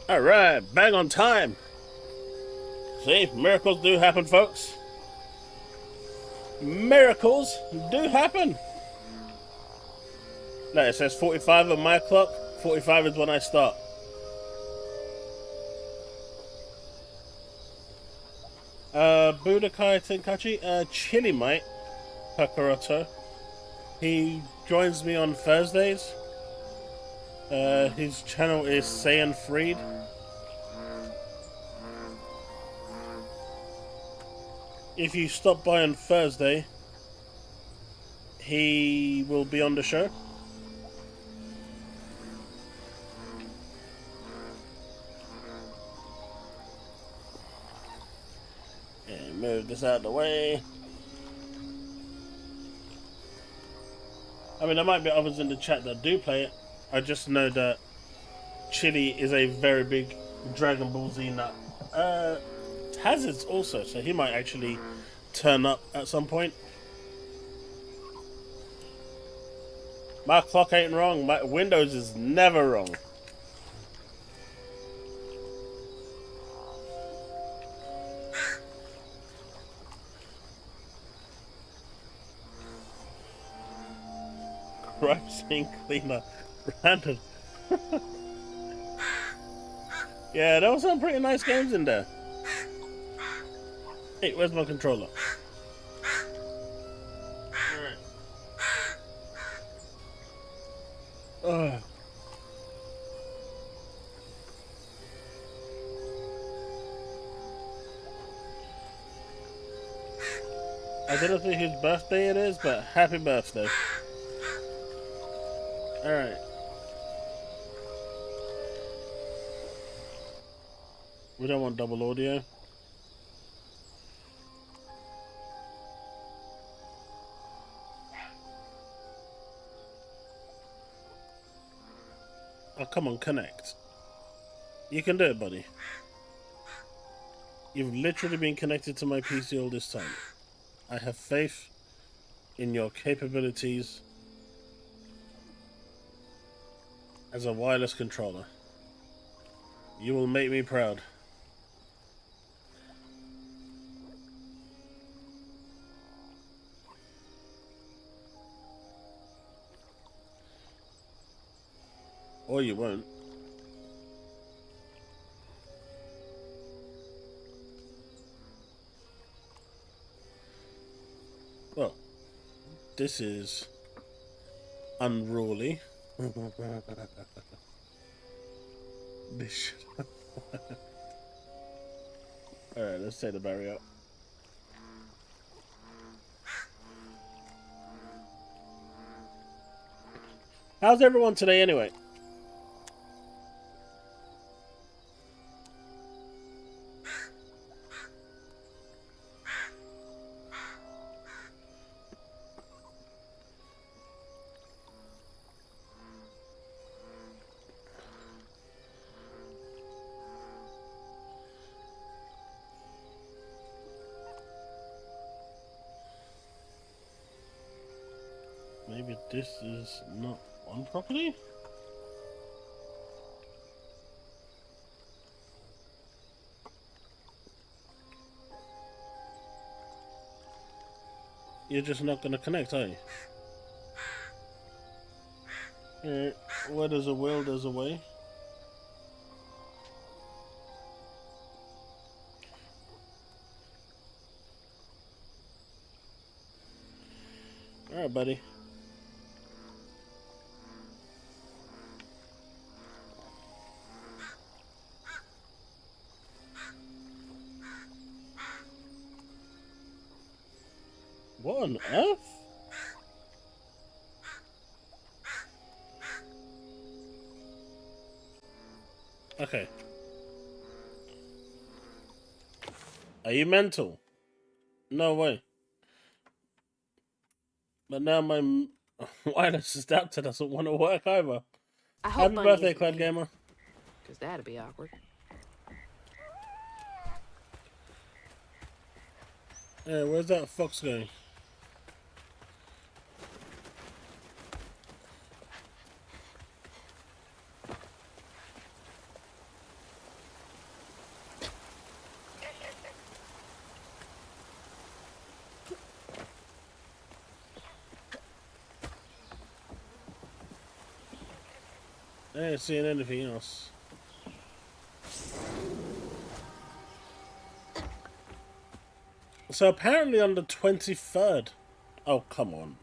Alright, bang on time. See, miracles do happen, folks. Miracles do happen. No, it says 45 on my clock. 45 is when I start. Budokai Tenkachi, Chili Mate, Kakaroto. He joins me on Thursdays. His channel is Saiyan Freed. If you stop by on Thursday, he will be on the show. And move this out of the way. I mean, there might be others in the chat that do play it. I just know that Chili is a very big Dragon Ball Z nut. Hazards also, so he might actually turn up at some point. My clock ain't wrong. My Windows is never wrong. Crime scene cleaner. Random. Yeah, there were some pretty nice games in there. Hey, where's my controller? Alright. I don't know whose birthday it is, but happy birthday. Alright. We don't want double audio. Oh, come on, connect. You can do it, buddy. You've literally been connected to my PC all this time. I have faith in your capabilities as a wireless controller. You will make me proud. Or you won't. Well, this is unruly. This Alright, let's take the barrier out. How's everyone today anyway? Maybe this is not on properly? You're just not gonna connect, are you? Where there's a will, there's a way. Alright, buddy. What on earth? Okay. Are you mental? No way. But now my wireless adapter doesn't want to work either. Happy birthday, Cloud Gamer. Because that'd be awkward. Yeah, where's that fox going? I ain't seeing anything else. So apparently on the 23rd. Oh, come on.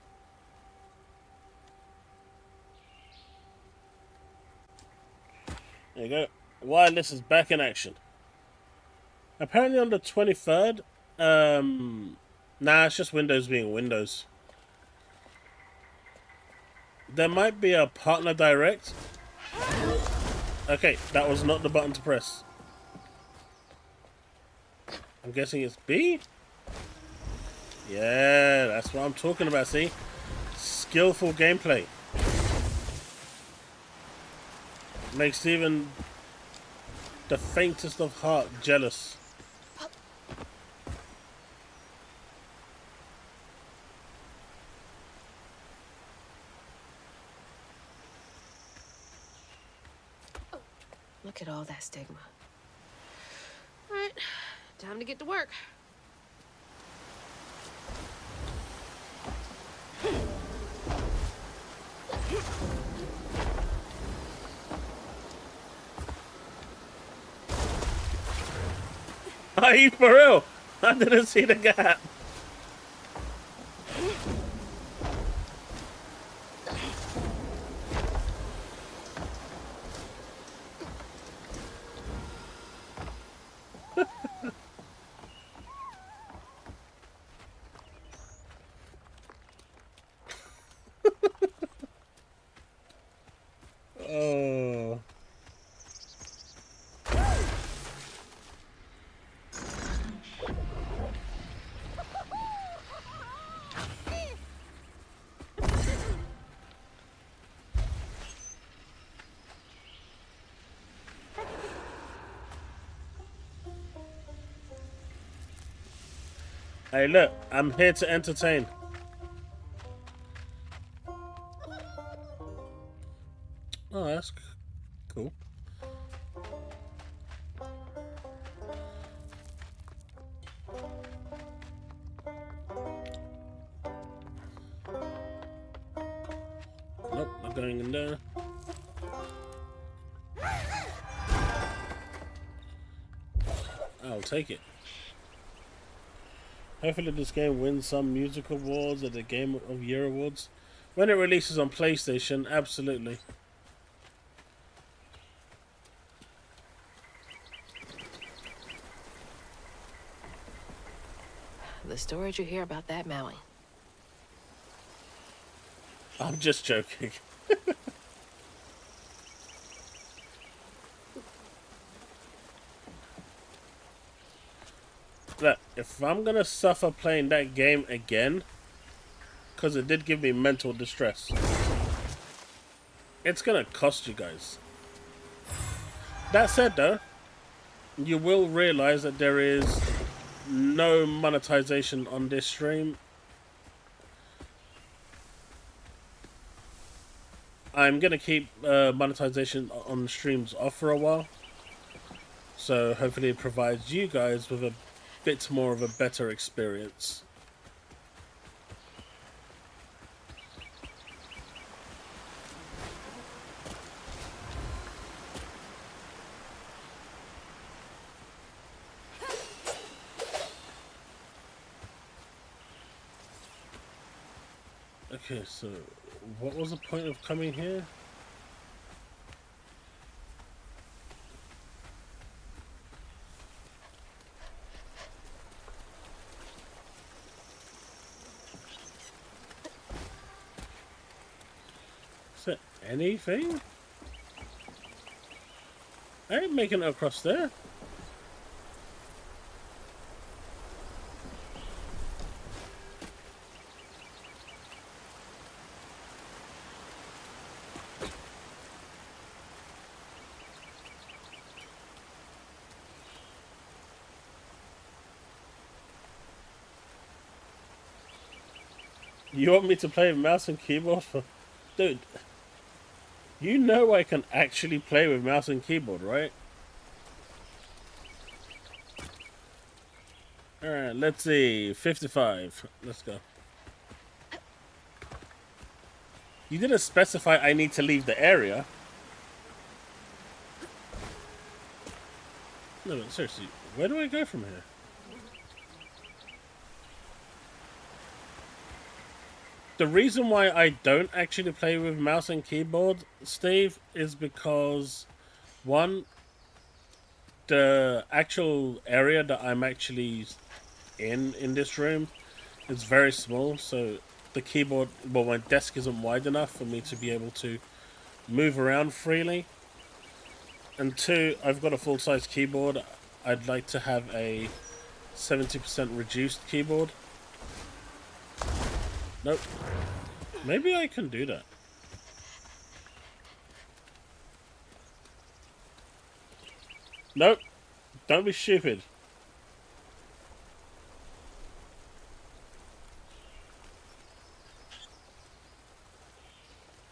There you go. Wireless is back in action. Apparently on the 23rd. Nah, it's just Windows being Windows. There might be a partner direct. Okay, that was not the button to press. I'm guessing it's B? Yeah, that's what I'm talking about, see? Skillful gameplay. Makes even the faintest of heart jealous. Look at all that stigma. All right, time to get to work. Are you for real? I didn't see the gap. Oh. Hey, look, I'm here to entertain. Oh, that's cool. Nope, not going in there. I'll take it. Hopefully this game wins some music awards at the Game of Year Awards. When it releases on PlayStation, absolutely. The stories you hear about that Maui. I'm just joking. Look, if I'm gonna suffer playing that game again, because it did give me mental distress, it's gonna cost you guys. That said though, you will realize that there is no monetization on this stream. I'm gonna keep monetization on streams off for a while, so hopefully it provides you guys with a bit more of a better experience. Okay, so what was the point of coming here? Is there anything? I ain't making it across there. You want me to play mouse and keyboard for... Dude, you know I can actually play with mouse and keyboard, right? Alright, let's see. 55. Let's go. You didn't specify I need to leave the area. No, but seriously, where do I go from here? The reason why I don't actually play with mouse and keyboard, Steve, is because, one, the actual area that I'm actually in this room is very small, so the keyboard, well, my desk isn't wide enough for me to be able to move around freely. And two, I've got a full-size keyboard. I'd like to have a 70% reduced keyboard. Nope. Maybe I can do that. Nope. Don't be stupid.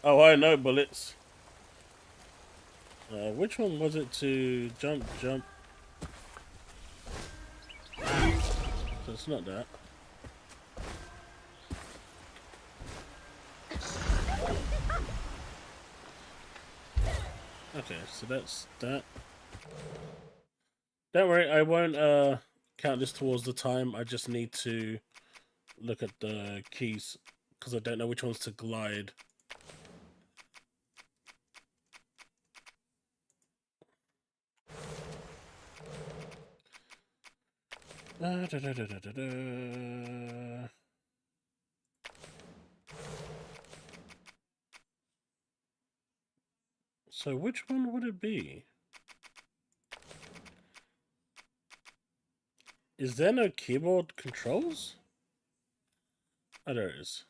Oh, I know bullets. Which one was it to jump? So it's not that. Okay, so that's that. Don't worry, I won't count this towards the time. I just need to look at the keys because I don't know which ones to glide. So which one would it be? Is there no keyboard controls? Oh, there it is.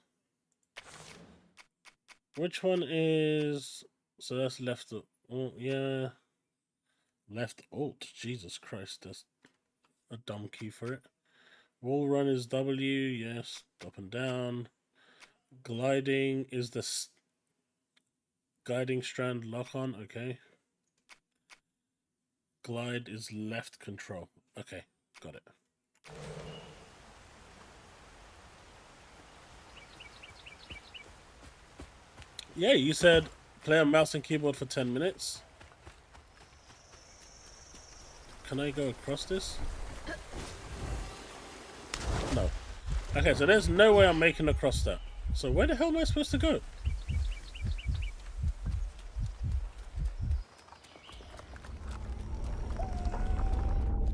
Which one is... So that's left... Oh, yeah. Left alt. Jesus Christ, that's a dumb key for it. Wall run is W, yes. Up and down. Gliding is the guiding strand lock on, okay. Glide is left control. Okay, got it. Yeah, you said play on mouse and keyboard for 10 minutes. Can I go across this? No. Okay, so there's no way I'm making across that. So where the hell am I supposed to go?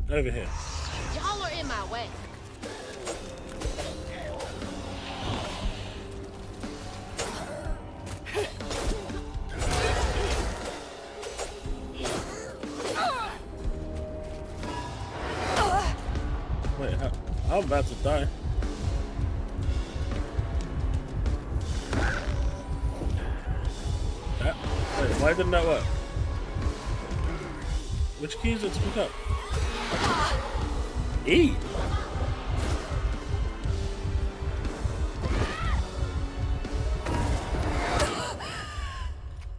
Over here. Y'all are in my way. Wait, I'm about to die. Wait, why didn't that work? Which key is it to pick up? E!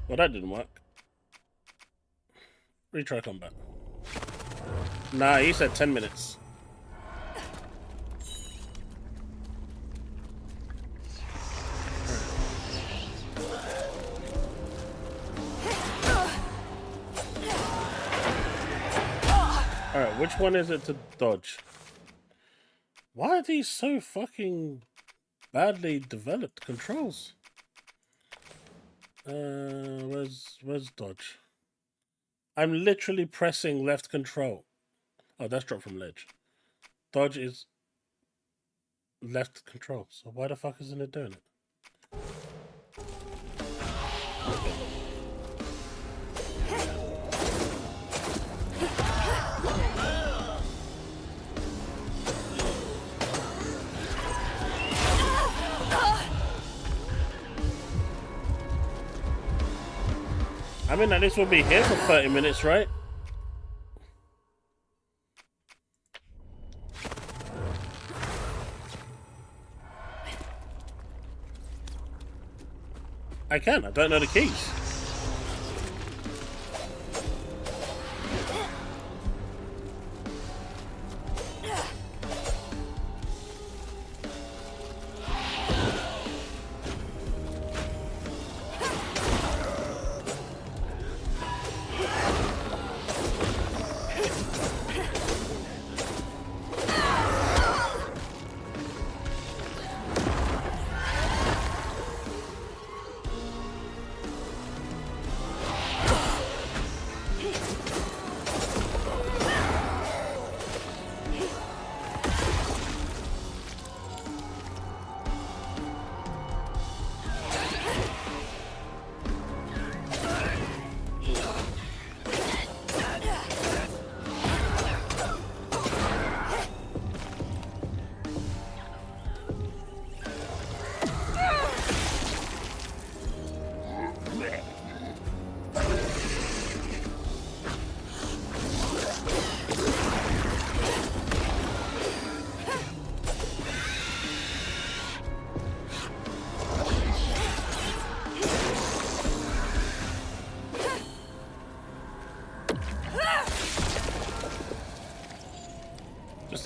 Well, that didn't work. Retry combat. Nah, he said 10 minutes. Alright, which one is it to dodge? Why are these so fucking badly developed controls? Where's dodge? I'm literally pressing left control. Oh, that's drop from ledge. Dodge is left control. So why the fuck isn't it doing it? I mean, at least we'll be here for 30 minutes, right? I can. I don't know the keys.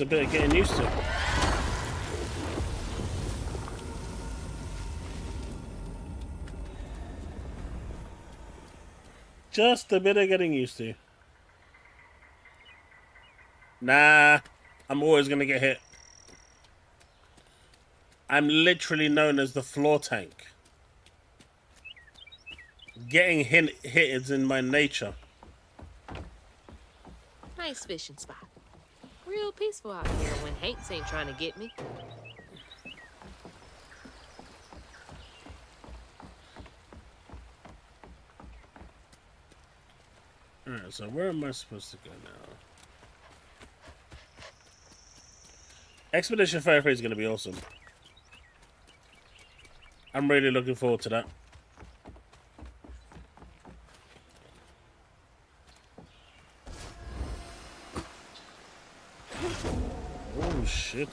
just a bit of getting used to. Just a bit of getting used to. Nah, I'm always gonna get hit. I'm literally known as the floor tank. Getting hit is in my nature. Nice fishing spot. Real peaceful out here when Hanks ain't trying to get me. Alright, so where am I supposed to go now? Expedition 33 is going to be awesome. I'm really looking forward to that. Oh, shit.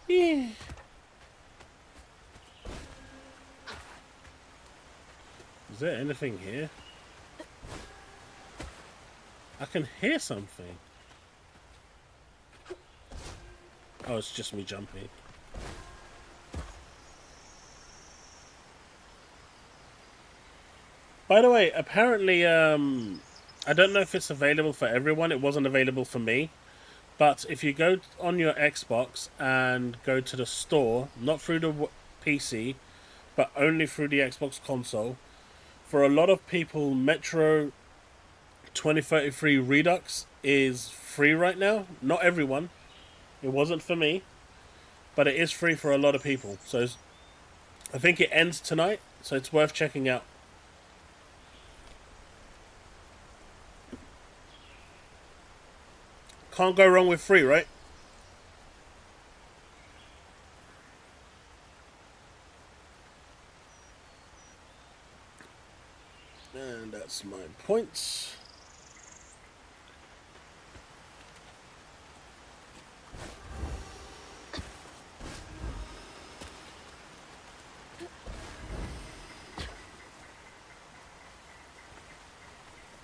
Yeah. Is there anything here? I can hear something. Oh, it's just me jumping. By the way, apparently, I don't know if it's available for everyone. It wasn't available for me. But if you go on your Xbox and go to the store, not through the PC, but only through the Xbox console, for a lot of people, Metro 2033 Redux is free right now. Not everyone. It wasn't for me. But it is free for a lot of people. So I think it ends tonight, so it's worth checking out. Can't go wrong with free, right? And that's my points.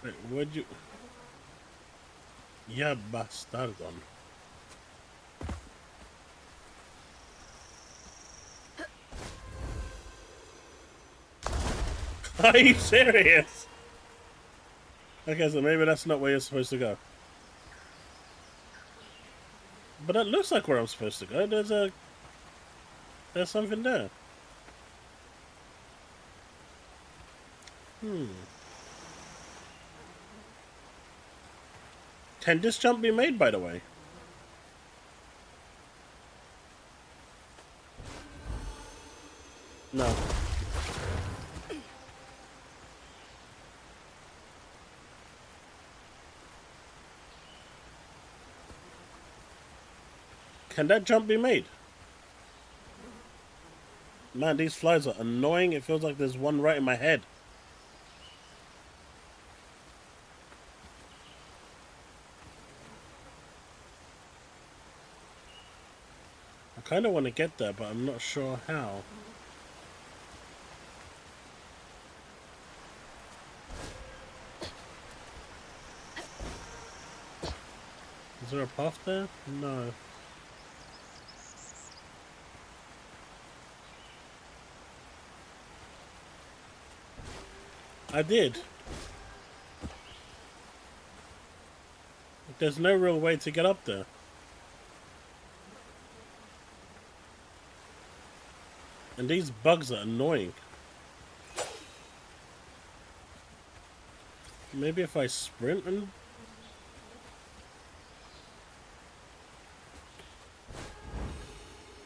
Wait, where'd you... Ya bastardon. Are you serious? Okay, so maybe that's not where you're supposed to go. But that looks like where I'm supposed to go. There's something there. Can this jump be made, by the way? No. Can that jump be made? Man, these flies are annoying. It feels like there's one right in my head. I kind of want to get there, but I'm not sure how. Is there a path there? No. I did. There's no real way to get up there. And these bugs are annoying. Maybe if I sprint and...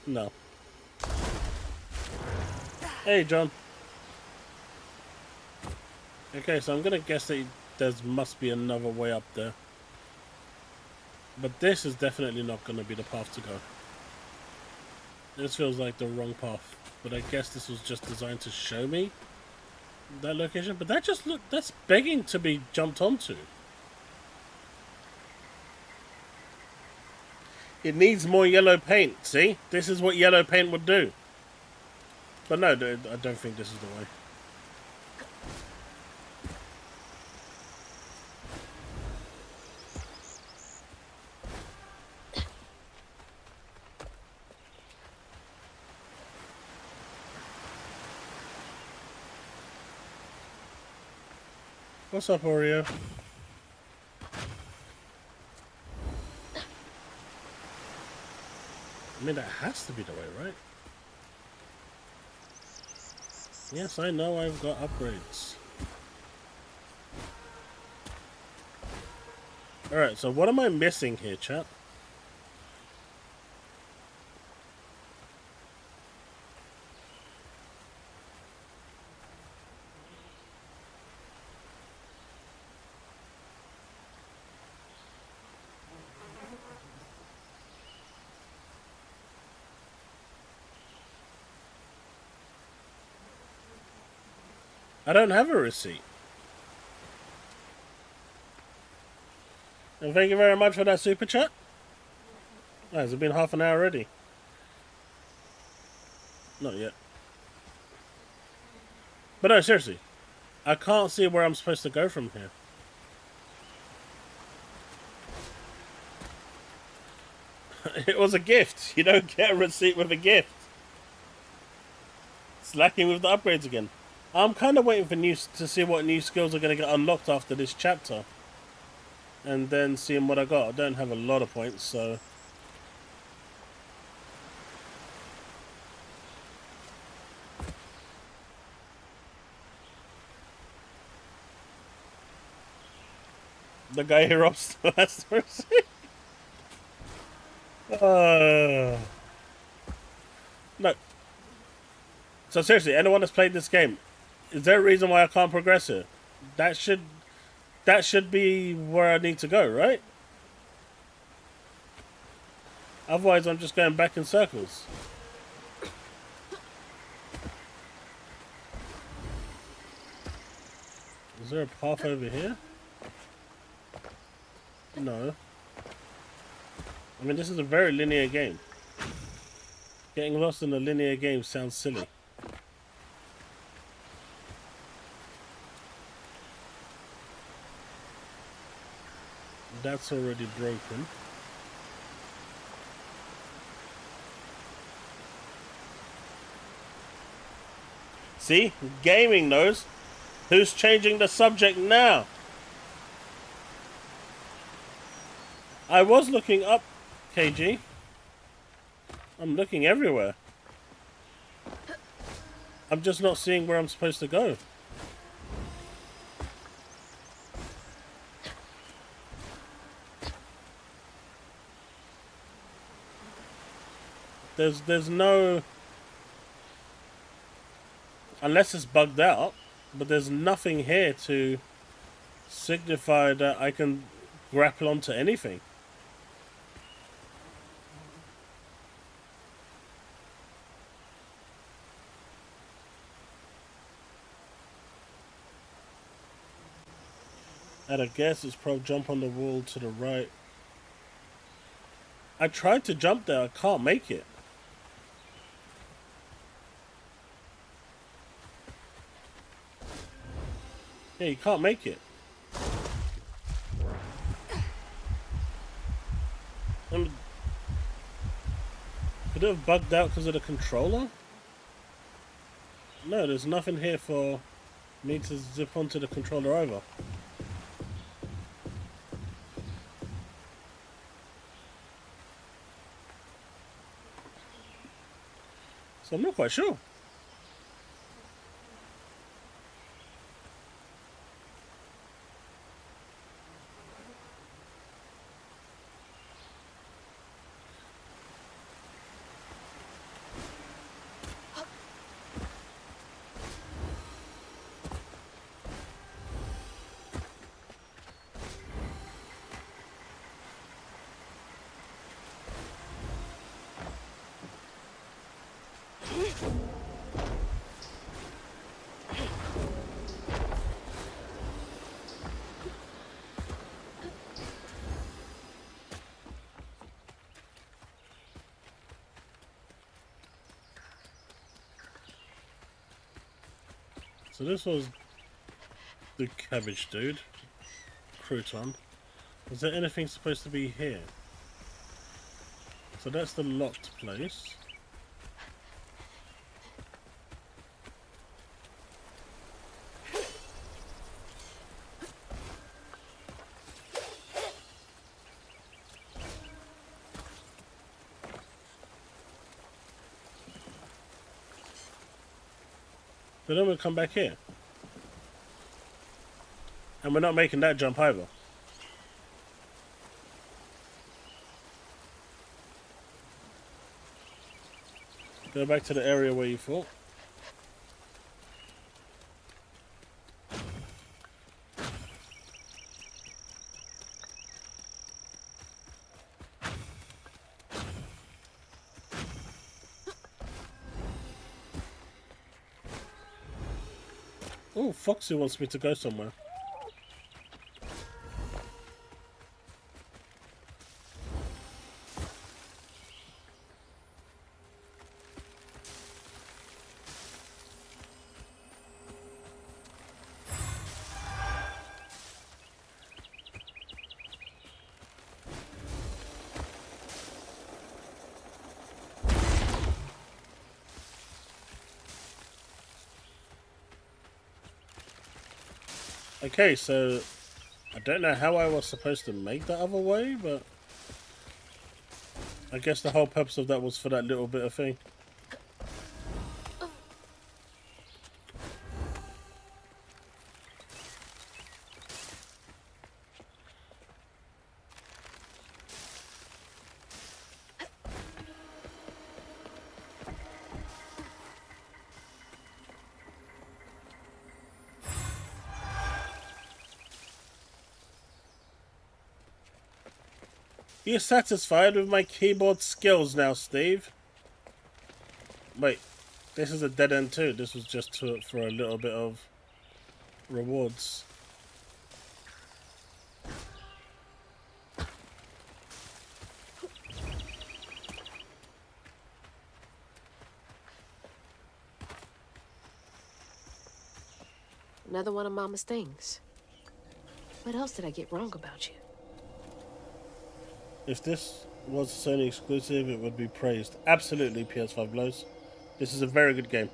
No. Hey, John. Okay, so I'm gonna guess that there must be another way up there. But this is definitely not gonna be the path to go. This feels like the wrong path. But I guess this was just designed to show me that location. But that just that's begging to be jumped onto. It needs more yellow paint. See? This is what yellow paint would do. But no, dude, I don't think this is the way. What's up, Oreo? I mean, that has to be the way, right? Yes, I know I've got upgrades. Alright, so what am I missing here, chat? I don't have a receipt. And thank you very much for that super chat. Oh, has it been half an hour already? Not yet. But no, seriously. I can't see where I'm supposed to go from here. It was a gift. You don't get a receipt with a gift. It's lacking with the upgrades again. I'm kind of waiting for to see what new skills are going to get unlocked after this chapter. And then seeing what I got. I don't have a lot of points, so... The guy who robs the last person. No. So seriously, anyone that's played this game, is there a reason why I can't progress it? That should be where I need to go, right? Otherwise, I'm just going back in circles. Is there a path over here? No. I mean, this is a very linear game. Getting lost in a linear game sounds silly. That's already broken. See? Gaming knows. Who's changing the subject now? I was looking up, KG. I'm looking everywhere. I'm just not seeing where I'm supposed to go. There's no... Unless it's bugged out, but there's nothing here to signify that I can grapple onto anything. At a guess, it's probably jump on the wall to the right. I tried to jump there, I can't make it. Yeah, you can't make it. Could it have bugged out because of the controller? No, there's nothing here for me to zip onto the controller either. So I'm not quite sure. So this was the cabbage dude. Crouton. Was there anything supposed to be here? So that's the locked place. But then we'll come back here. And we're not making that jump either. Go back to the area where you fought. Oh, Foxy wants me to go somewhere. Okay, so I don't know how I was supposed to make that other way, but I guess the whole purpose of that was for that little bit of thing. You're satisfied with my keyboard skills now, Steve? Wait, this is a dead end too. This was just for a little bit of rewards. Another one of Mama's things. What else did I get wrong about you? If this was a Sony exclusive, it would be praised. Absolutely, PS5 blows. This is a very good game.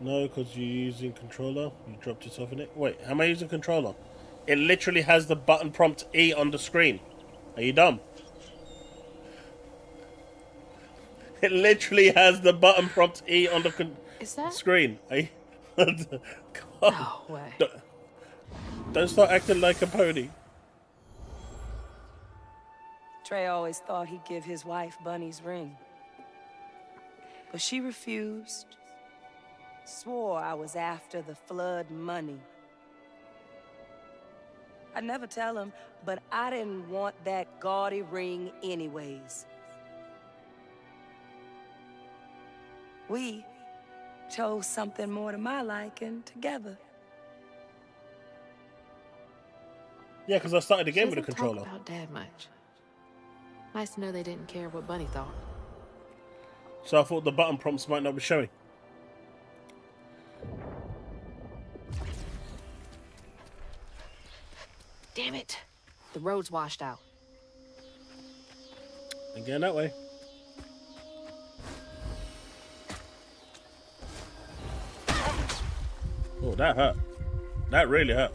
No, because you're using controller. You dropped yourself in it. Wait, how am I using controller? It literally has the button prompt E on the screen. Are you dumb? It literally has the button prompt E on the Is that? screen. Are you... No way. Don't start acting like a pony. Trey always thought he'd give his wife Bunny's ring. But she refused. Swore I was after the flood money. I'd never tell him, but I didn't want that gaudy ring anyways. We chose something more to my liking together. Yeah, because I started the game with a Doesn't controller. talk about Dad much. Nice to know they didn't care what Bunny thought. So I thought the button prompts might not be showing. Damn it! The road's washed out. Again that way. Oh, that hurt. That really hurt.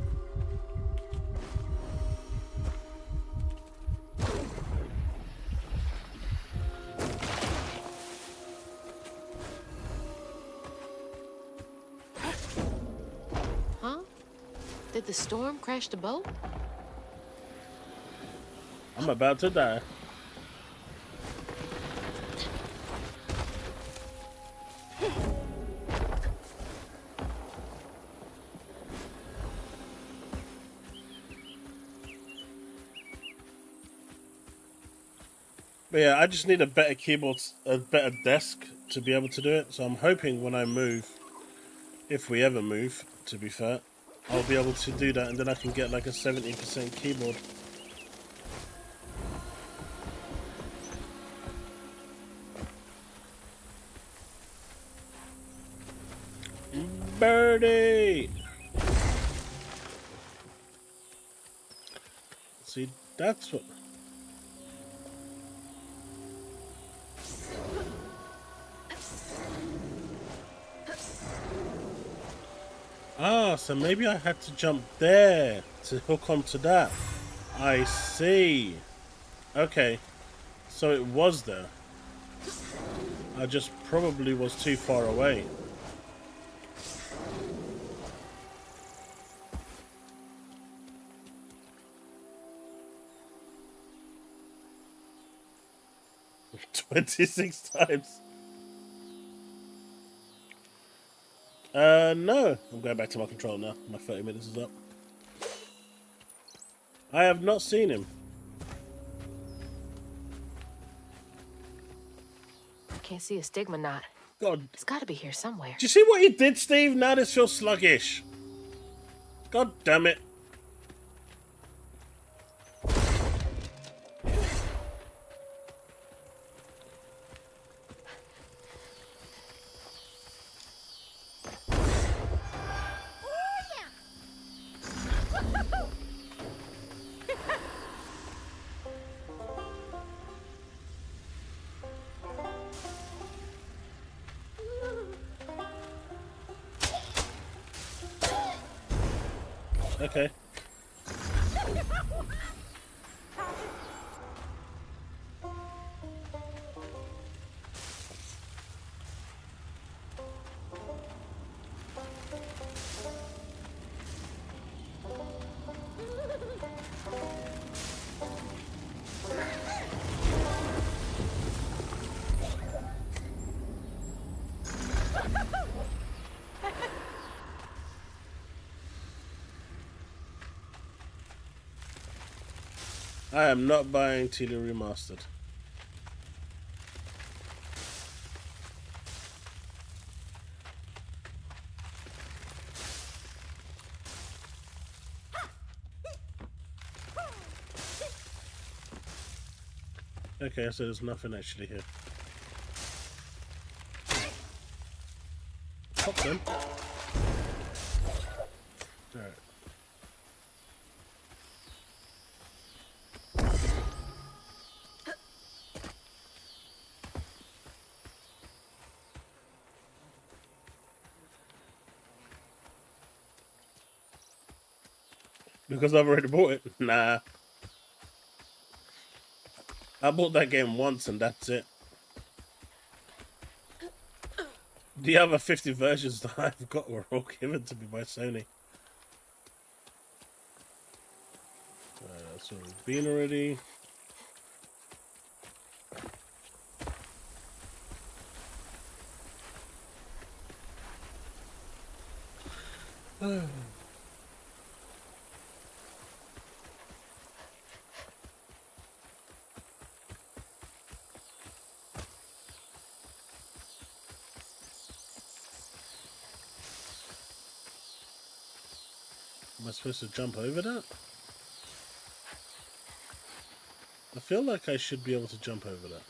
Huh? Did the storm crash the boat? I'm about to die. But yeah, I just need a better keyboard, a better desk to be able to do it. So I'm hoping when I move, if we ever move, to be fair, I'll be able to do that, and then I can get like a 70% keyboard. Birdie! See, that's what... Ah, so maybe I had to jump there to hook onto that. I see. Okay. So it was there. I just probably was too far away. $26. No. I'm going back to my control now. My 30 minutes is up. I have not seen him. Can't see a stigma knot. God. It's got to be here somewhere. Do you see what you did, Steve? Now this feels sluggish. God damn it. Okay. I am not buying Tila Remastered. Okay, so there's nothing actually here. Pop them. Alright. Because I've already bought it? Nah. I bought that game once and that's it. The other 50 versions that I've got were all given to me by Sony. So we've been already. Am I supposed to jump over that? I feel like I should be able to jump over that.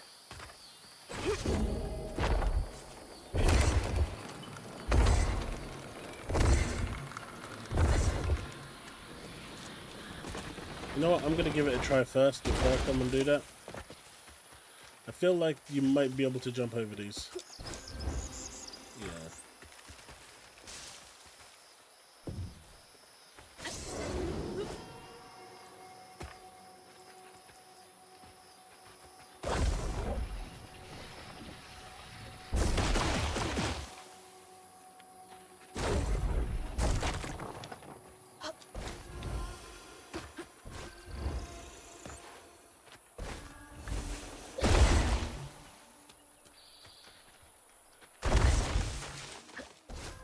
You know what? I'm going to give it a try first before I come and do that. I feel like you might be able to jump over these. Yeah.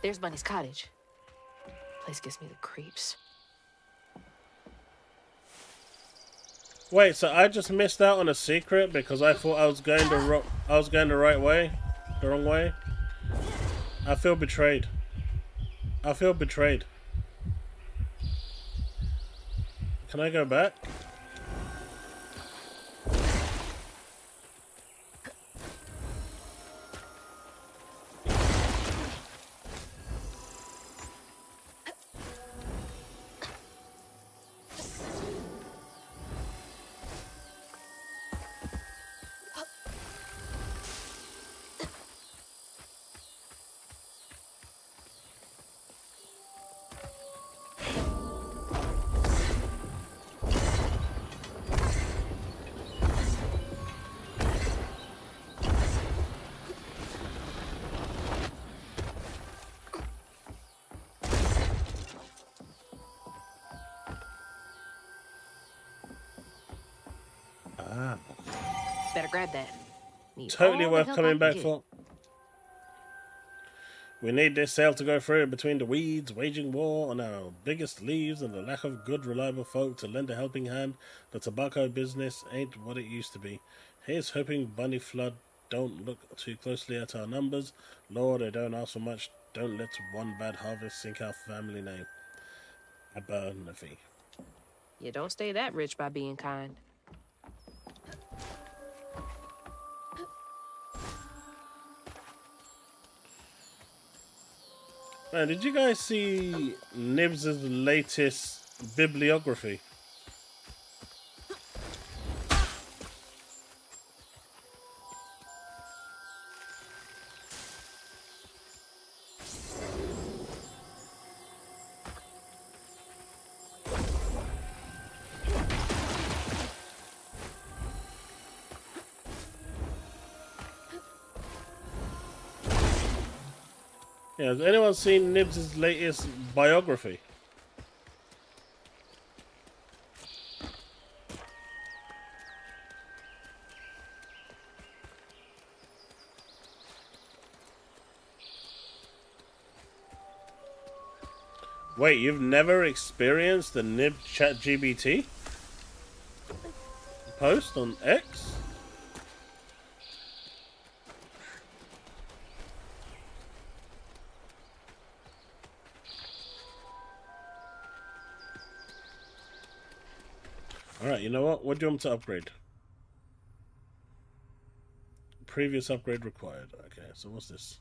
There's Bunny's cottage. Place gives me the creeps. Wait, so I just missed out on a secret because I thought I was going the right way, the wrong way. I feel betrayed. I feel betrayed. Can I go back? Better grab that. Need Totally all the worth help coming I can back get. for. We need this sale to go through between the weeds, waging war on our biggest leaves, and the lack of good, reliable folk to lend a helping hand. The tobacco business ain't what it used to be. Here's hoping Bunny Flood don't look too closely at our numbers. Lord, I don't ask for much. Don't let one bad harvest sink our family name. Abernathy. You don't stay that rich by being kind. Man, did you guys see Nibs' latest bibliography? Yeah, has anyone seen Nibs' latest biography? Wait, you've never experienced the Nib ChatGPT post on X? Alright, you know what? What do you want to upgrade? Previous upgrade required. Okay, so what's this?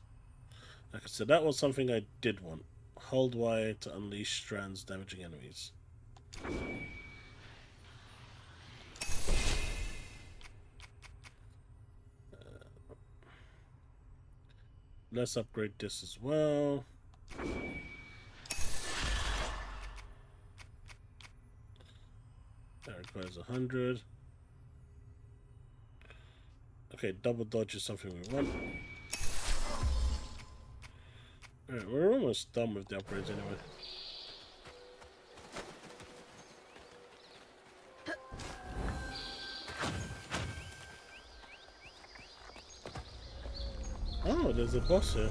Like I said, that was something I did want. Hold Y to unleash strands damaging enemies. Let's upgrade this as well. That requires 100. Okay, double dodge is something we want. Alright, we're almost done with the upgrades anyway. Oh, there's a boss here.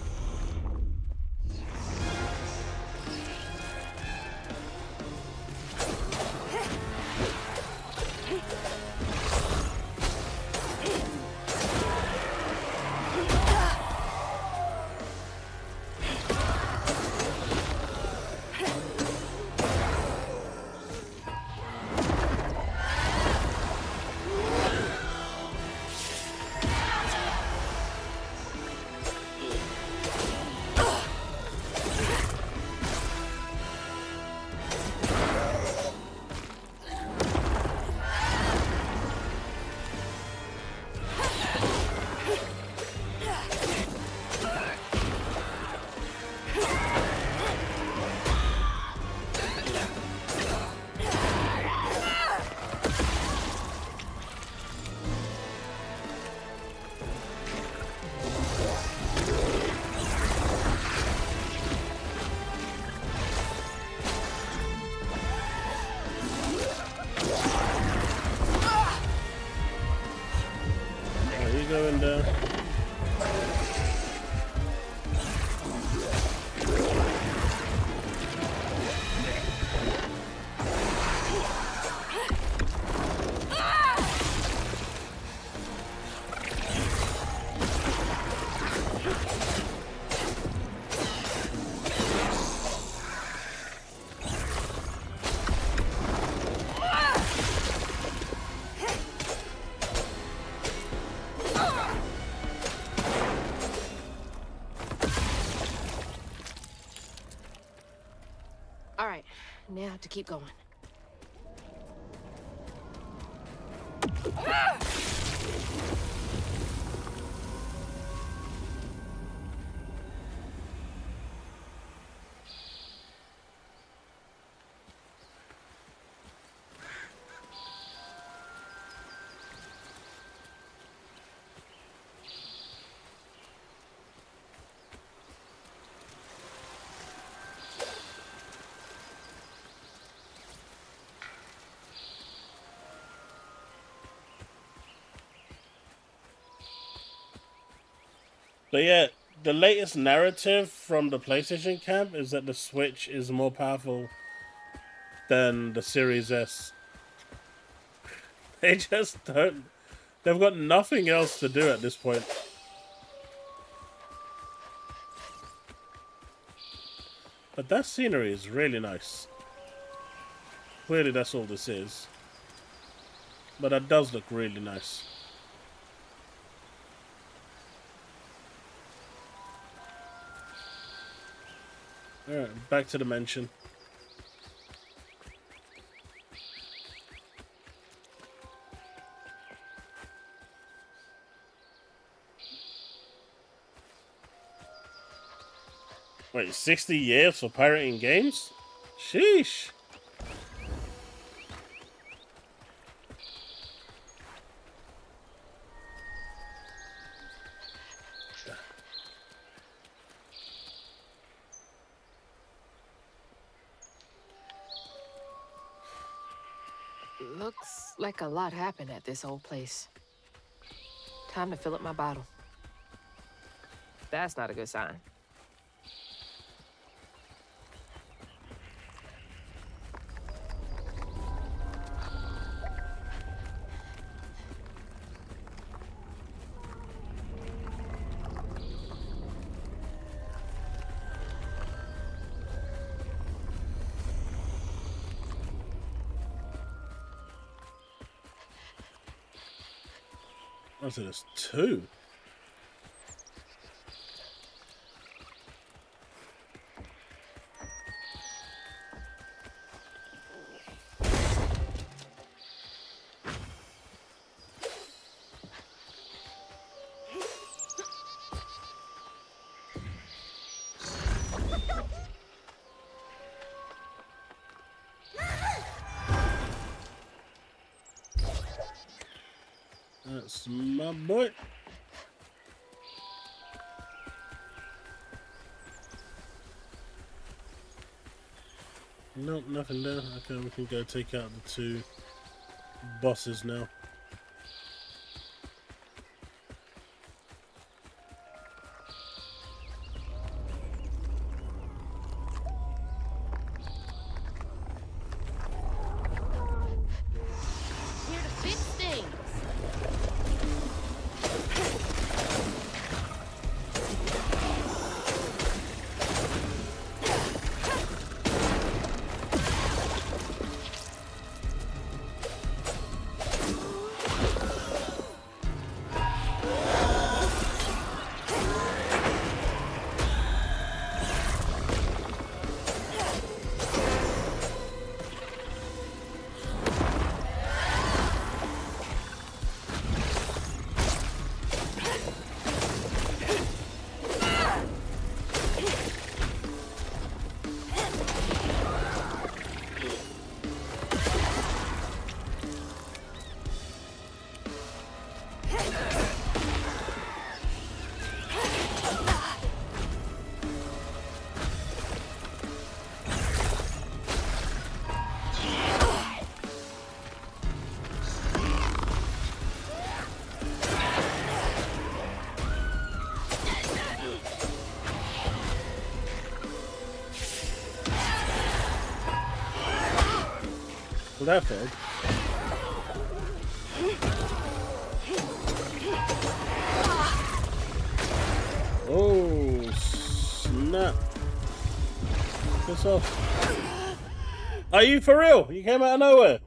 All right, now to keep going. But yeah, the latest narrative from the PlayStation camp is that the Switch is more powerful than the Series S. They just don't. They've got nothing else to do at this point. But that scenery is really nice. Clearly that's all this is. But that does look really nice. Alright, back to the mansion. Wait, 60 years for pirating games? Sheesh. Looks like a lot happened at this old place. Time to fill up my bottle. That's not a good sign. Oh, so there's two. That's my boy. Nope, nothing there. Okay, we can go take out the two bosses now. Here to fix things. That failed. Oh, snap. Piss off. Are you for real? You came out of nowhere.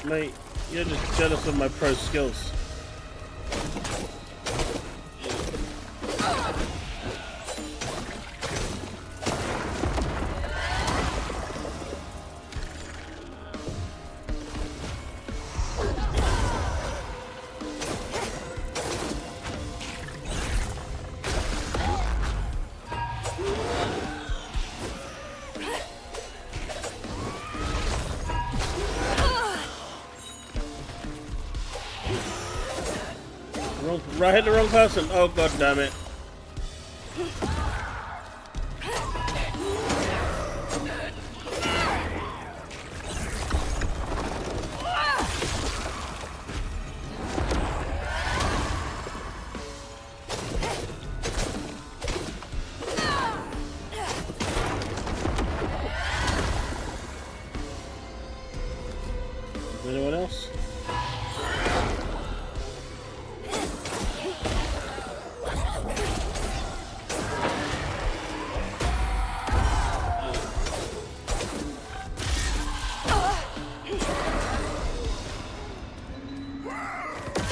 Mate, you're just jealous of my pro skills. I hit the wrong person. Oh god damn it. Anyone else?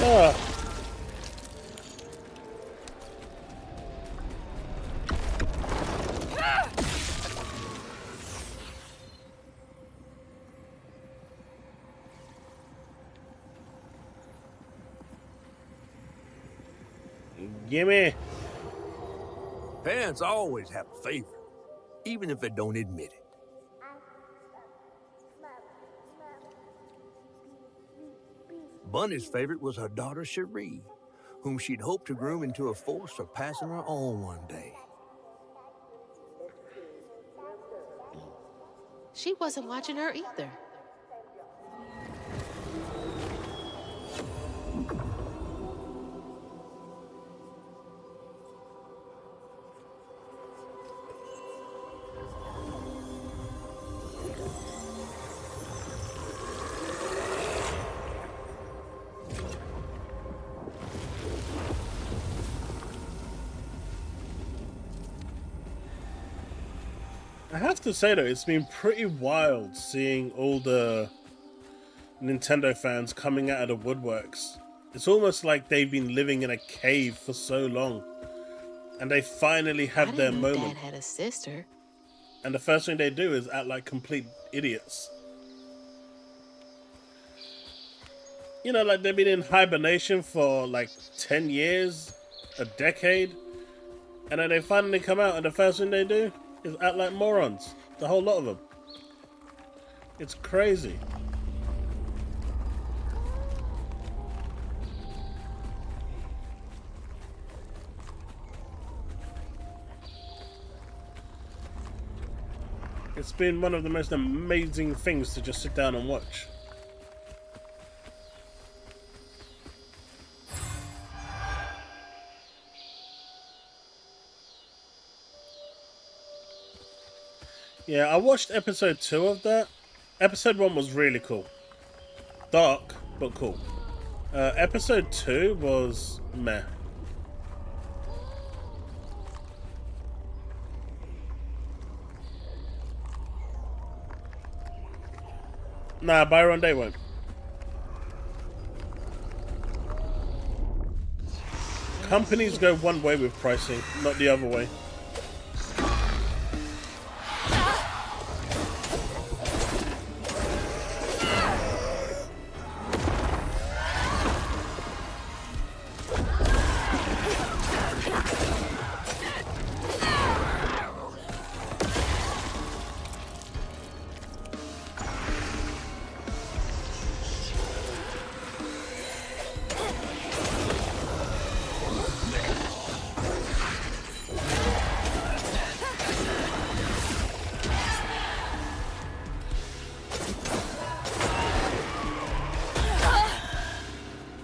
Oh. Gimme. Parents always have a favorite, even if they don't admit it. Bunny's favorite was her daughter Cherie, whom she'd hoped to groom into a force surpassing her own one day. She wasn't watching her either. I have to say though, it's been pretty wild seeing all the Nintendo fans coming out of the woodworks. It's almost like they've been living in a cave for so long, and they finally have their moment. Dad had a sister. And the first thing they do is act like complete idiots. You know, like they've been in hibernation for like 10 years, a decade, and then they finally come out and the first thing they do is act like morons. The whole lot of them. It's crazy. It's been one of the most amazing things to just sit down and watch. Yeah, I watched episode 2 of that. Episode 1 was really cool. Dark, but cool. Episode 2 was meh. Nah, Byron, they won't. Companies go one way with pricing, not the other way.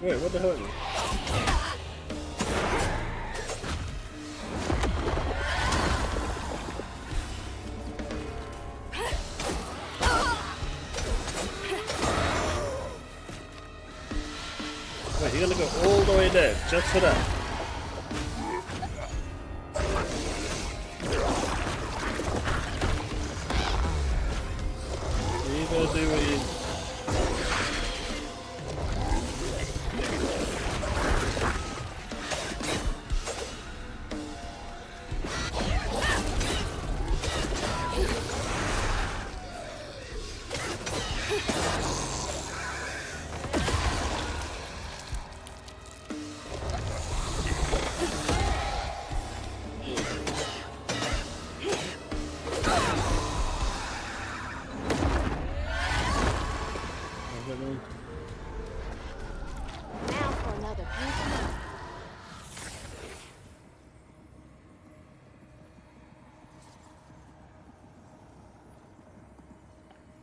Wait, what the hell? Wait, you're gonna go all the way there just for that? You gotta do what you...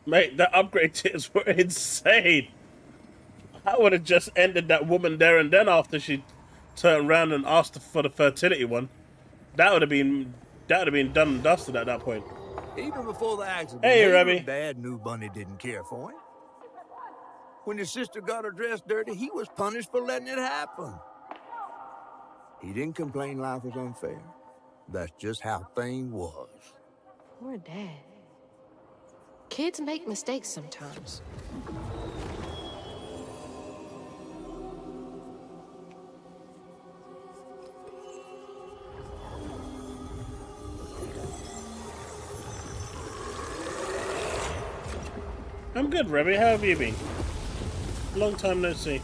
Mate, the upgrade tiers were insane. I would have just ended that woman there and then after she turned around and asked for the fertility one. That would have been done and dusted at that point. Even before the accident, Hey, Hazel Remy. Dad knew Bunny didn't care for him. When his sister got her dress dirty, he was punished for letting it happen. He didn't complain life was unfair. That's just how things was. Poor Dad. Kids make mistakes sometimes. I'm good, Remy. How have you been? Long time no see.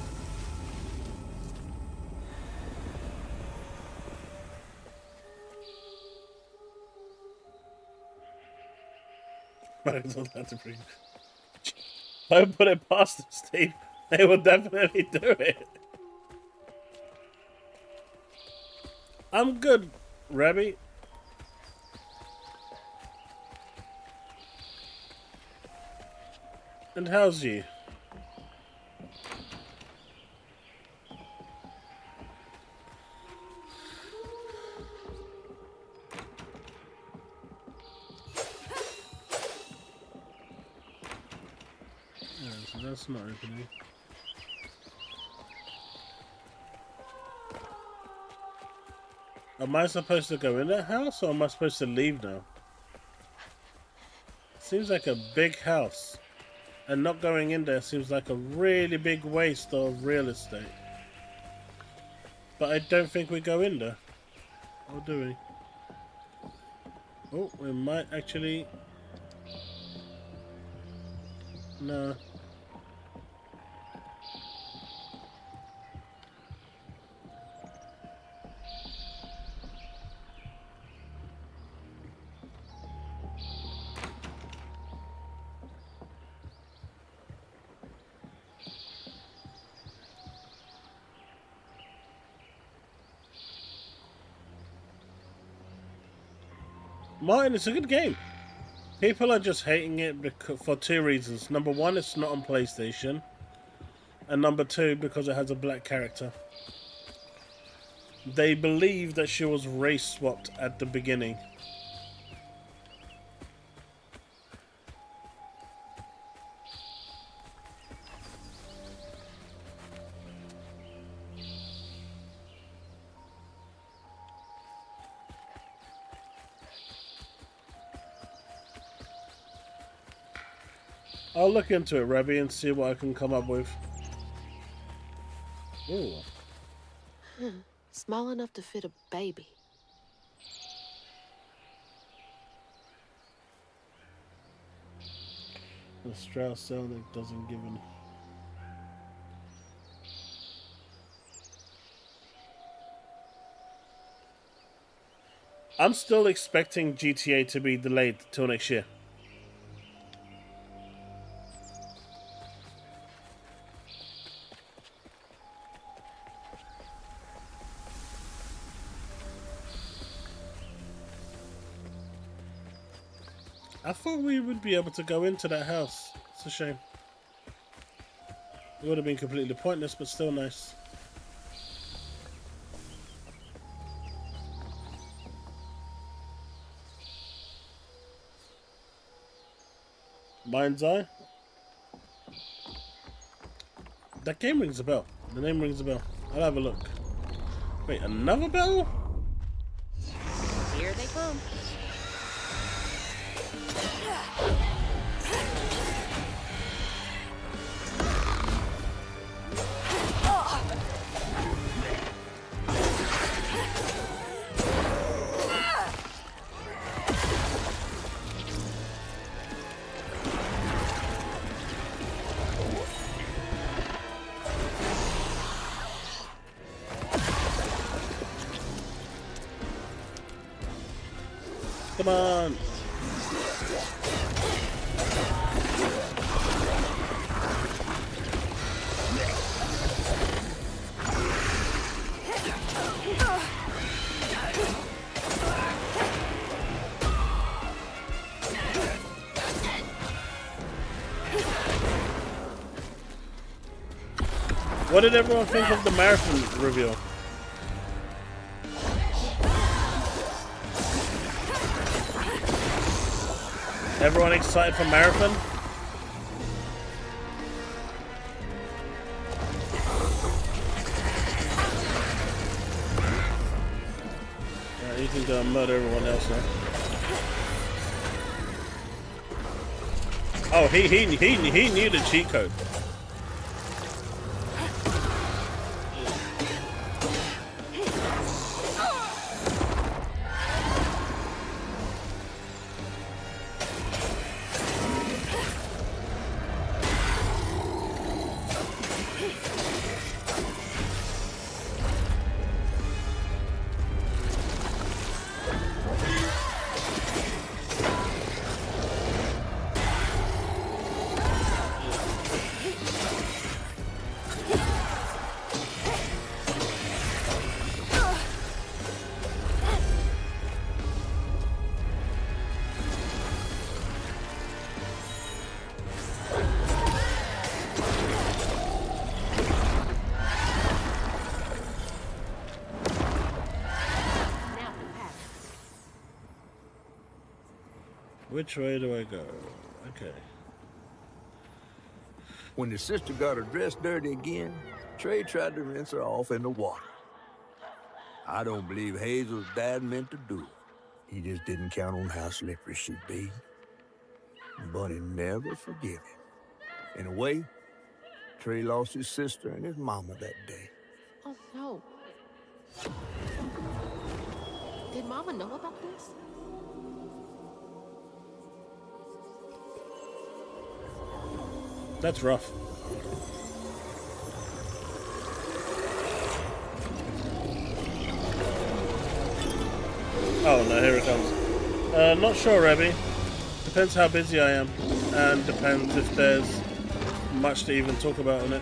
Don't put it past them, Steve. They will definitely do it. I'm good, Remy. And how's you? Yeah, so that's not opening. Am I supposed to go in that house or am I supposed to leave now? Seems like a big house. And not going in there seems like a really big waste of real estate. But I don't think we go in there. Or do we? Oh, we might actually... No. Martin, it's a good game. People are just hating it for two reasons. Number one, it's not on PlayStation. And number two, because it has a black character. They believe that she was race swapped at the beginning. I'll look into it, Rebby, and see what I can come up with. Ooh. Small enough to fit a baby. The Strauss sound that doesn't give an... I'm still expecting GTA to be delayed till next year. I thought we would be able to go into that house. It's a shame. It would have been completely pointless, but still nice. Mind's Eye? That game rings a bell. The name rings a bell. I'll have a look. Wait, another bell? Here they come. Come on! What did everyone think of the marathon reveal? Everyone excited for marathon? Yeah, you can go and murder everyone else now. Oh, he knew the cheat code. Which way do I go? Okay. When the sister got her dress dirty again, Trey tried to rinse her off in the water. I don't believe Hazel's dad meant to do it. He just didn't count on how slippery she'd be. Bunny never forgive him. In a way, Trey lost his sister and his mama that day. Oh, no. Did Mama know about this? That's rough. Oh no, here it comes. Not sure, Rebby. Depends how busy I am, and depends if there's much to even talk about on it.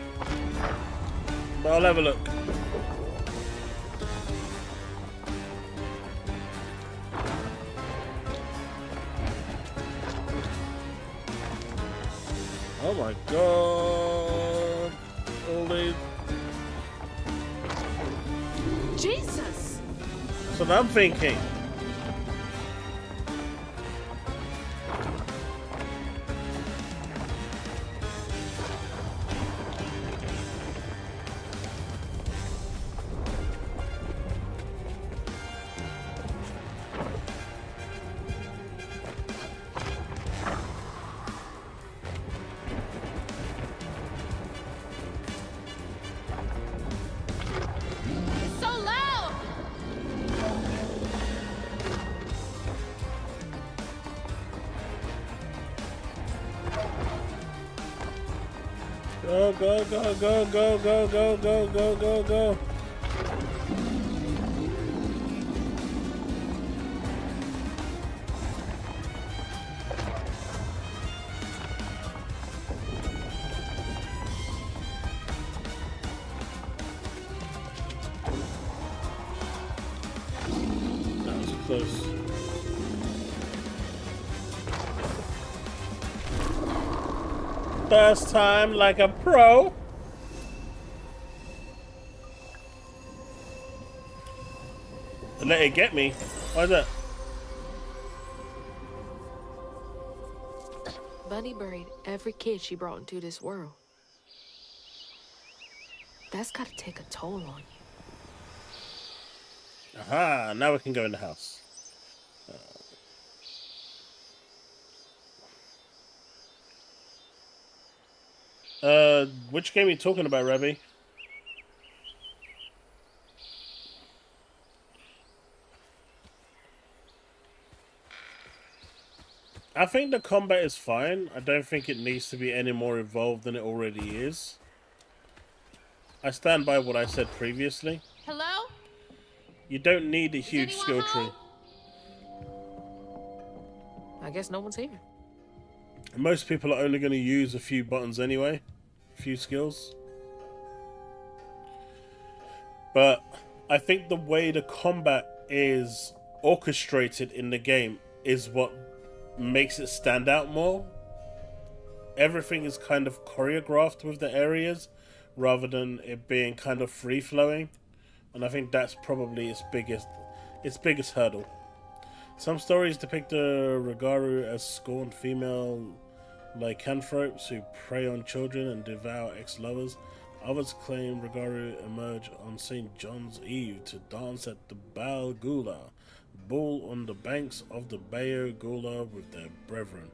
But I'll have a look. Oh my god. All these. Jesus! That's what I'm thinking. Go, go, go, go, go, go, go, go, go, go, go. That was close. First time like a pro. Let it get me. Why is that? Bunny buried every kid she brought into this world. That's gotta take a toll on you. Aha, now we can go in the house. Which game are you talking about, Rebby? I think the combat is fine. I don't think it needs to be any more evolved than it already is. I stand by what I said previously. Hello? You don't need a huge skill tree. I guess no one's here. Most people are only going to use a few buttons anyway. A few skills. But I think the way the combat is orchestrated in the game is what makes it stand out more. Everything is kind of choreographed with the areas, rather than it being kind of free flowing, and I think that's probably its biggest hurdle. Some stories depict the Rougarou as scorned female lycanthropes who prey on children and devour ex-lovers. Others claim Rougarou emerge on St. John's Eve to dance at the Bal Gula, ball on the banks of the Bayo Gula with their brethren.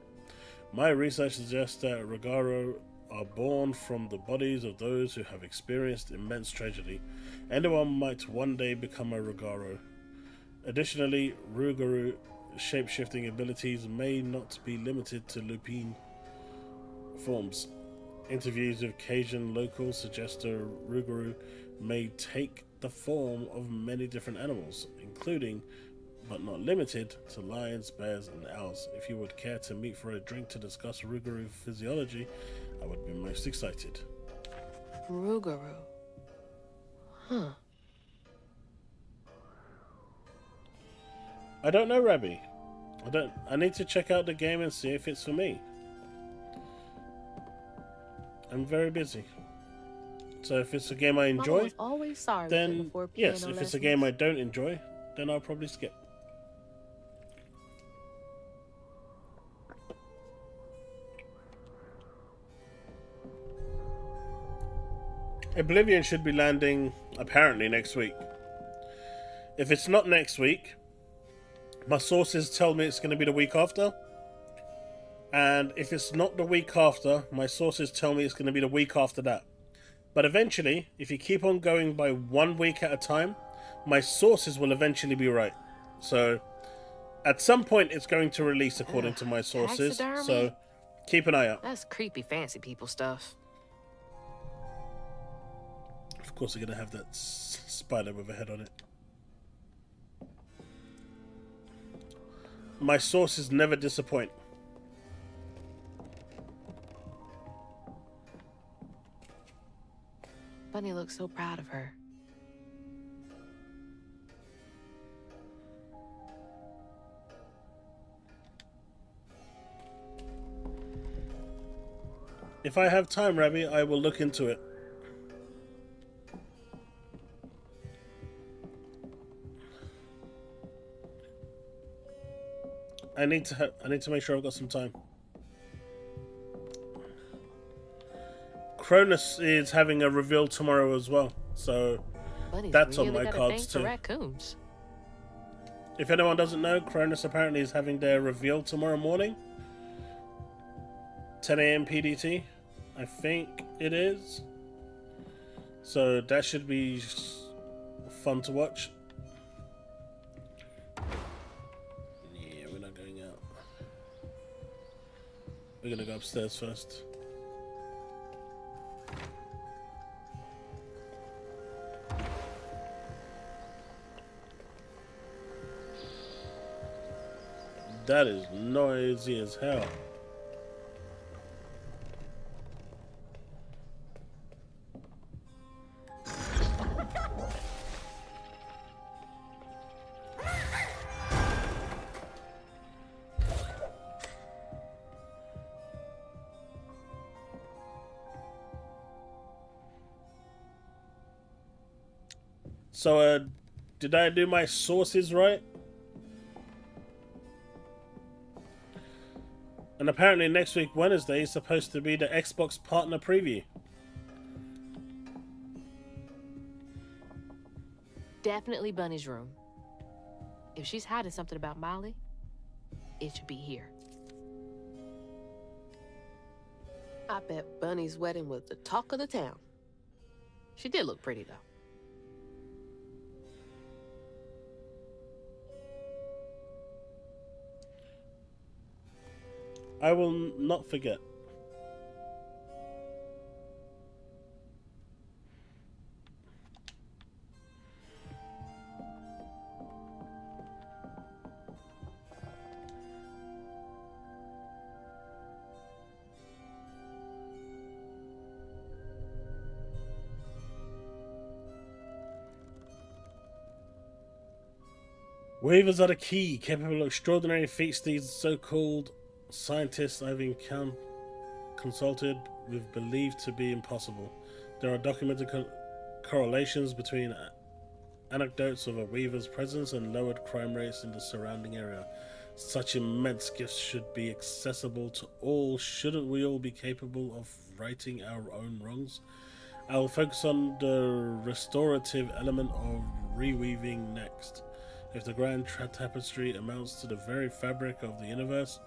My research suggests that Rougarou are born from the bodies of those who have experienced immense tragedy. Anyone might one day become a Rougarou. Additionally, Rougarou shape-shifting abilities may not be limited to lupine forms. Interviews with Cajun locals suggest a Rougarou may take the form of many different animals, including, but not limited to, lions, bears, and owls. If you would care to meet for a drink to discuss Rougarou physiology, I would be most excited. Rougarou. Huh. I don't know, Rabbi. I need to check out the game and see if it's for me. I'm very busy. So if it's a game I enjoy, always sorry then yes. If it's a game I don't enjoy, then I'll probably skip. Oblivion should be landing apparently next week. If it's not next week, my sources tell me it's going to be the week after. And if it's not the week after, my sources tell me it's going to be the week after that. But eventually, if you keep on going by 1 week at a time, my sources will eventually be right. So, at some point, it's going to release according to my sources. Taxidermy? So, keep an eye out. That's creepy fancy people stuff. Of course, they're going to have that spider with a head on it. My sources never disappoint. Bunny looks so proud of her. If I have time, Rabbi, I will look into it. I need to make sure I've got some time. Cronus is having a reveal tomorrow as well, so Bunny's that's really on my got a cards thing for too. Raccoons. If anyone doesn't know, Cronus apparently is having their reveal tomorrow morning, 10 a.m. PDT, I think it is. So that should be fun to watch. Yeah, we're not going out. We're gonna go upstairs first. That is noisy as hell. So, did I do my sources right? And apparently next week, Wednesday, is supposed to be the Xbox Partner Preview. Definitely Bunny's room. If she's hiding something about Molly, it should be here. I bet Bunny's wedding was the talk of the town. She did look pretty, though. I will not forget. Waivers are the key, capable of extraordinary feats. These so-called scientists I've consulted with believed to be impossible. There are documented correlations between anecdotes of a weaver's presence and lowered crime rates in the surrounding area. Such immense gifts should be accessible to all. Shouldn't we all be capable of righting our own wrongs? I will focus on the restorative element of reweaving next. If the grand tapestry amounts to the very fabric of the universe,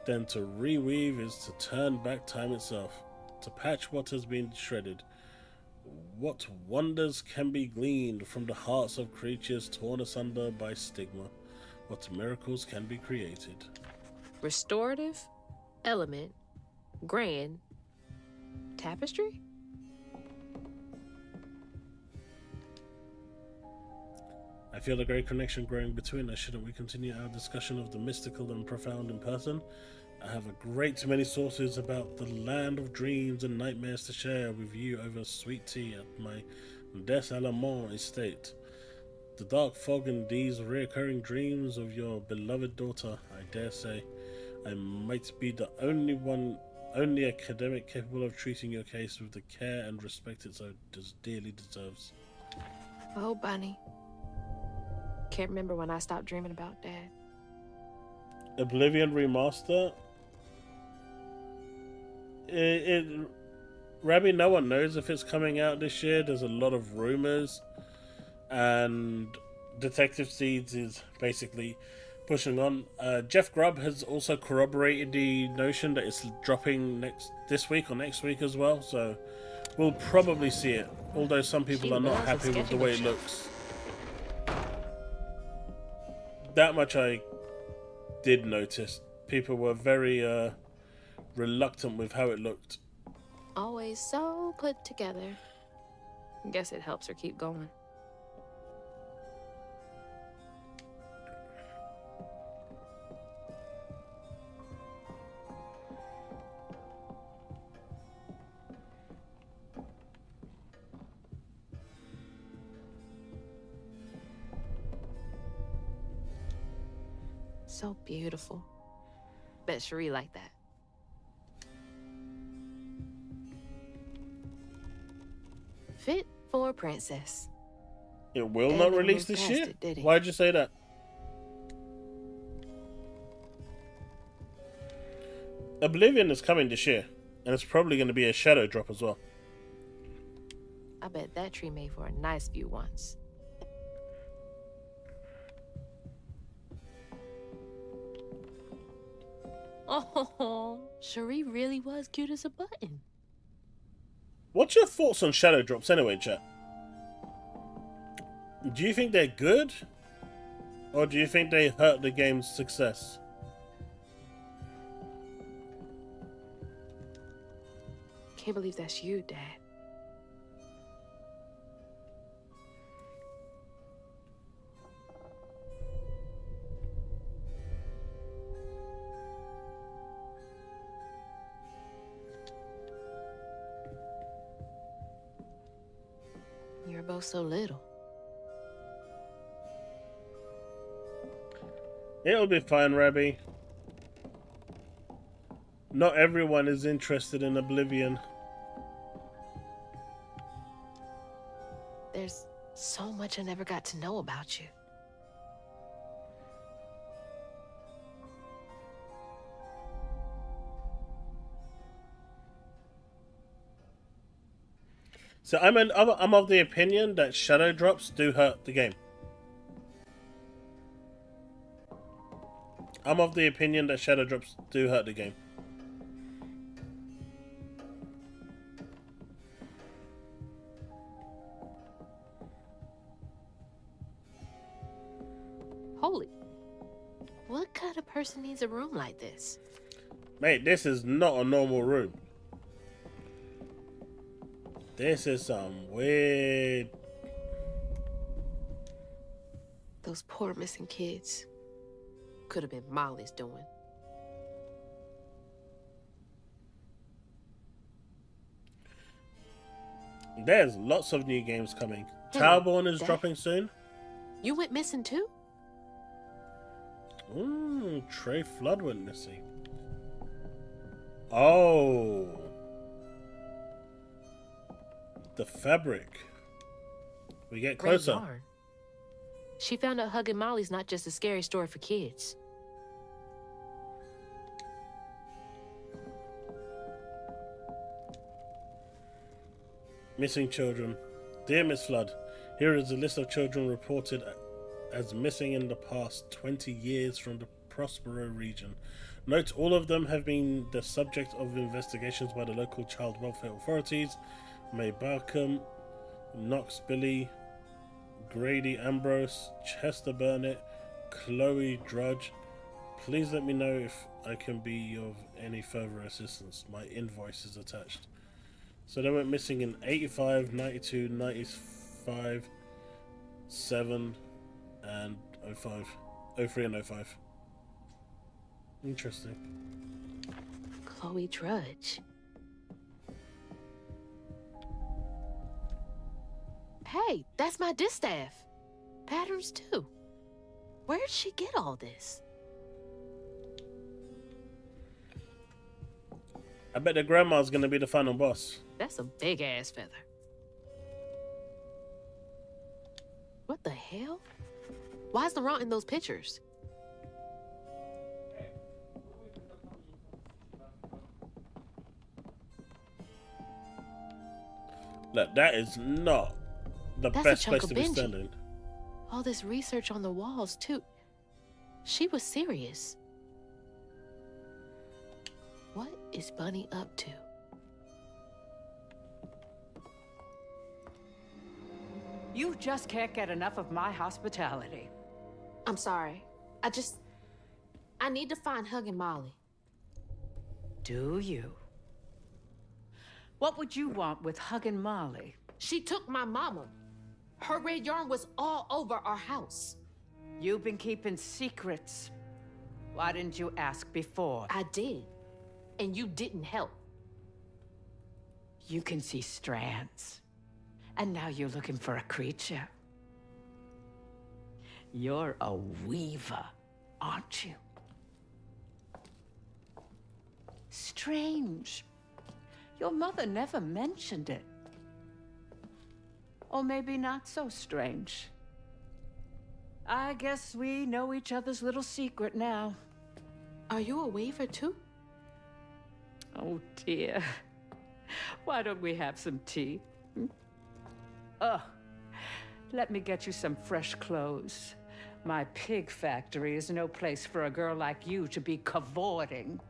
then to reweave is to turn back time itself, to patch what has been shredded. What wonders can be gleaned from the hearts of creatures torn asunder by stigma? What miracles can be created? Restorative, element, grand, tapestry? I feel a great connection growing between us. Shouldn't we continue our discussion of the mystical and profound in person? I have a great many sources about the land of dreams and nightmares to share with you over sweet tea at my Des Allemands estate. The dark fog and these reoccurring dreams of your beloved daughter, I dare say. I might be the only academic capable of treating your case with the care and respect it so dearly deserves. Oh, Bunny. Can't remember when I stopped dreaming about Dad. Oblivion Remaster? Rabbi, no one knows if it's coming out this year. There's a lot of rumors, and Detective Seeds is basically pushing on. Jeff Grubb has also corroborated the notion that it's dropping this week or next week as well, so we'll probably see it, although some people are not happy with the way it looks. That much I did notice. People were very reluctant with how it looked. Always so put together. Guess it helps her keep going. So beautiful. Bet Cherie liked that. Fit for a princess. It will not release this year? Why'd you say that? Oblivion is coming this year, and it's probably going to be a shadow drop as well. I bet that tree made for a nice view once. Oh, Cherie really was cute as a button. What's your thoughts on shadow drops anyway, chat? Do you think they're good? Or do you think they hurt the game's success? Can't believe that's you, Dad. You're both so little. It'll be fine, Rabbi. Not everyone is interested in Oblivion. There's so much I never got to know about you. So I'm of the opinion that shadow drops do hurt the game. I'm of the opinion that shadow drops do hurt the game. Holy. What kind of person needs a room like this? Mate, this is not a normal room. This is some weird... Those poor missing kids. Could have been Molly's doing. There's lots of new games coming. Hey, Towerborn is Dad? dropping soon. You went missing too? Ooh, Trey Flood went missing. Oh. The fabric. We get Red closer. yarn. She found out Hugging Molly's not just a scary story for kids. Missing children. Dear Miss Flood, here is a list of children reported as missing in the past 20 years from the Prospero region. Note all of them have been the subject of investigations by the local child welfare authorities. May Barkham, Knox Billy, Grady Ambrose, Chester Burnett, Chloe Drudge. Please let me know if I can be of any further assistance. My invoice is attached. So they went missing in 85, 92, 95, 7, and 05. 03 and 05. Interesting. Chloe Drudge. Hey, that's my distaff. Patterns too. Where'd she get all this? I bet the grandma's gonna be the final boss. That's a big ass feather. What the hell? Why's Laurent in those pictures? Look, that is not the That's best a chunk place of to be Benji. standing. All this research on the walls too. She was serious. What is Bunny up to? You just can't get enough of my hospitality. I'm sorry. I need to find Hugging Molly. Do you? What would you want with Huggin' Molly? She took my mama. Her red yarn was all over our house. You've been keeping secrets. Why didn't you ask before? I did. And you didn't help. You can see strands. And now you're looking for a creature. You're a weaver, aren't you? Strange. Your mother never mentioned it. Or maybe not so strange. I guess we know each other's little secret now. Are you a weaver too? Oh dear. Why don't we have some tea? Let me get you some fresh clothes. My pig factory is no place for a girl like you to be cavorting.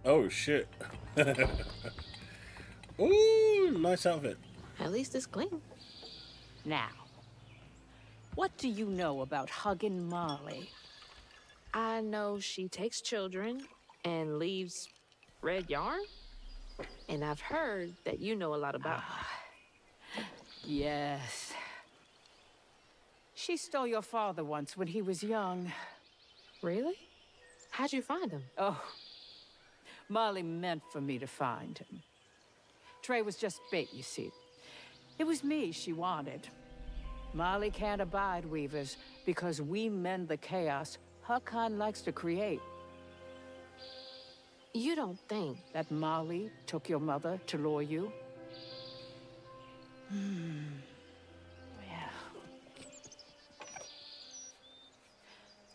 Oh shit. Ooh, nice outfit. At least it's clean. Now, what do you know about Huggin' Molly? I know she takes children and leaves red yarn. And I've heard that you know a lot about her. Yes. She stole your father once when he was young. Really? How'd you find him? Oh, Molly meant for me to find him. Trey was just bait, you see. It was me she wanted. Molly can't abide weavers because we mend the chaos her kind likes to create. You don't think That Molly took your mother to lure you? Yeah.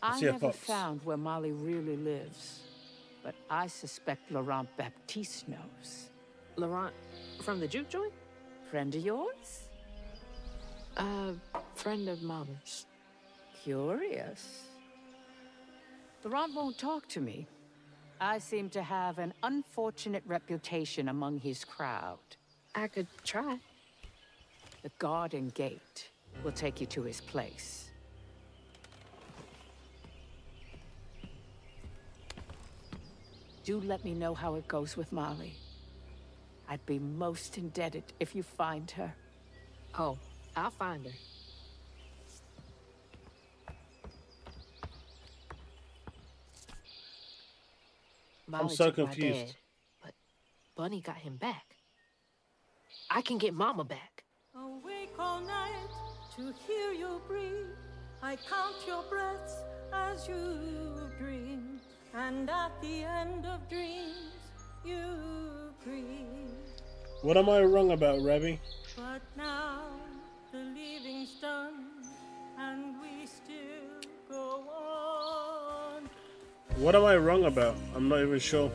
I see a never box. found where Molly really lives, but I suspect Laurent Baptiste knows. Laurent from the juke joint? Friend of yours? Friend of Mama's. Curious. Laurent won't talk to me. I seem to have an unfortunate reputation among his crowd. I could try. The garden gate will take you to his place. Do let me know how it goes with Molly. I'd be most indebted if you find her. Oh, I'll find her. Molly so took my confused. dad, but Bunny got him back. I can get Mama back. Awake all night to hear you breathe. I count your breaths as you dream. And at the end of dreams, you breathe. What am I wrong about, Rebby? But now the living's done, and we still go on. What am I wrong about? I'm not even sure.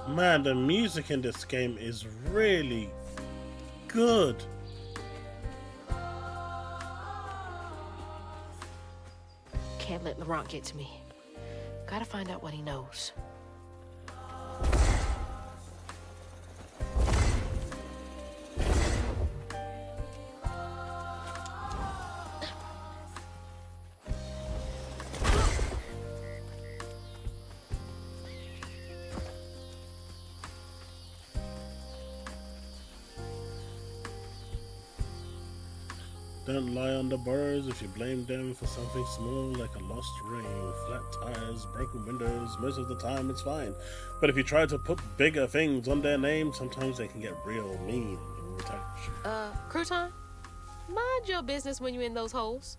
Man, the music in this game is really good. Can't let Laurent get to me. Gotta find out what he knows. Don't lie on the borrowers if you blame them for something small like a lost ring, flat tires, broken windows. Most of the time it's fine. But if you try to put bigger things on their name, sometimes they can get real mean and retaliatory. Crouton? Mind your business when you're in those holes.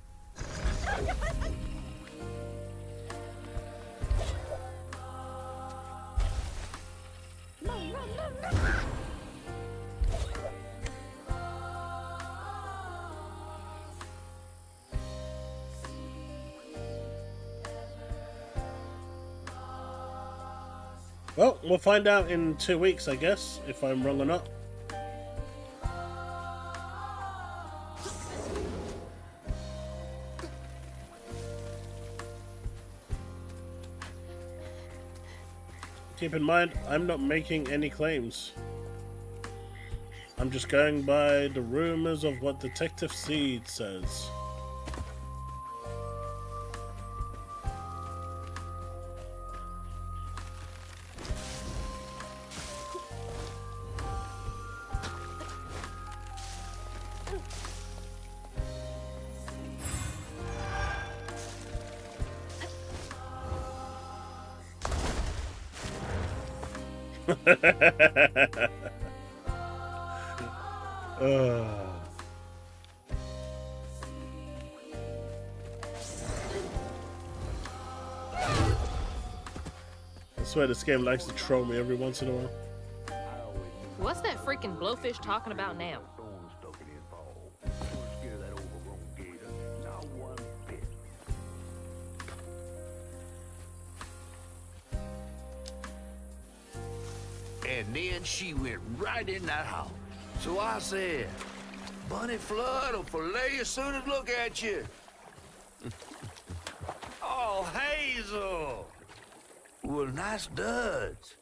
Well, we'll find out in 2 weeks, I guess, if I'm wrong or not. Keep in mind, I'm not making any claims. I'm just going by the rumors of what Detective Seed says. I swear this game likes to troll me every once in a while. What's that freaking blowfish talking about now? And then she went right in that house. So I said, Bunny Flood will fillet you as soon as look at you. Oh, Hazel. Well, nice duds.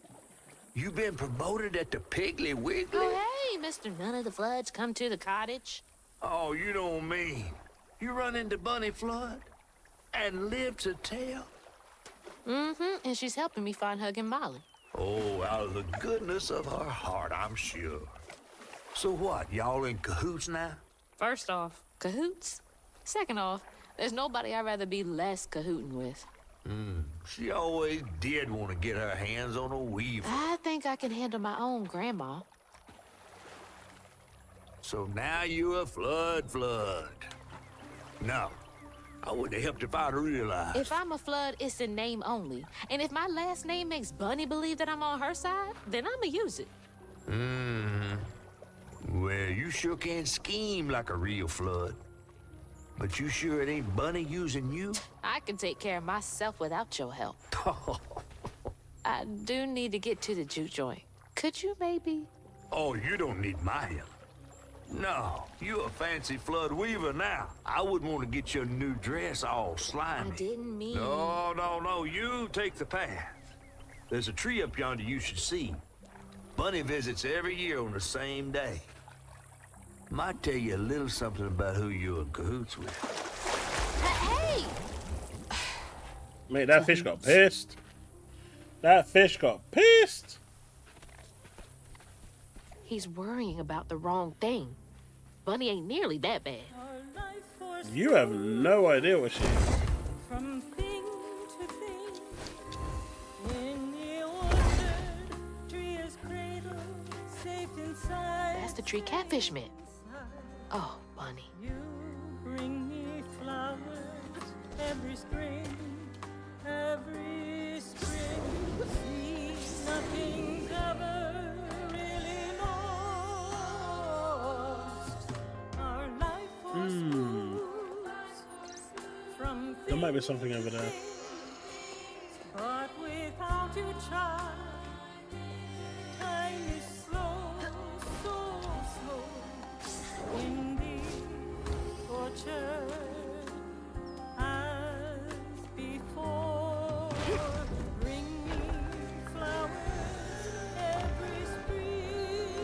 You been promoted at the Piggly Wiggly? Oh, hey, Mr. None of the Floods, come to the cottage. Oh, you don't mean. You run into Bunny Flood and live to tell? Mm-hmm, and she's helping me find Huggin' Molly. Oh, out of the goodness of her heart, I'm sure. So what, y'all in cahoots now? First off, cahoots. Second off, there's nobody I'd rather be less cahooting with. She always did want to get her hands on a weaver. I think I can handle my own grandma. So now you're a flood. No, I wouldn't have helped if I'd realized. If I'm a Flood, it's in name only. And if my last name makes Bunny believe that I'm on her side, then I'ma use it. Well, you sure can scheme like a real flood. But you sure it ain't Bunny using you? I can take care of myself without your help. I do need to get to the juke joint. Could you maybe? Oh, you don't need my help. No, you a fancy flood weaver now. I wouldn't want to get your new dress all slimy. I didn't mean... No, you take the path. There's a tree up yonder you should see. Bunny visits every year on the same day. Might tell you a little something about who you're in cahoots with. Hey! Mate, that fish got pissed. That fish got pissed. He's worrying about the wrong thing. Bunny ain't nearly that bad. Our life force You have no idea what she is. from thing to thing. In the orchard, tree is cradled, safe inside. That's the tree catfish meant. Oh, Bunny. You bring me flowers every spring, every spring. See, nothing's ever might be something over there. But without you, child, time is slow, so slow. In the orchard, as before, bring me flowers every spring.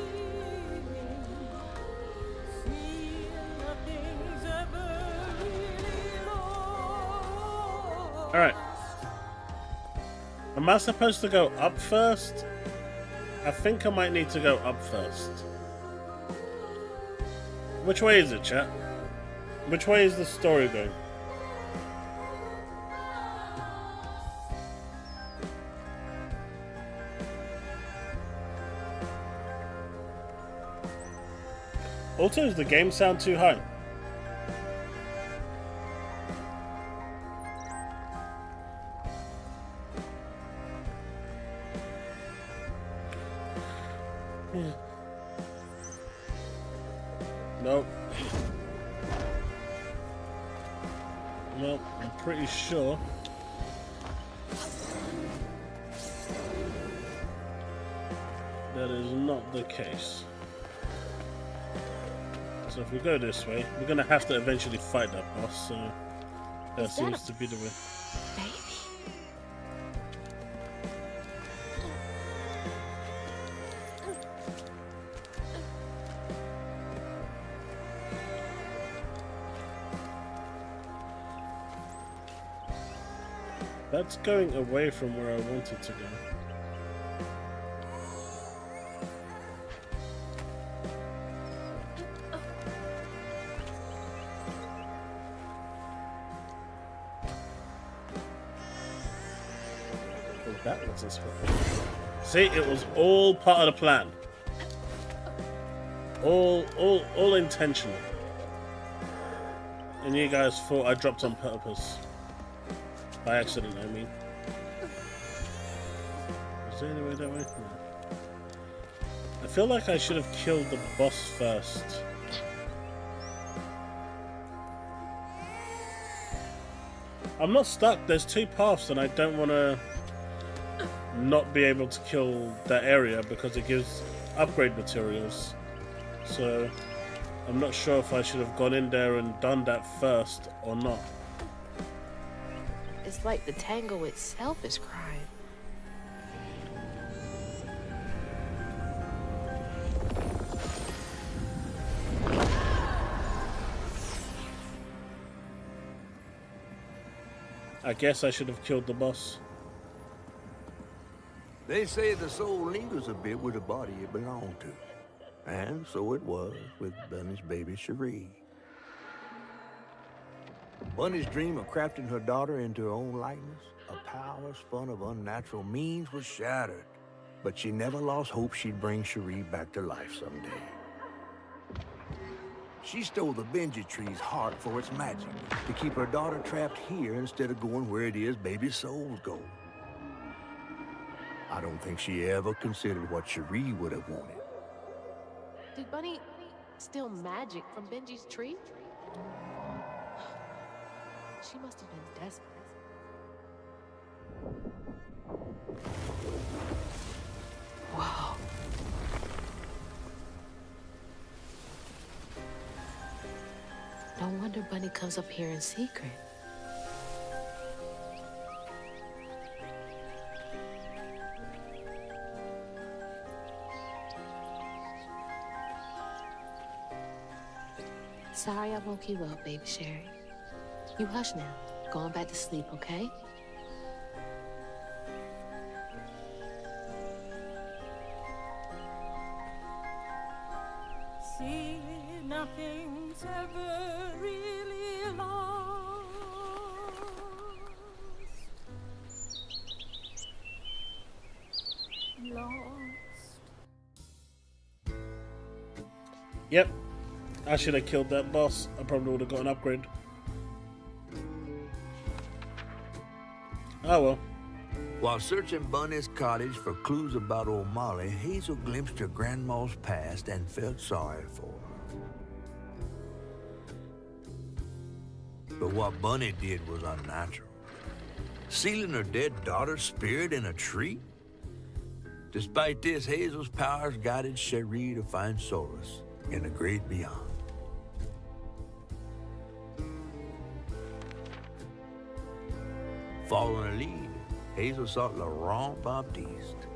See, nothing's ever really lost. All right. Am I supposed to go up first? I think I might need to go up first. Which way is it, chat? Which way is the story going? Also, does the game sound too high? Nope. Well, I'm pretty sure. That is not the case. So if we go this way, we're gonna have to eventually fight that boss, so that seems to be the way. Baby. That's going away from where I wanted to go. Oh, that was this one. See, it was all part of the plan. All intentional. And you guys thought I dropped on purpose. By accident, I mean. Is there any way that way? No. I feel like I should have killed the boss first. I'm not stuck. There's two paths and I don't want to not be able to kill that area because it gives upgrade materials. So I'm not sure if I should have gone in there and done that first or not. It's like the tango itself is crying. I guess I should have killed the boss. They say the soul lingers a bit with the body it belonged to. And so it was with Bunny's baby Cherie. Bunny's dream of crafting her daughter into her own likeness, a power spun of unnatural means, was shattered. But she never lost hope she'd bring Cherie back to life someday. She stole the Benji tree's heart for its magic, to keep her daughter trapped here instead of going where it is baby souls go. I don't think she ever considered what Cherie would have wanted. Did Bunny steal magic from Benji's tree? She must have been desperate. Wow. No wonder Bunny comes up here in secret. Sorry I woke you up, baby Sherry. You hush now. Going back to sleep, okay? See, nothing's ever really lost. Yep. I should have killed that boss. I probably would have got an upgrade. Oh well. While searching Bunny's cottage for clues about old Molly, Hazel glimpsed her grandma's past and felt sorry for her. But what Bunny did was unnatural. Sealing her dead daughter's spirit in a tree? Despite this, Hazel's powers guided Cherie to find solace in the great beyond. Following her lead, Hazel sought Laurent Baptiste,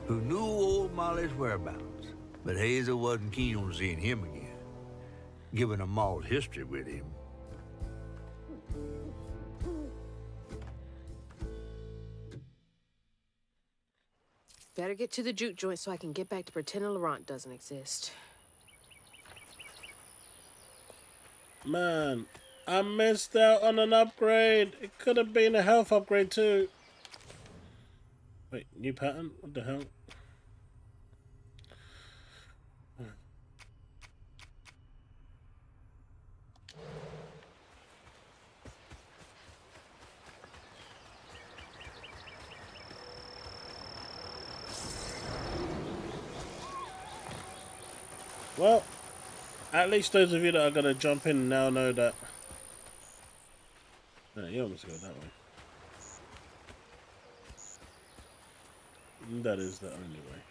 who knew old Molly's whereabouts, but Hazel wasn't keen on seeing him again, given a mauled history with him. Better get to the juke joint so I can get back to pretending Laurent doesn't exist. Man, I missed out on an upgrade. It could have been a health upgrade too. Wait, new pattern? What the hell? Well, at least those of you that are going to jump in now know that... No, you almost go that way. That is the only way.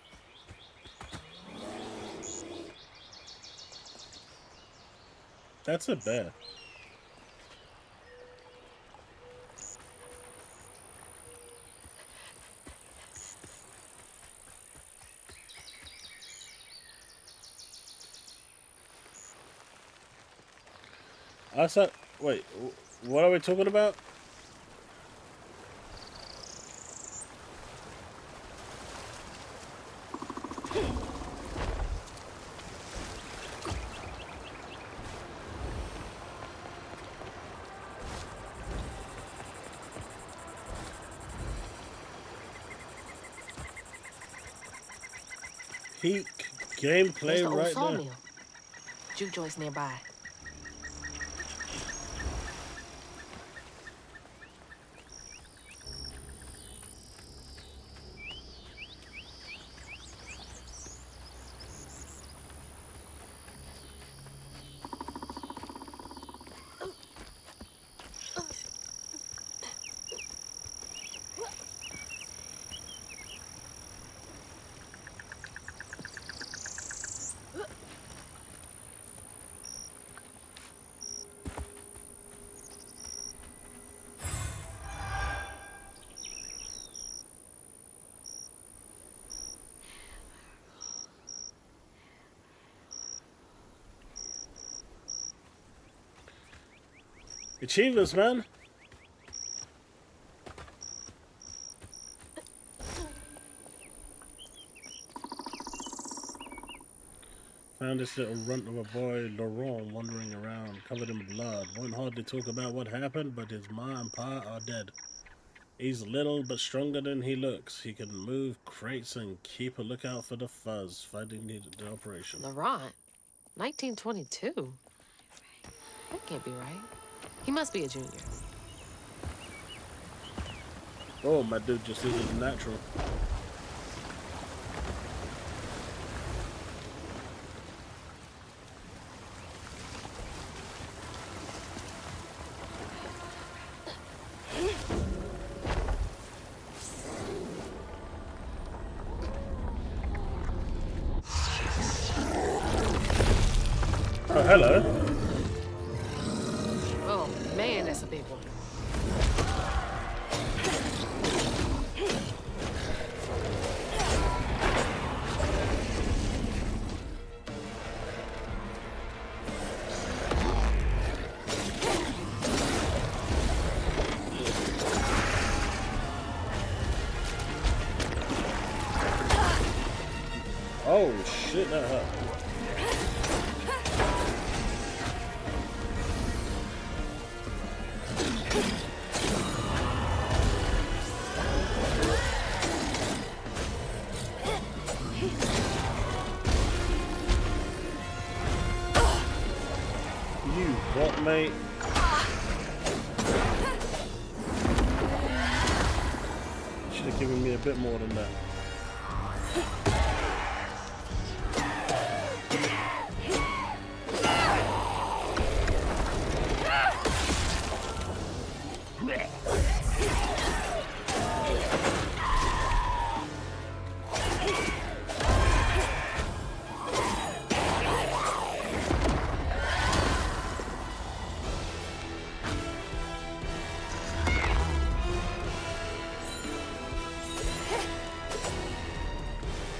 That's a bear. I said, wait, what are we talking about? Peak gameplay the old right there. sawmill. Juke joint's nearby. Achievements, man. Found this little runt of a boy, Laurent, wandering around, covered in blood. Won't hardly talk about what happened, but his ma and pa are dead. He's little but stronger than he looks. He can move crates and keep a lookout for the fuzz, fighting the operation. Laurent? 1922? That can't be right. He must be a junior. Oh, my dude just isn't natural. Oh, hello. Oh, man, that's a big one. Oh, shit, that hurt. You what, mate? Should have given me a bit more than that.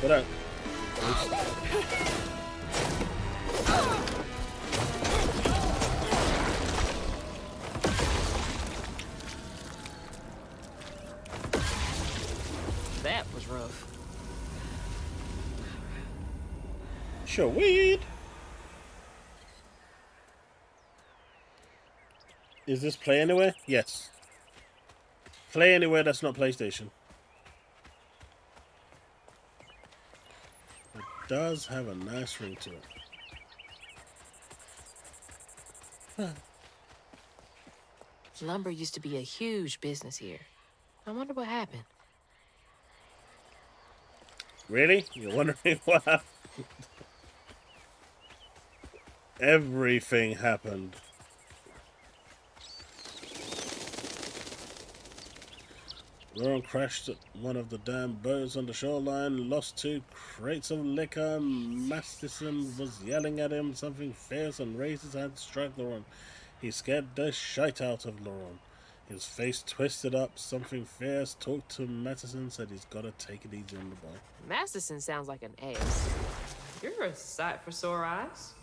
What up? That was rough. Sure, weed. Is this Play Anywhere? Yes. Play Anywhere that's not PlayStation. It does have a nice ring to it. Huh. Lumber used to be a huge business here. I wonder what happened. Really? You're wondering what happened? Everything happened. Lauren crashed one of the damn boats on the shoreline, lost 2 crates of liquor. Masterson was yelling at him something fierce and raised his hand to strike Lauren. He scared the shite out of Lauren. His face twisted up, something fierce, talked to Masterson, said he's gotta take it easy on the boy. Masterson sounds like an ass. You're a sight for sore eyes.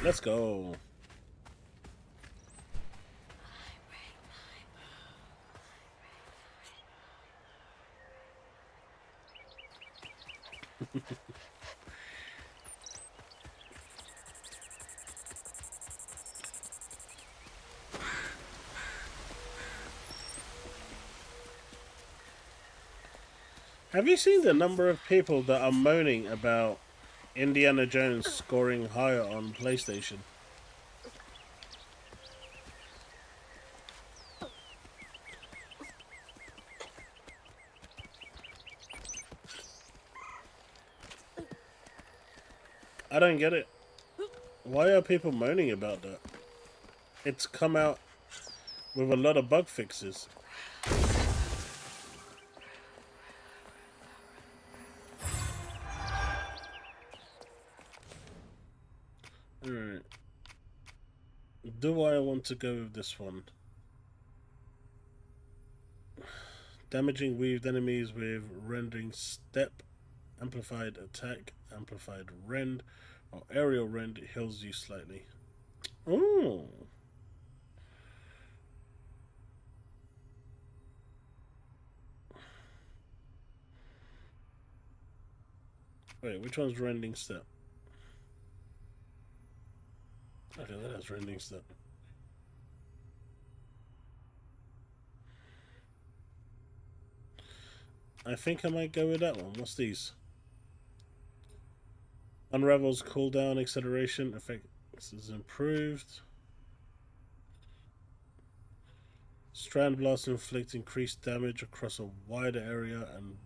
Let's go. Have you seen the number of people that are moaning about Indiana Jones scoring higher on PlayStation? I don't get it. Why are people moaning about that? It's come out with a lot of bug fixes. Alright. Do I want to go with this one? Damaging weaved enemies with rending step, amplified attack, amplified rend, or aerial rend heals you slightly. Oh. Wait, which one's rending step? Okay, that has rending step. I think I might go with that one. What's these? Unravel's cooldown acceleration effect is improved. Strand Blast inflict increased damage across a wider area and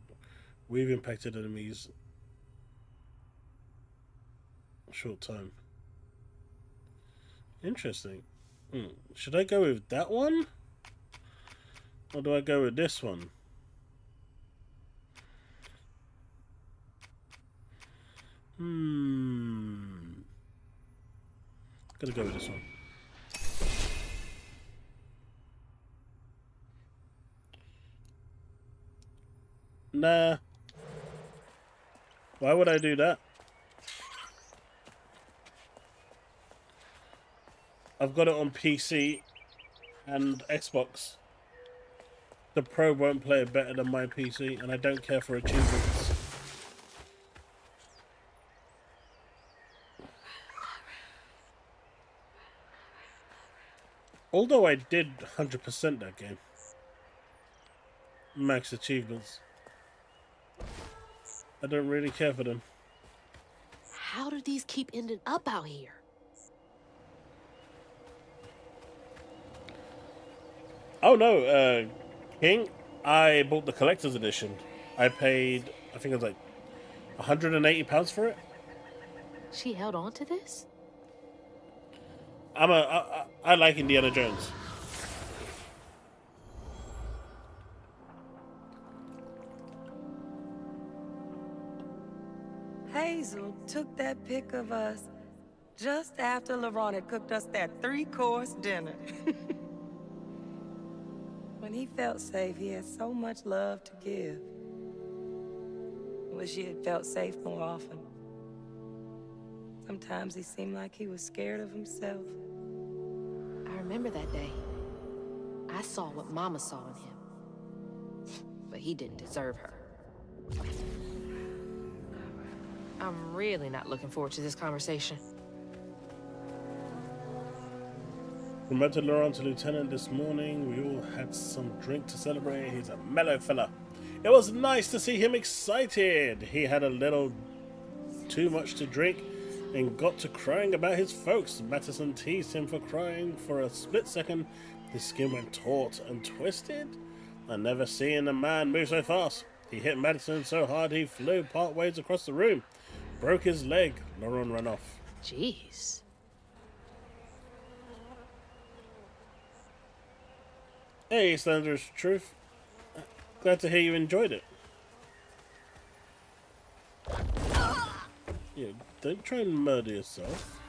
weave impacted enemies short time. Interesting. Should I go with that one? Or do I go with this one? Gotta go with this one. Nah. Why would I do that? I've got it on PC and Xbox. The Pro won't play it better than my PC, and I don't care for achievements. Although I did 100% that game. Max achievements. I don't really care for them. How do these keep ending up out here? Oh no, King, I bought the collector's edition. I paid, I think it was like £180 for it. She held on to this? I like Indiana Jones. Hazel took that pic of us just after LeRon had cooked us that 3-course dinner. When he felt safe, he had so much love to give. I wish he had felt safe more often. Sometimes he seemed like he was scared of himself. I remember that day. I saw what Mama saw in him. But he didn't deserve her. I'm really not looking forward to this conversation. Promoted Laurent to lieutenant this morning. We all had some drink to celebrate. He's a mellow fella. It was nice to see him excited. He had a little too much to drink and got to crying about his folks. Madison teased him for crying. For a split second, his skin went taut and twisted. I never seen a man move so fast. He hit Madison so hard he flew part ways across the room. Broke his leg. Laurent ran off. Jeez. Hey, Slender's Truth. Glad to hear you enjoyed it. Yeah, don't try and murder yourself.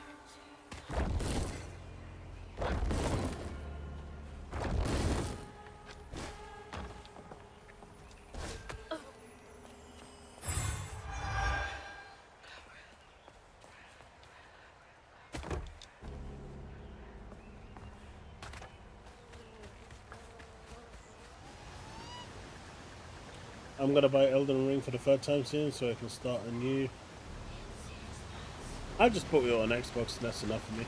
I'm gonna buy Elden Ring for the third time soon so I can start anew. I just put it on Xbox and that's enough for me.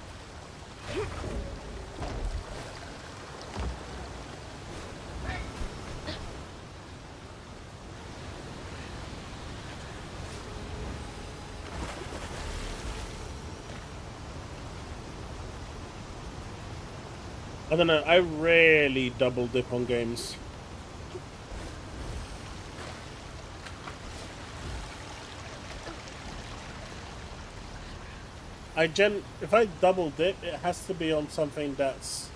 I don't know, I rarely double dip on games. If I double dip, it has to be on something that's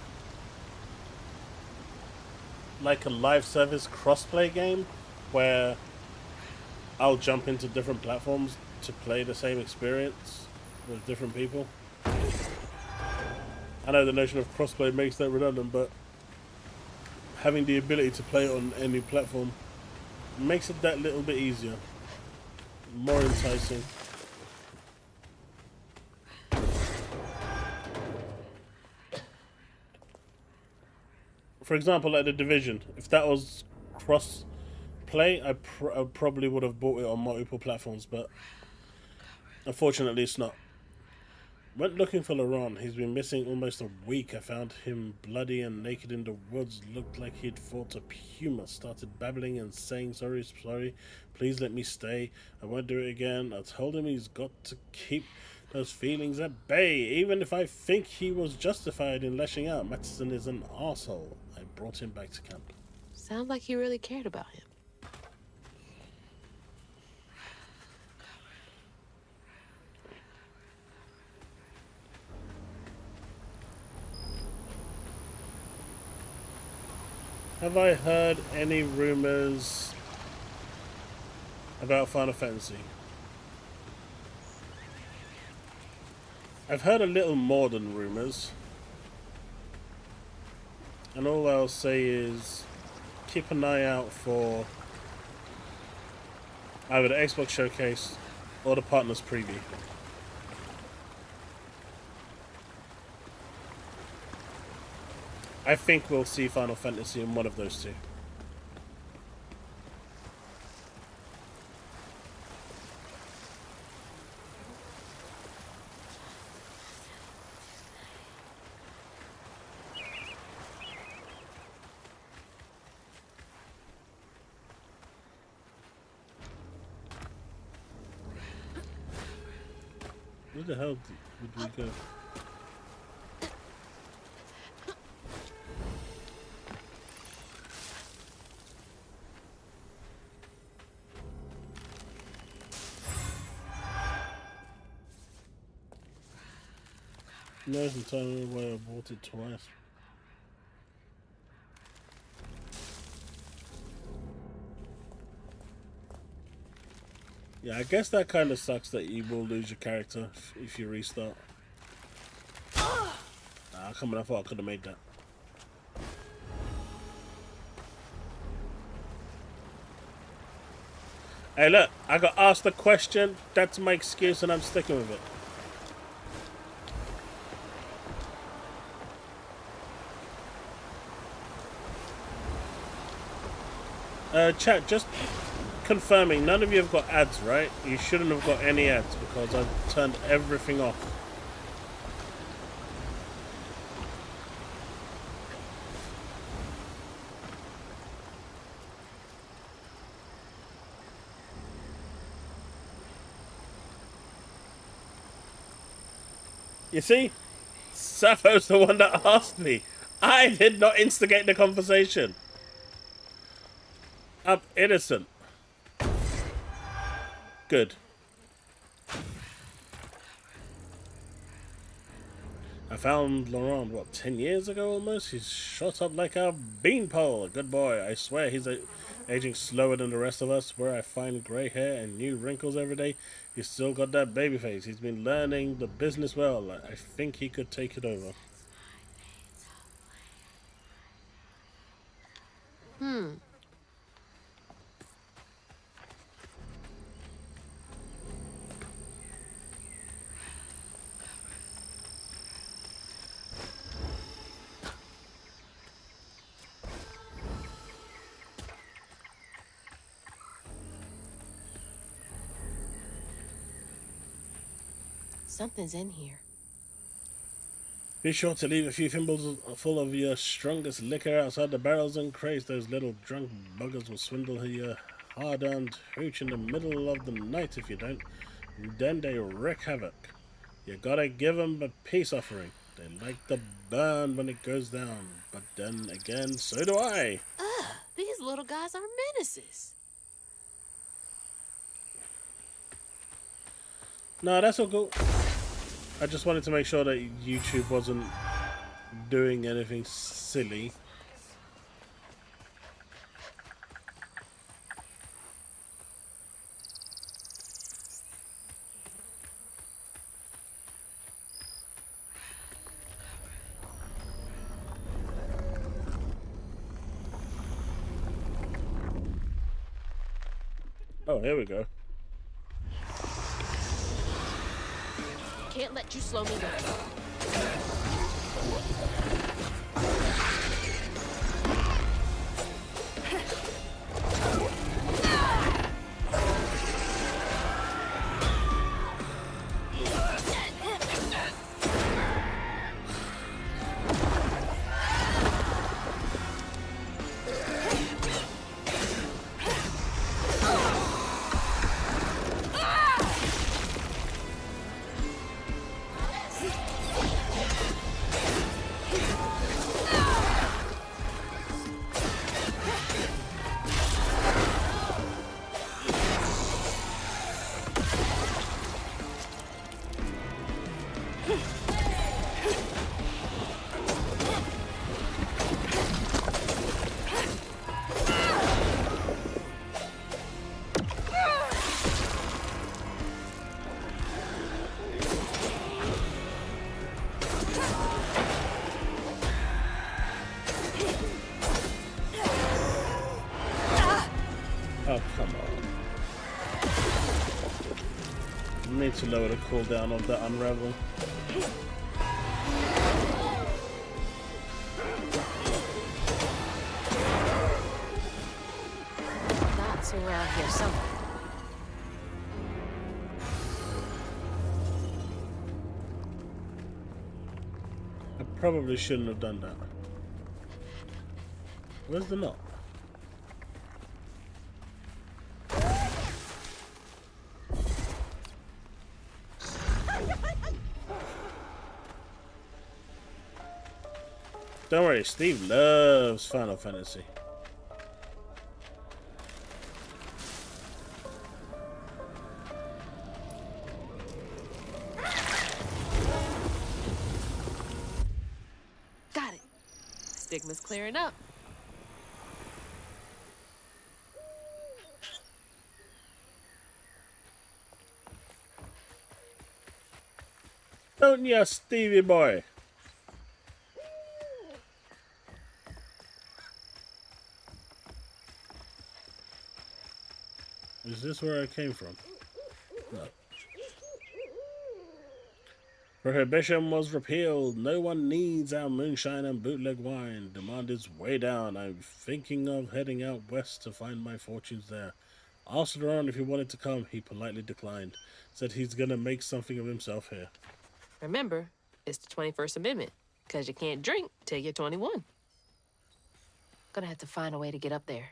like a live service crossplay game where I'll jump into different platforms to play the same experience with different people. I know the notion of crossplay makes that redundant, but having the ability to play it on any platform makes it that little bit easier, more enticing. For example, like The Division, if that was cross-play, I probably would have bought it on multiple platforms, but unfortunately it's not. Went looking for Laurent. He's been missing almost a week. I found him bloody and naked in the woods. Looked like he'd fought a puma. Started babbling and saying, sorry, please let me stay. I won't do it again. I told him he's got to keep those feelings at bay. Even if I think he was justified in lashing out, Matson is an arsehole. I brought him back to camp. Sounds like he really cared about him. Have I heard any rumors about Final Fantasy? I've heard a little more than rumors. And all I'll say is keep an eye out for either the Xbox Showcase or the Partners Preview. I think we'll see Final Fantasy in one of those two. Where the hell did we go? No, it's entirely why I bought it twice. Yeah, I guess that kind of sucks that you will lose your character if you restart. Come on, I thought I could have made that. Hey, look, I got asked a question. That's my excuse, and I'm sticking with it. Chat, just confirming, none of you have got ads, right? You shouldn't have got any ads because I've turned everything off. You see? Sappho's the one that asked me. I did not instigate the conversation. I'm innocent. Good. I found Laurent, what, 10 years ago almost? He's shot up like a beanpole. Good boy. I swear he's aging slower than the rest of us. Where I find grey hair and new wrinkles every day, he's still got that baby face. He's been learning the business well. I think he could take it over. Something's in here. Be sure to leave a few thimbles full of your strongest liquor outside the barrels and crates. Those little drunk buggers will swindle your hard-earned hooch in the middle of the night if you don't. Then they wreak havoc. You gotta give them a peace offering. They like the burn when it goes down. But then again, so do I. Ugh, these little guys are menaces. No, that's all cool. I just wanted to make sure that YouTube wasn't doing anything silly. Oh, here we go. Can't let you slow me down. Oh, come on. I need to lower the cooldown of that unravel. That's around here somewhere. I probably shouldn't have done that. Where's the knot? Don't worry, Steve loves Final Fantasy. Got it. Stigma's clearing up. Don't ya, Stevie boy? Is this where I came from? No. Prohibition was repealed. No one needs our moonshine and bootleg wine. Demand is way down. I'm thinking of heading out west to find my fortunes there. Asked around if he wanted to come. He politely declined. Said he's gonna make something of himself here. Remember, it's the 21st Amendment, because you can't drink till you're 21. Gonna have to find a way to get up there.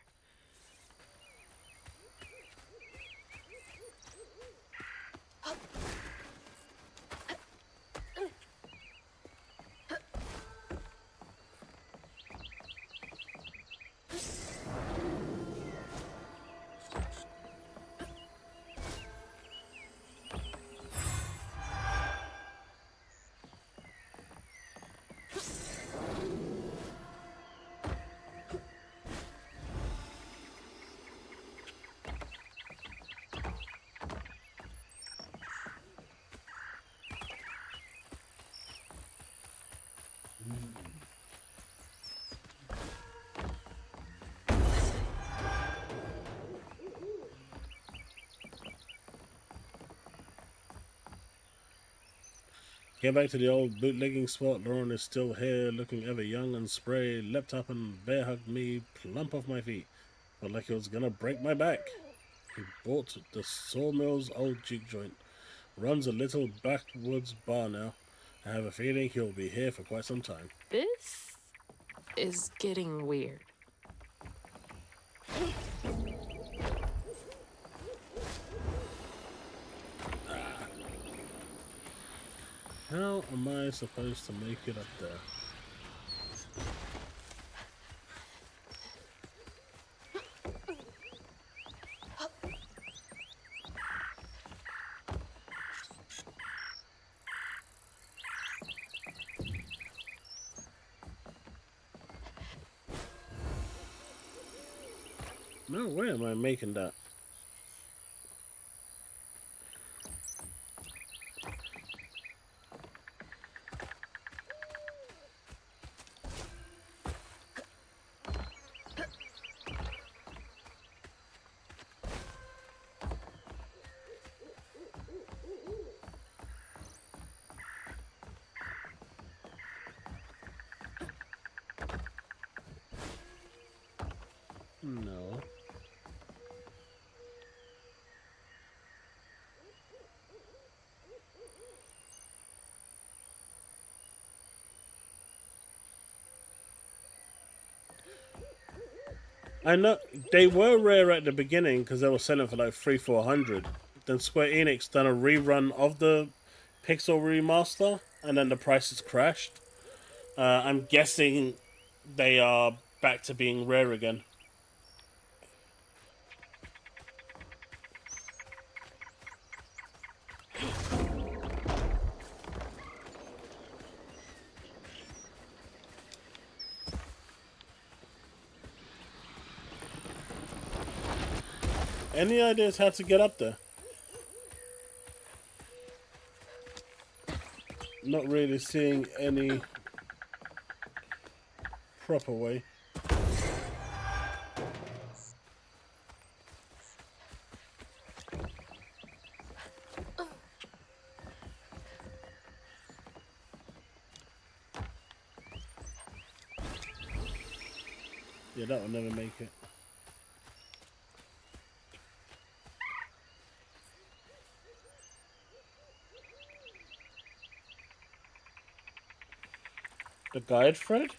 Get back to the old bootlegging spot. Lauren is still here, looking ever young and spray. Leapt up and bear hugged me, plump off my feet. Felt like it was gonna break my back. He bought the Sawmill's old juke joint. Runs a little backwoods bar now. I have a feeling he'll be here for quite some time. This is getting weird. How am I supposed to make it up there? No way am I making that. No. I know they were rare at the beginning because they were selling for like 300-400. Then Square Enix done a rerun of the Pixel remaster, and then the prices crashed. I'm guessing they are back to being rare again. Any ideas how to get up there? Not really seeing any proper way. Yeah, that will never make it. The guide thread?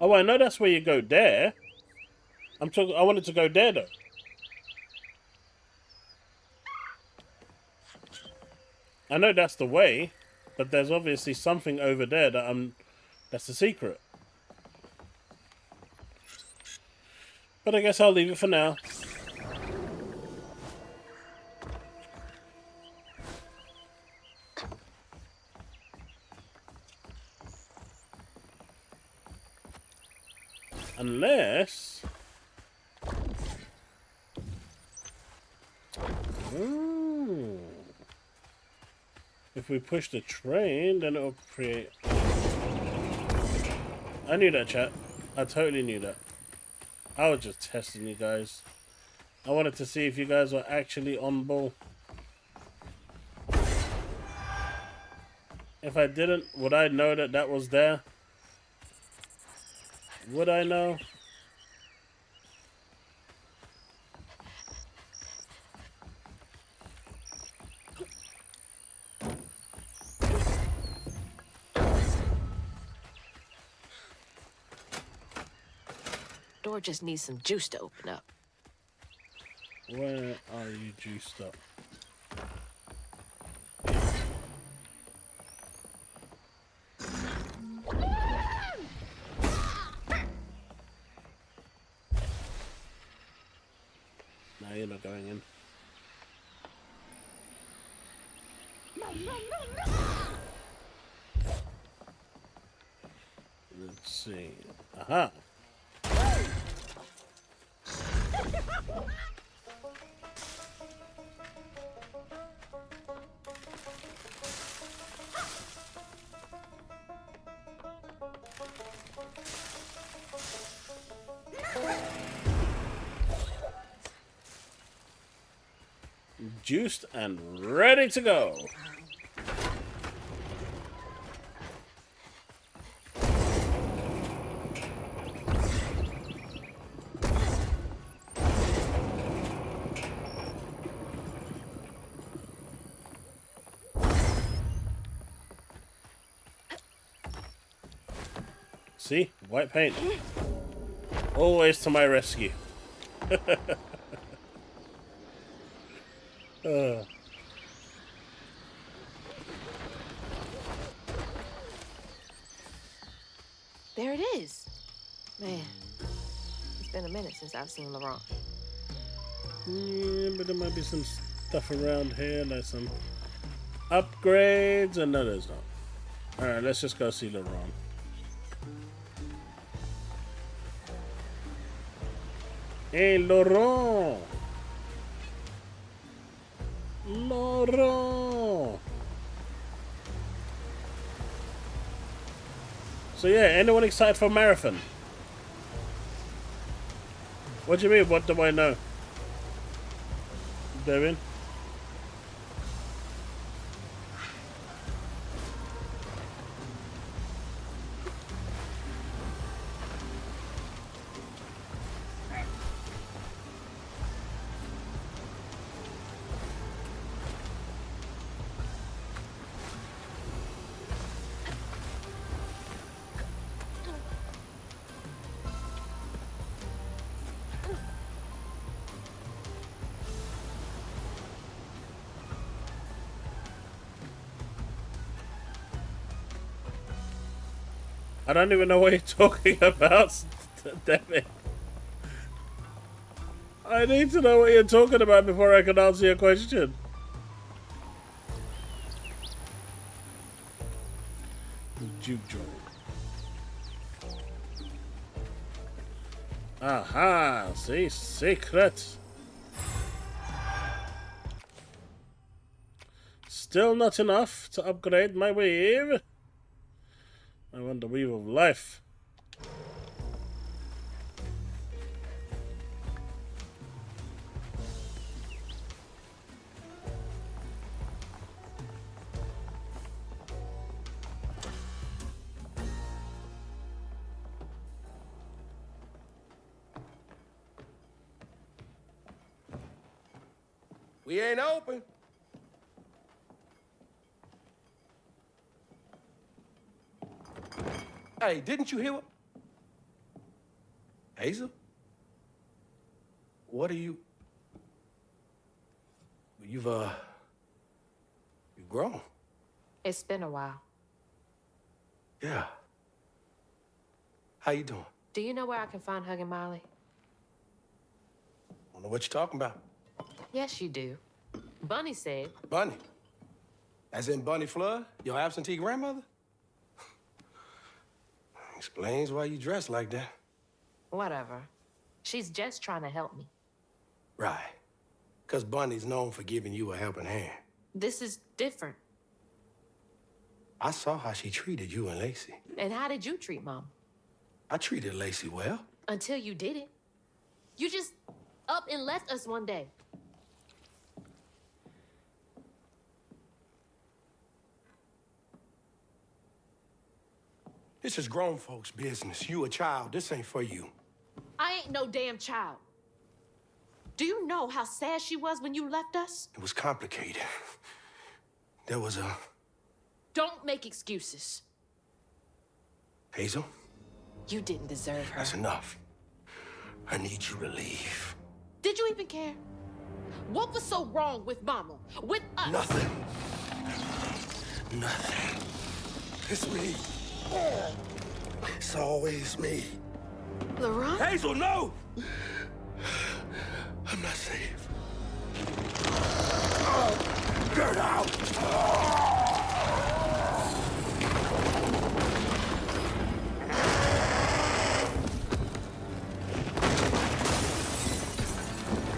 Oh, I know that's where you go there. I wanted to go there though. I know that's the way, but there's obviously something over there that's the secret. But I guess I'll leave it for now. Unless... Ooh. If we push the train, then it'll create... I knew that, chat. I totally knew that. I was just testing you guys. I wanted to see if you guys were actually on ball. If I didn't, would I know that that was there? Would I know? Door just needs some juice to open up. Where are you juiced up? No, you're not going in. Let's see. Aha! Juiced and ready to go. See? White paint. Always to my rescue. There it is. Man, it's been a minute since I've seen Laurent. Yeah, but there might be some stuff around here, like some upgrades, and no, there's not. Alright, let's just go see Laurent. Hey, Laurent! Laurent! So yeah, anyone excited for marathon? What do you mean, what do I know? Devin? I don't even know what you're talking about, Devin. I need to know what you're talking about before I can answer your question. Juke joint. Aha! See? Secret! Still not enough to upgrade my weave. I want the weave of life. We ain't open. Hey, didn't you hear what? Hazel? What are you? You've grown. It's been a while. Yeah. How you doing? Do you know where I can find Huggin' Molly? Don't know what you're talking about. Yes, you do. Bunny said. Bunny. As in Bunny Flood, your absentee grandmother? Explains why you dress like that. Whatever. She's just trying to help me. Right. Because Bunny's known for giving you a helping hand. This is different. I saw how she treated you and Lacey. And how did you treat Mom? I treated Lacey well. Until you didn't. You just up and left us one day. This is grown folks' business. You a child. This ain't for you. I ain't no damn child. Do you know how sad she was when you left us? It was complicated. There was a... Don't make excuses. Hazel? You didn't deserve her. That's enough. I need you to leave. Did you even care? What was so wrong with Mama? With us? Nothing. Nothing. It's me. It's always me. Laurent? Hazel, no! I'm not safe. Get out!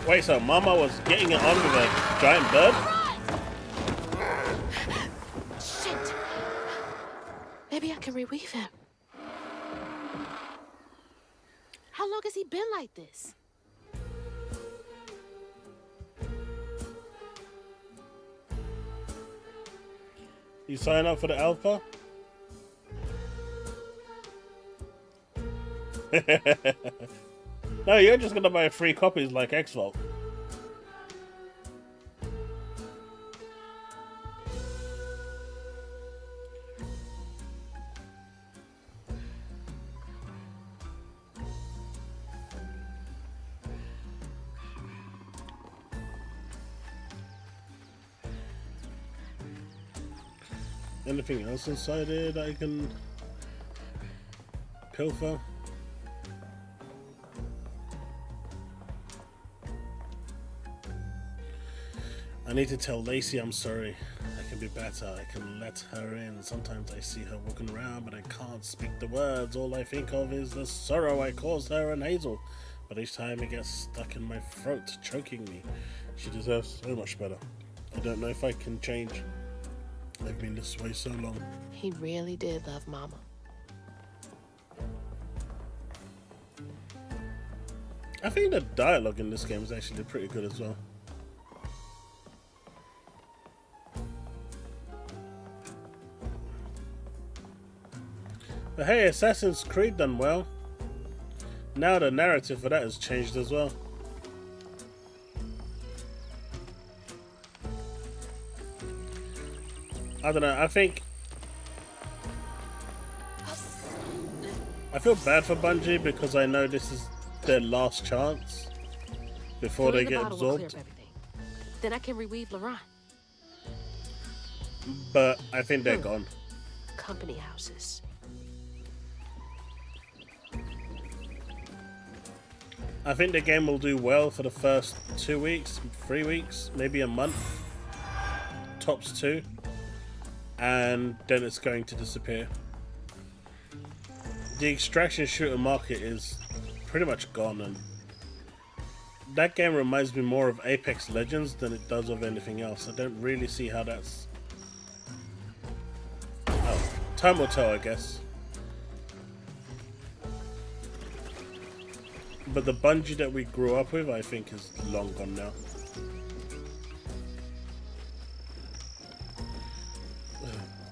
Wait, so Mama was getting it on with a giant bird? Shit. Maybe I can reweave him. How long has he been like this? You sign up for the alpha? No, you're just gonna buy free copies like X-Vault. Anything else inside here that I can pilfer? I need to tell Lacey I'm sorry. I can be better. I can let her in. Sometimes I see her walking around, but I can't speak the words. All I think of is the sorrow I caused her and Hazel. But each time it gets stuck in my throat, choking me. She deserves so much better. I don't know if I can change. I've been this way so long. He really did love Mama. I think the dialogue in this game is actually pretty good as well. But hey, Assassin's Creed done well. Now the narrative for that has changed as well. I don't know, I feel bad for Bungie because I know this is their last chance before they get absorbed. Then I can reweave Laurent. But I think they're gone. Company houses. I think the game will do well for the first 2 weeks, 3 weeks, maybe a month. Tops 2. And then it's going to disappear. The extraction shooter market is pretty much gone, and that game reminds me more of Apex Legends than it does of anything else. I don't really see how that's... Oh, time will tell, I guess. But the Bungie that we grew up with, I think, is long gone now.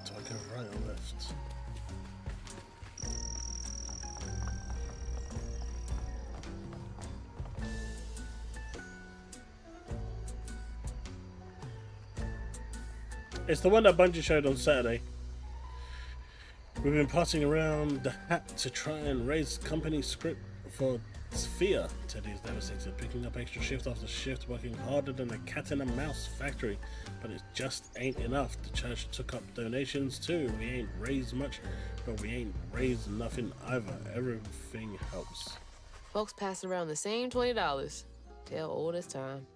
Do I go right or left? It's the one that Bungie showed on Saturday. We've been passing around the hat to try and raise company script for Sphere. Teddy is devastated, picking up extra shift after shift, working harder than a cat in a mouse factory, but it just ain't enough. The church took up donations too. We ain't raised much, but we ain't raised nothing either. Everything helps. Folks passing around the same $20. Tell old as time.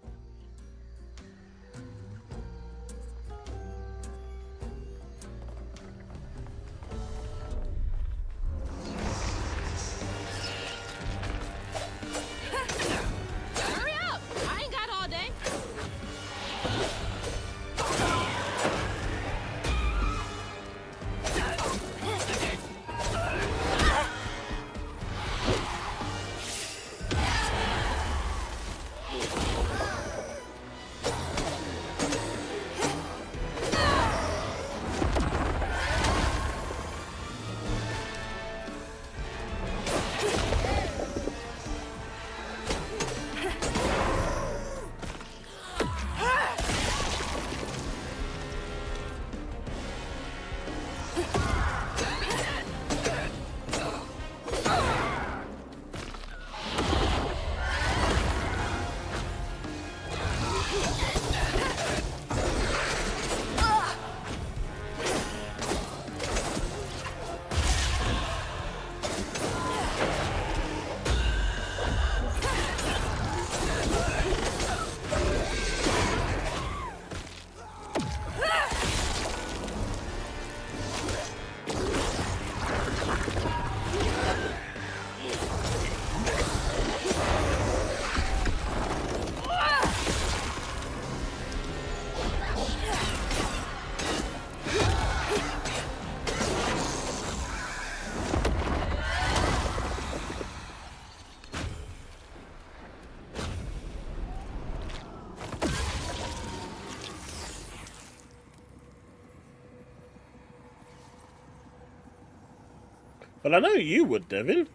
But I know you would, Devin.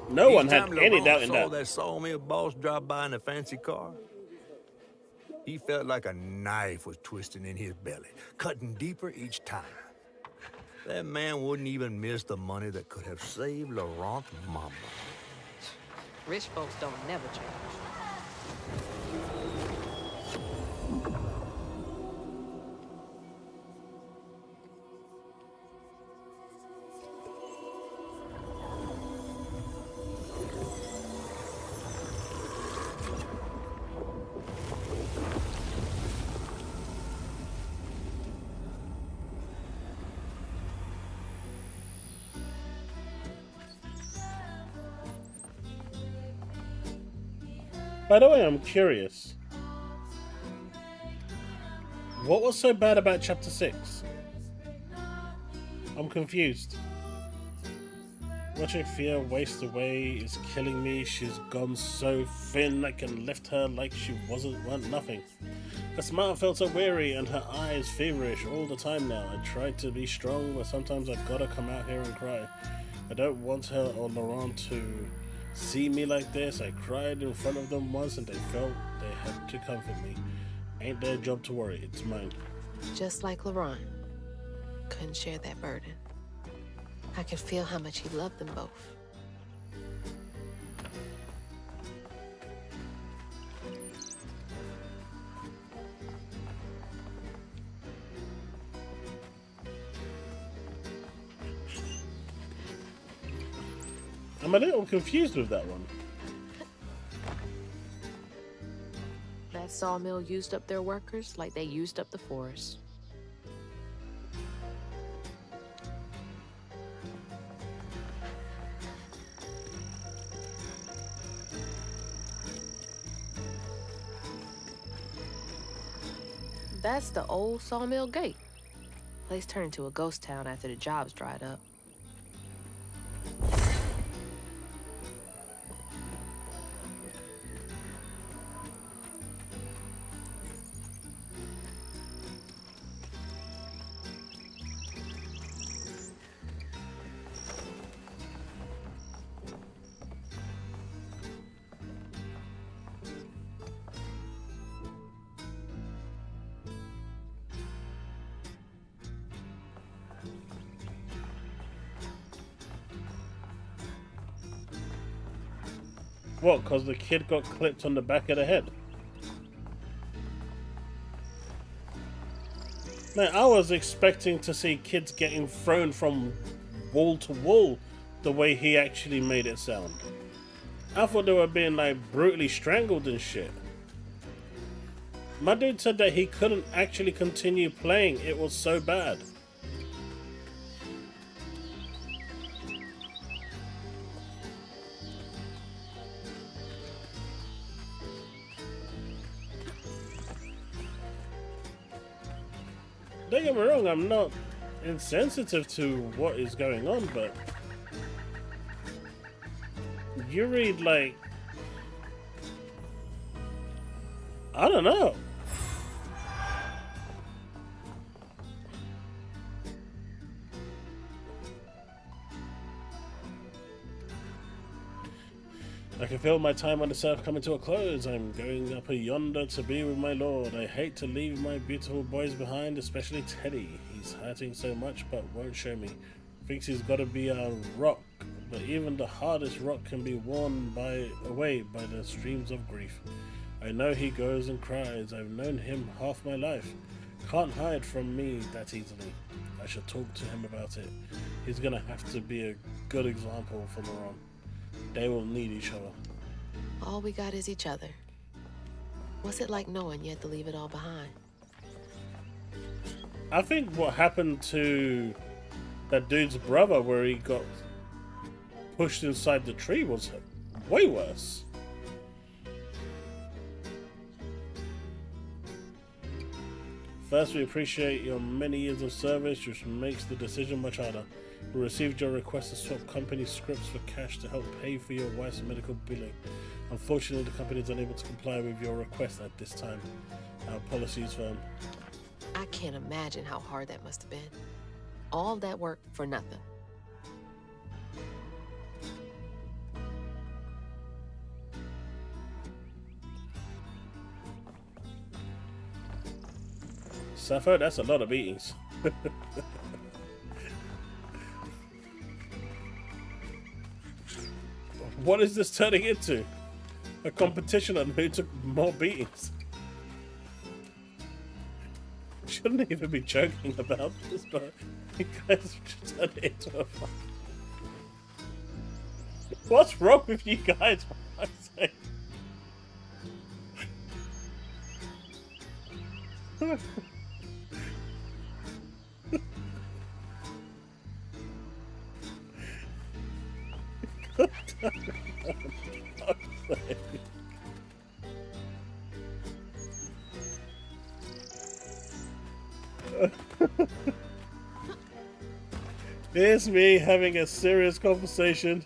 No one had any doubt in that. That sawmill boss drive by in a fancy car. He felt like a knife was twisting in his belly, cutting deeper each time. That man wouldn't even miss the money that could have saved Laurent's mama. Rich folks don't never change. By the way, I'm curious. What was so bad about Chapter 6? I'm confused. Watching Fia waste away is killing me. She's gone so thin I can lift her like she weren't nothing. Her smile felt so weary and her eyes feverish all the time now. I tried to be strong, but sometimes I've gotta come out here and cry. I don't want her or Laurent to see me like this. I cried in front of them once and they felt they had to comfort me. Ain't their job to worry, it's mine. Just like Laurent. Couldn't share that burden. I could feel how much he loved them both. I'm a little confused with that one. That sawmill used up their workers like they used up the forest. That's the old sawmill gate. Place turned into a ghost town after the jobs dried up. What, because the kid got clipped on the back of the head? Man, I was expecting to see kids getting thrown from wall to wall the way he actually made it sound. I thought they were being like brutally strangled and shit. My dude said that he couldn't actually continue playing, it was so bad. Don't get me wrong, I'm not insensitive to what is going on, but you read like, I don't know. I can feel my time on this earth coming to a close. I'm going up yonder to be with my lord. I hate to leave my beautiful boys behind, especially Teddy. He's hurting so much but won't show me. Thinks he's got to be a rock, but even the hardest rock can be worn away by the streams of grief. I know he goes and cries. I've known him half my life. Can't hide from me that easily. I should talk to him about it. He's gonna have to be a good example for Laurent. They will need each other. All we got is each other. What's it like knowing you had to leave it all behind? I think what happened to that dude's brother where he got pushed inside the tree was way worse. First, we appreciate your many years of service, which makes the decision much harder. We received your request to swap company scripts for cash to help pay for your wife's medical billing. Unfortunately, the company is unable to comply with your request at this time. Our policy is firm. I can't imagine how hard that must have been. all that work for nothing. Sappho, that's a lot of beatings. What is this turning into? A competition on who took more beatings? Shouldn't even be joking about this, but you guys just turned it into a fight. What's wrong with you guys? For Christ's sake? Here's me having a serious conversation.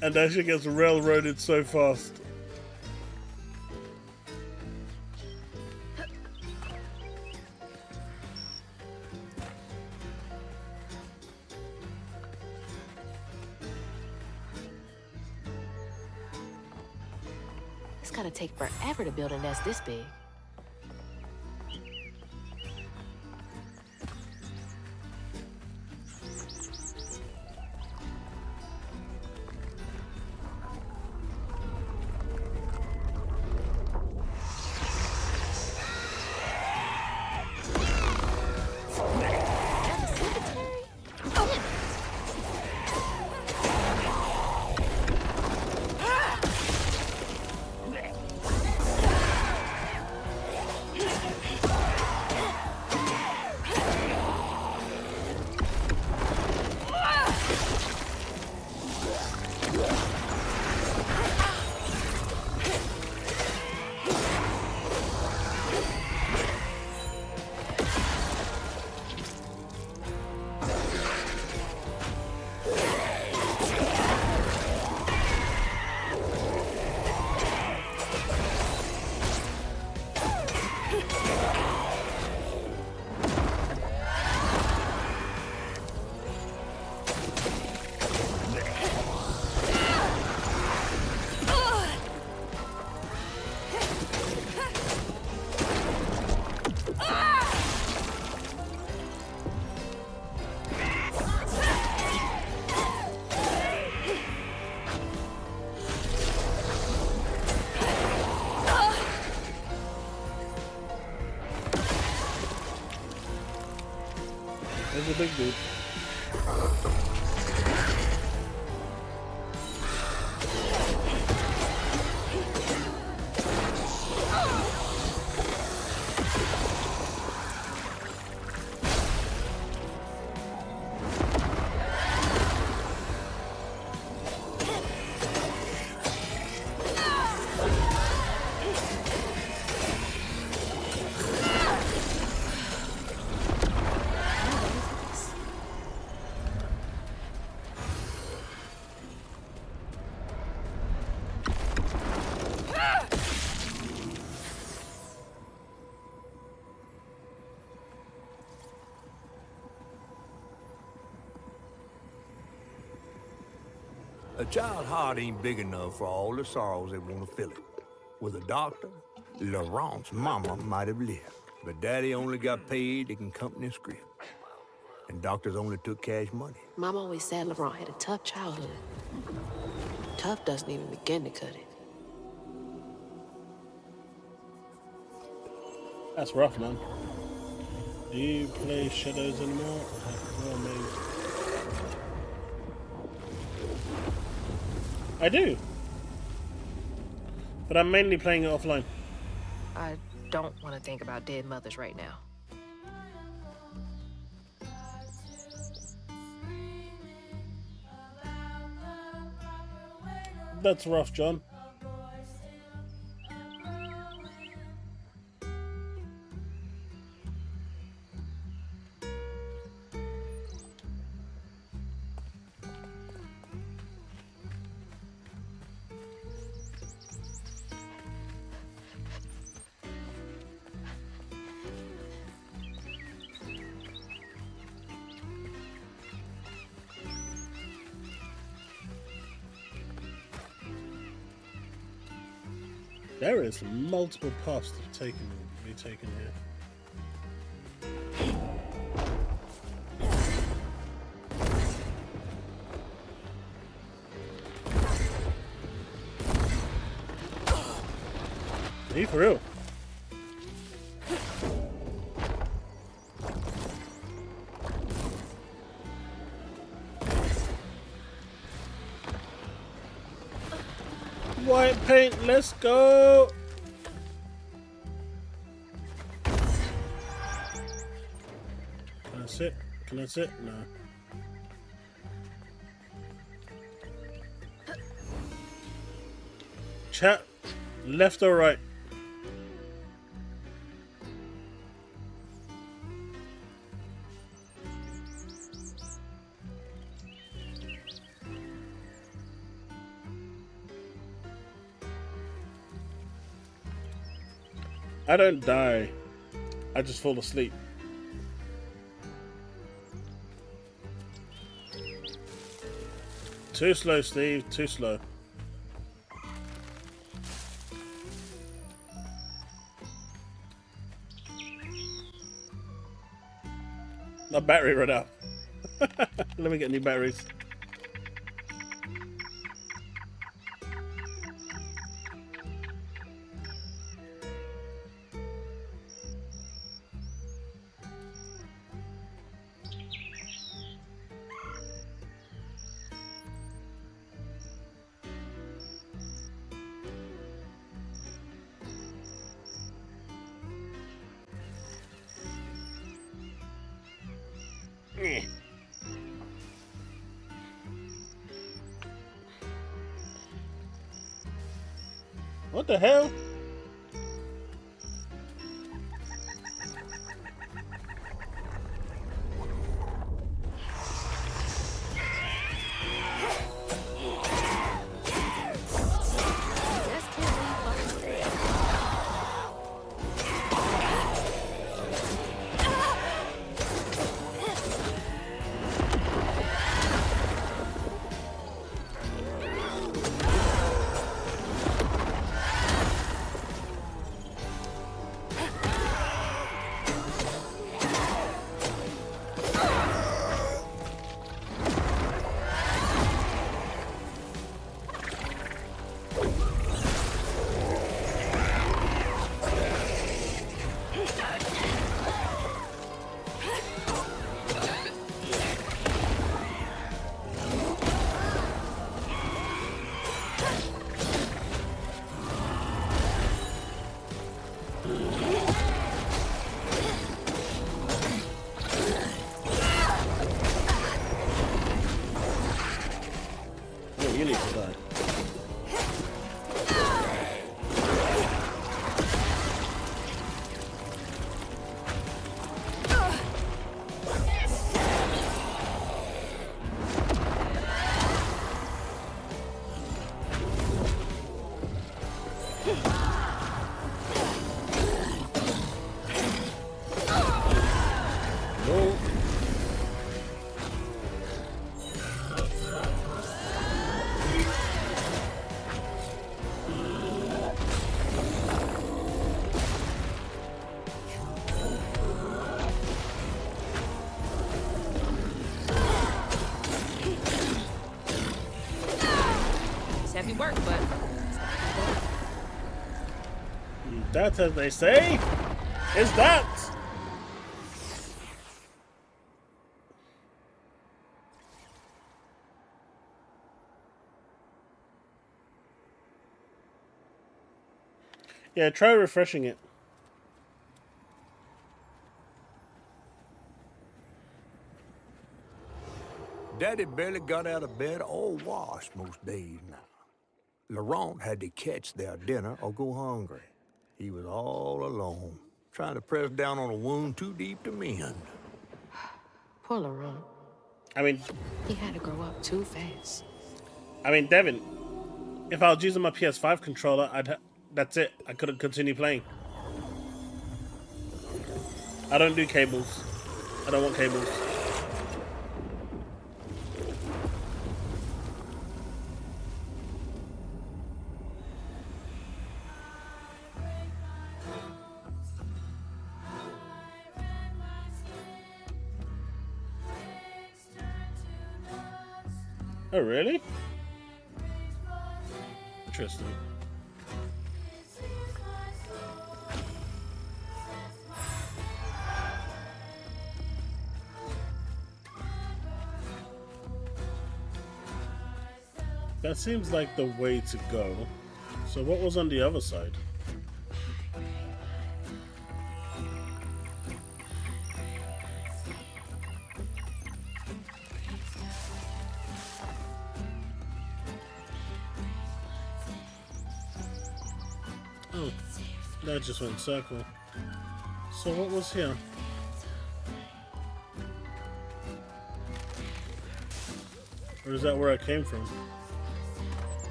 And that shit gets railroaded so fast. It's gotta take forever to build a nest this big. There's a big dude. A child's heart ain't big enough for all the sorrows that want to fill it. With a doctor, Laurent's mama might have lived. But Daddy only got paid to accompany a script. And doctors only took cash money. Mom always said Laurent had a tough childhood. Tough doesn't even begin to cut it. That's rough, man. Do you play Shadows anymore? Oh, maybe. I do. But I'm mainly playing it offline. I don't want to think about dead mothers right now. That's rough, John. There is multiple paths to be taken here. Are you for real? White paint, let's go! Can I sit? Can I sit? No. Chat, left or right? I don't die. I just fall asleep. Too slow, Steve. Too slow. My battery ran out. Let me get new batteries. What the hell? You need to die. Heavy work, but that's as they say. Is that? Yeah, try refreshing it. Daddy barely got out of bed or washed most days now. Laurent had to catch their dinner or go hungry. He was all alone, trying to press down on a wound too deep to mend. poor Laurent. I mean, He had to grow up too fast. I mean, Devin, if I was using my PS5 controller, that's it. I couldn't continue playing. I don't do cables. I don't want cables. Oh, really? Interesting. That seems like the way to go. So what was on the other side? Oh, that just went circle. So what was here? Or is that where I came from?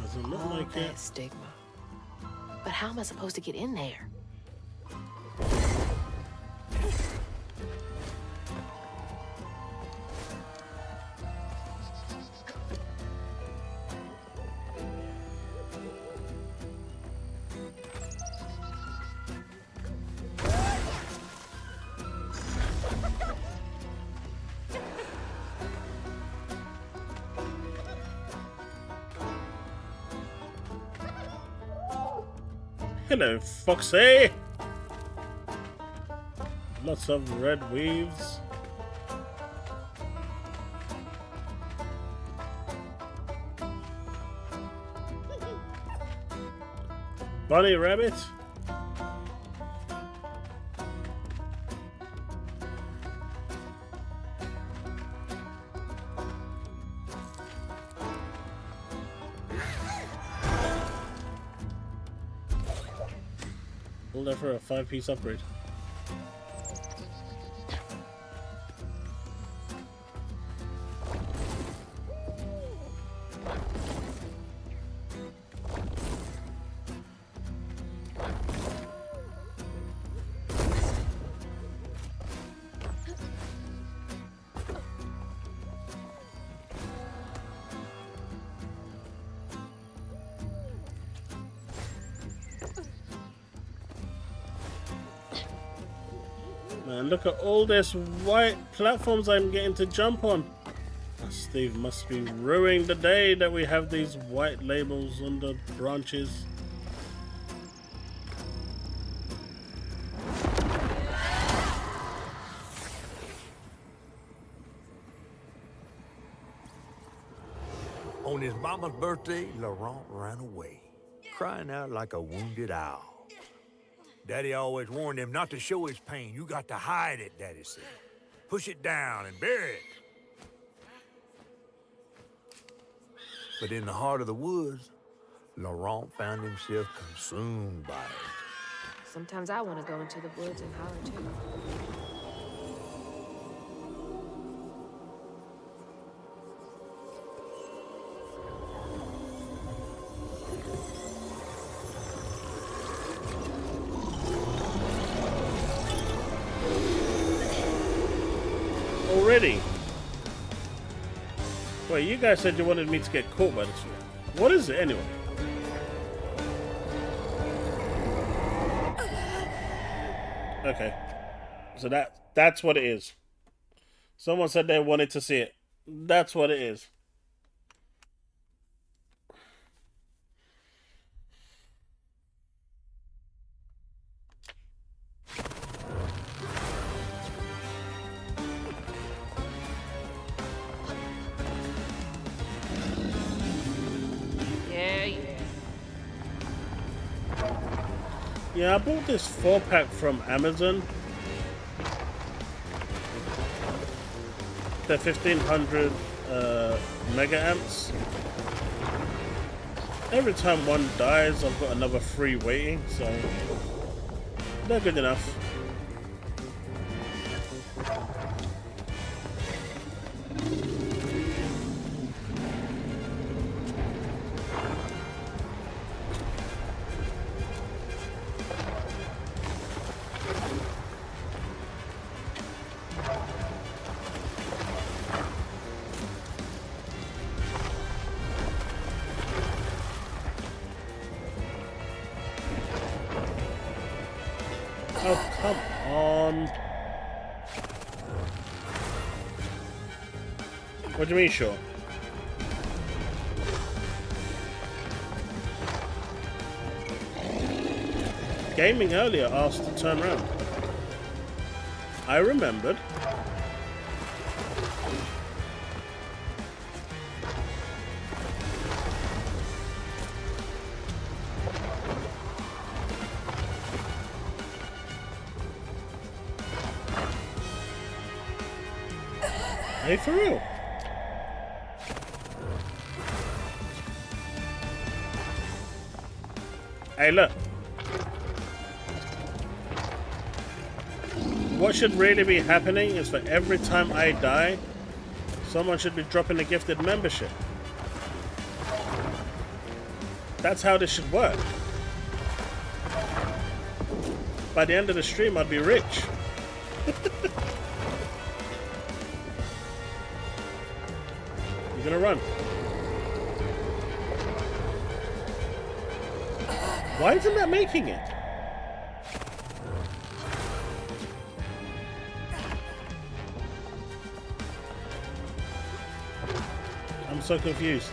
Doesn't look like that it. stigma. But how am I supposed to get in there? Hello, Foxy! Lots of red weaves. Bunny rabbit? Hold that for a 5-piece upgrade. Man, look at all this white platforms I'm getting to jump on. Steve must be ruining the day that we have these white labels on the branches. On his mama's birthday, Laurent ran away, crying out like a wounded owl. Daddy always warned him not to show his pain. You got to hide it, Daddy said. Push it down and bury it. But in the heart of the woods, Laurent found himself consumed by it. Sometimes I want to go into the woods and holler too. Already? Wait, you guys said you wanted me to get caught by this one. What is it anyway? Okay. So that's what it is. Someone said they wanted to see it. That's what it is. Yeah, I bought this 4-pack from Amazon. They're 1500 mega amps. Every time one dies, I've got another free waiting, so they're good enough. Oh, come on. What do you mean, sure? Gaming earlier asked to turn around. I remembered. Hey, for real? Hey, look. What should really be happening is for every time I die, someone should be dropping a gifted membership. That's how this should work. By the end of the stream, I'd be rich. You're gonna run. Why isn't that making it? I'm so confused.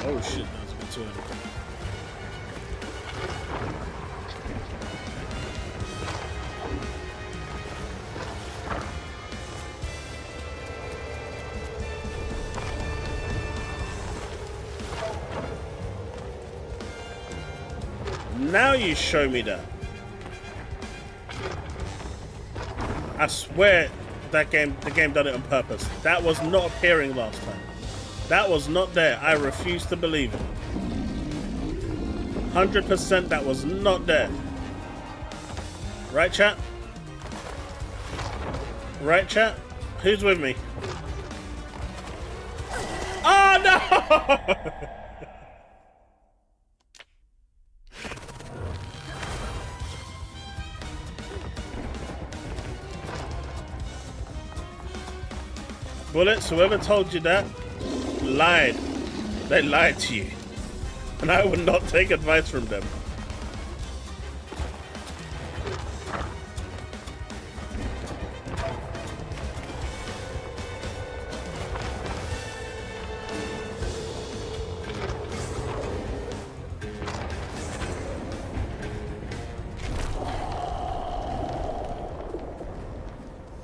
Oh shit, that's a bit too early. Now you show me that. I swear that the game done it on purpose. That was not appearing last time. That was not there. I refuse to believe it. 100% that was not there. Right, chat? Right, chat? Who's with me? Oh, no! Bullets, whoever told you that, lied. They lied to you. And I would not take advice from them.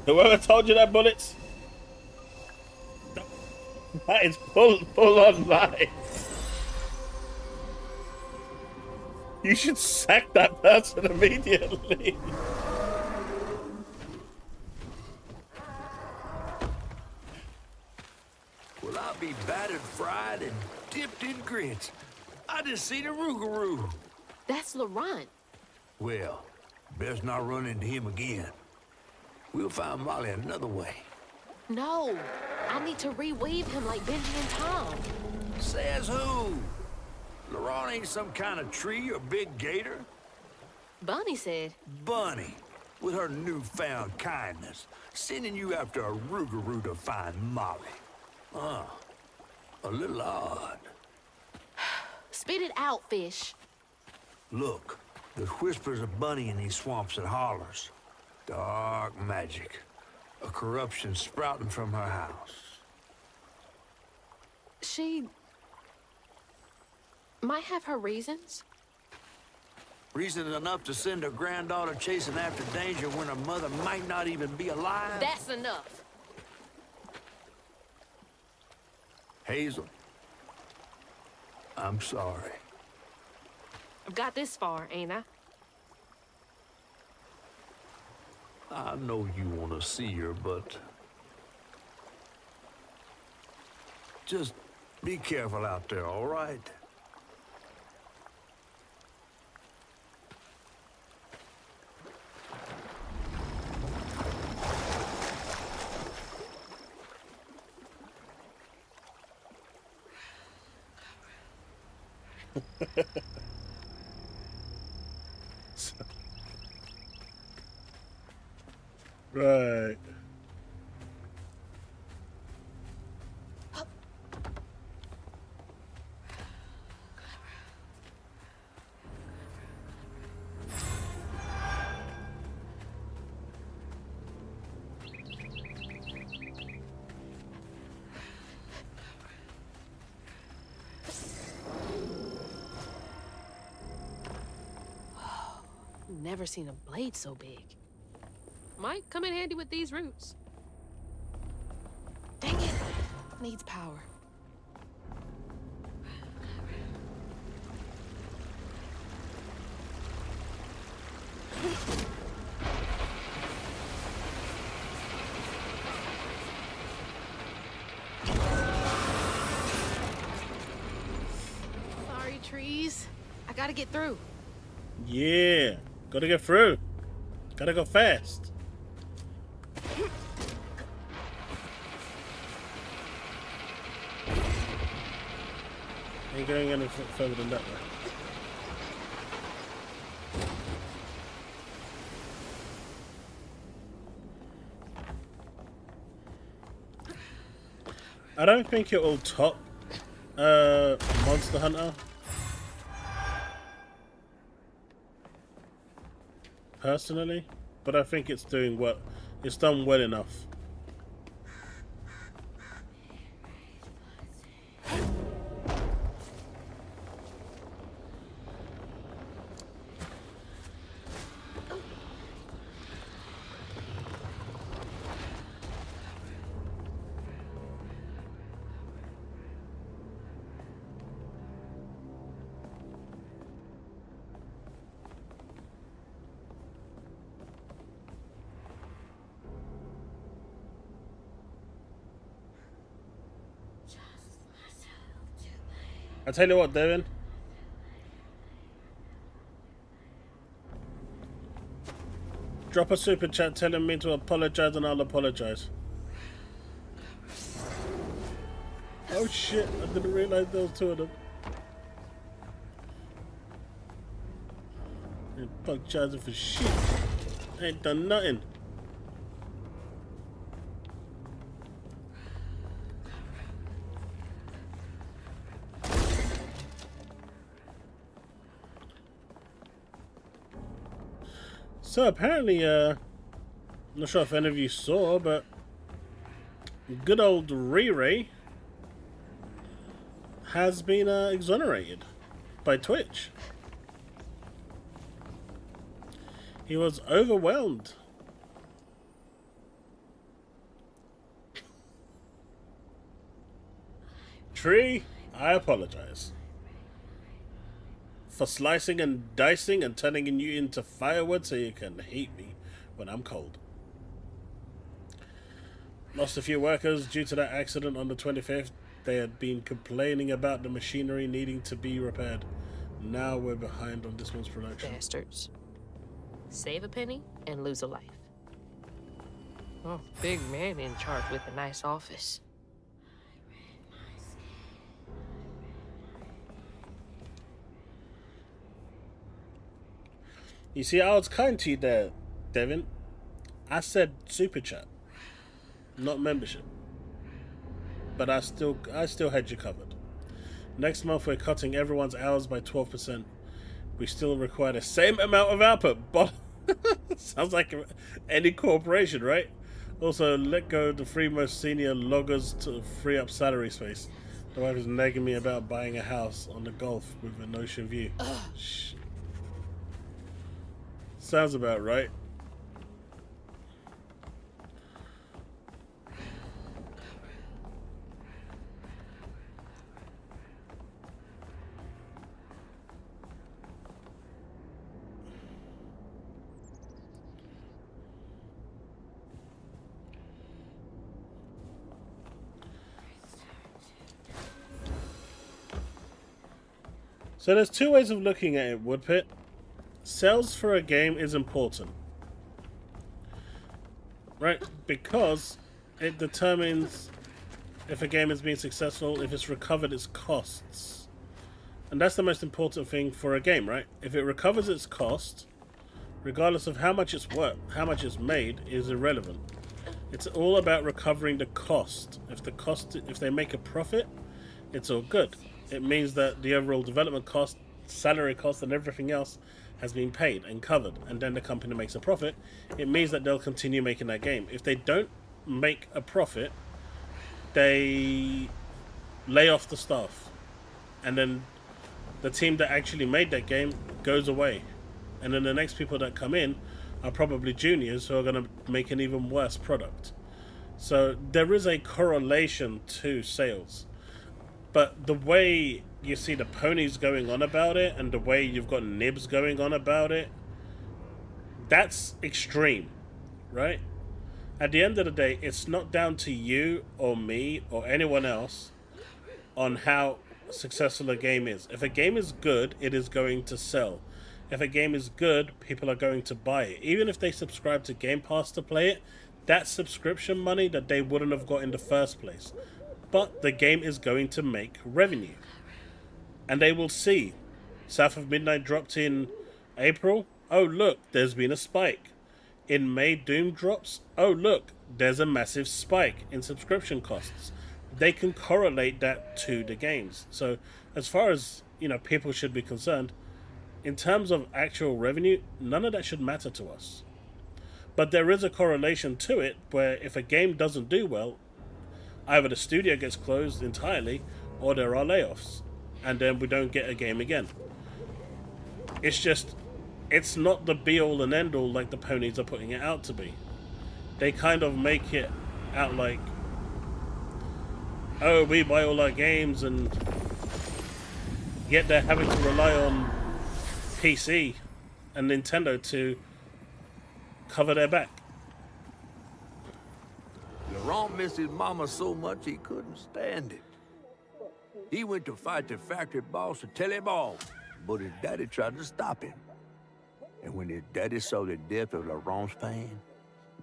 Whoever told you that, Bullets? That is full on lies. You should sack that person immediately. Well, I'll be battered, fried, and dipped in grits. I just seen a Rougarou. That's Laurent. Well, best not run into him again. We'll find Molly another way. No, I need to reweave him like Benji and Tom. Says who? Laurent ain't some kind of tree or big gator. Bunny said. Bunny, with her newfound kindness, sending you after a Rougarou to find Molly. A little odd. Spit it out, fish. Look, there's whispers of Bunny in these swamps and hollers. Dark magic. A corruption sprouting from her house. She might have her reasons. Reasons enough to send her granddaughter chasing after danger when her mother might not even be alive? That's enough. Hazel, I'm sorry. I've got this far, ain't I? I know you want to see her, but just be careful out there, all right? Right. never seen a blade so big. Might come in handy with these roots. Dang it. Needs power. Sorry, trees. I gotta get through. Yeah, gotta get through. Gotta go fast. Ain't going any further than that way. I don't think it will top Monster Hunter. Personally, but I think it's doing well. It's done well enough. I tell you what, Devin. Drop a super chat telling me to apologize and I'll apologize. Oh shit, I didn't realize there was two of them. Ain't apologizing for shit. Ain't done nothing. So apparently, I'm not sure if any of you saw, but good old Ray has been exonerated by Twitch. He was overwhelmed. Tree, I apologize for slicing and dicing and turning you into firewood so you can hate me when I'm cold. Lost a few workers due to that accident on the 25th. They had been complaining about the machinery needing to be repaired. Now we're behind on this month's production. Bastards. Save a penny and lose a life. Oh, big man in charge with a nice office. You see, I was kind to you there, Devin. I said super chat, not membership. But I still had you covered. Next month we're cutting everyone's hours by 12%. We still require the same amount of output. But sounds like any corporation, right? Also, let go of the three most senior loggers to free up salary space. The wife is nagging me about buying a house on the Gulf with an ocean view. Shh. Sounds about right. So there's two ways of looking at it, Woodpit. Sales for a game is important, right? Because it determines if a game has been successful, if it's recovered its costs. And that's the most important thing for a game, right? If it recovers its cost, regardless of how much it's worth, how much it's made, is irrelevant. It's all about recovering the cost. If they make a profit, it's all good. It means that the overall development cost, salary cost, and everything else has been paid and covered, and then the company makes a profit. It means that they'll continue making that game. If they don't make a profit, they lay off the staff, and then the team that actually made that game goes away, And then the next people that come in are probably juniors who are going to make an even worse product. So there is a correlation to sales. But the way you see the ponies going on about it and the way you've got Nibs going on about it, that's extreme, right? At the end of the day, it's not down to you or me or anyone else on how successful a game is. If a game is good, it is going to sell. If a game is good, people are going to buy it. Even if they subscribe to Game Pass to play it, that's subscription money that they wouldn't have got in the first place. But the game is going to make revenue. And they will see. South of Midnight dropped in April. Oh, look, there's been a spike. In May, Doom drops. Oh, look, there's a massive spike in subscription costs. They can correlate that to the games. So as far as, people should be concerned, in terms of actual revenue, none of that should matter to us. But there is a correlation to it where if a game doesn't do well, either the studio gets closed entirely or there are layoffs. And then we don't get a game again. It's not the be-all and end-all like the ponies are putting it out to be. They kind of make it out like, oh, we buy all our games, and yet they're having to rely on PC and Nintendo to cover their back. Laurent missed his mama so much he couldn't stand it. He went to fight the factory boss to tell him off, but his daddy tried to stop him. And when his daddy saw the death of Laurent's pain,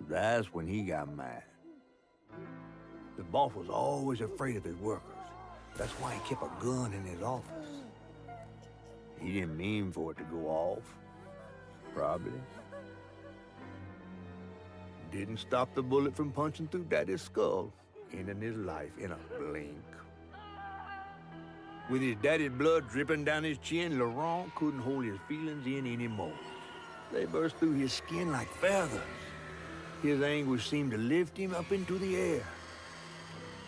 that's when he got mad. The boss was always afraid of his workers. That's why he kept a gun in his office. He didn't mean for it to go off. Probably. Didn't stop the bullet from punching through Daddy's skull, ending his life in a blink. With his daddy's blood dripping down his chin, Laurent couldn't hold his feelings in anymore. They burst through his skin like feathers. His anguish seemed to lift him up into the air.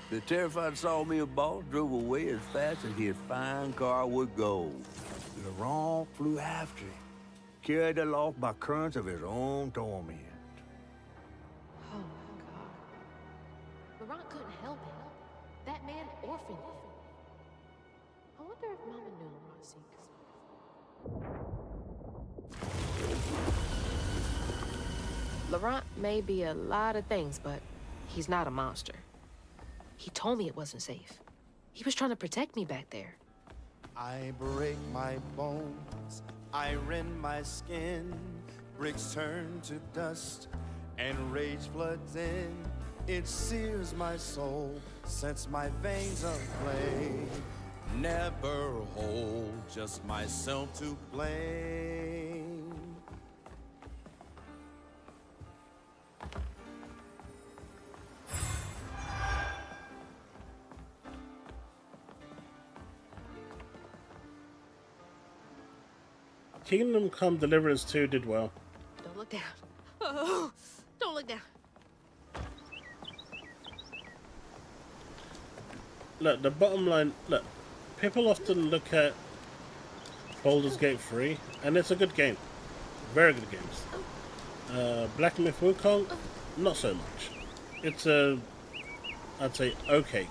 The terrified sawmill boss drove away as fast as his fine car would go. Laurent flew after him, carried aloft by currents of his own torment. Oh my God. Laurent couldn't help it. That man orphaned him. I wonder if Mama knew Laurent secrets. Laurent may be a lot of things, but he's not a monster. He told me it wasn't safe. He was trying to protect me back there. I break my bones, I rend my skin, bricks turn to dust, and rage floods in. It sears my soul, sets my veins aflame. Never whole, just myself to blame. Kingdom Come Deliverance 2 did well. Don't look down. Oh, don't look down. Look, the bottom line, look, people often look at Baldur's Gate 3, and it's a good game. Very good games. Black Myth Wukong, not so much. It's a, I'd say, okay game.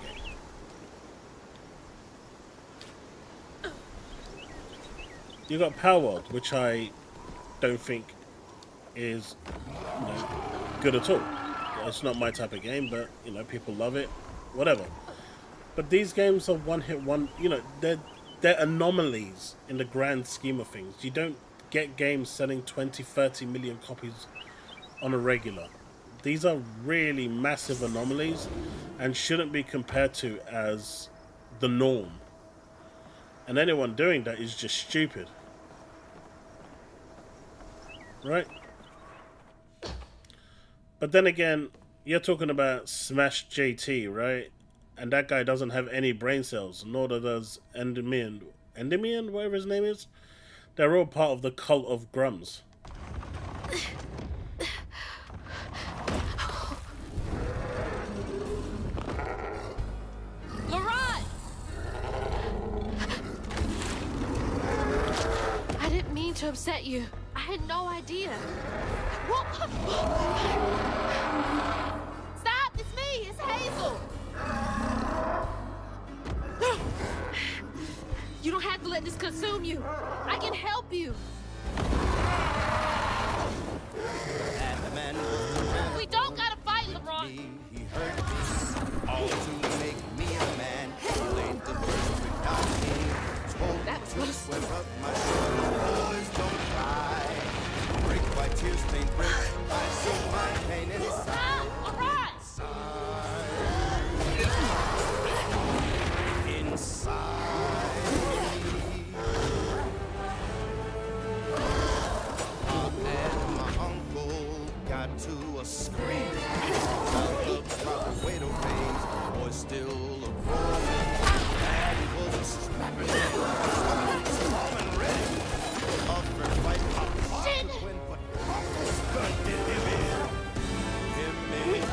You got Power World, which I don't think is good at all. It's not my type of game, but people love it, whatever. But these games are one-hit one. They're anomalies in the grand scheme of things. You don't get games selling 20, 30 million copies on a regular. These are really massive anomalies and shouldn't be compared to as the norm. And anyone doing that is just stupid. Right? But then again, you're talking about Smash JT, right? And that guy doesn't have any brain cells, nor does Endermion, whatever his name is. They're all part of the cult of Grums. Laurent! I didn't mean to upset you. had no idea. Whoa. Stop! It's me! It's Hazel! You don't have to let this consume you. I can help you. That man was We don't gotta fight, LeBron. me. He hurt me. All to make me a man. He laid the first without me. Told That me was to close. swear up my boys don't cry. Brick by tears stained brick. I see my pain inside. Stop! LeBron! And my uncle got to a scream. Felt the proper way to raise, boy still a rolling. Daddy was a strapping strong and ready. A fair fight, hard to win, but uncle's gun did him in. Him in.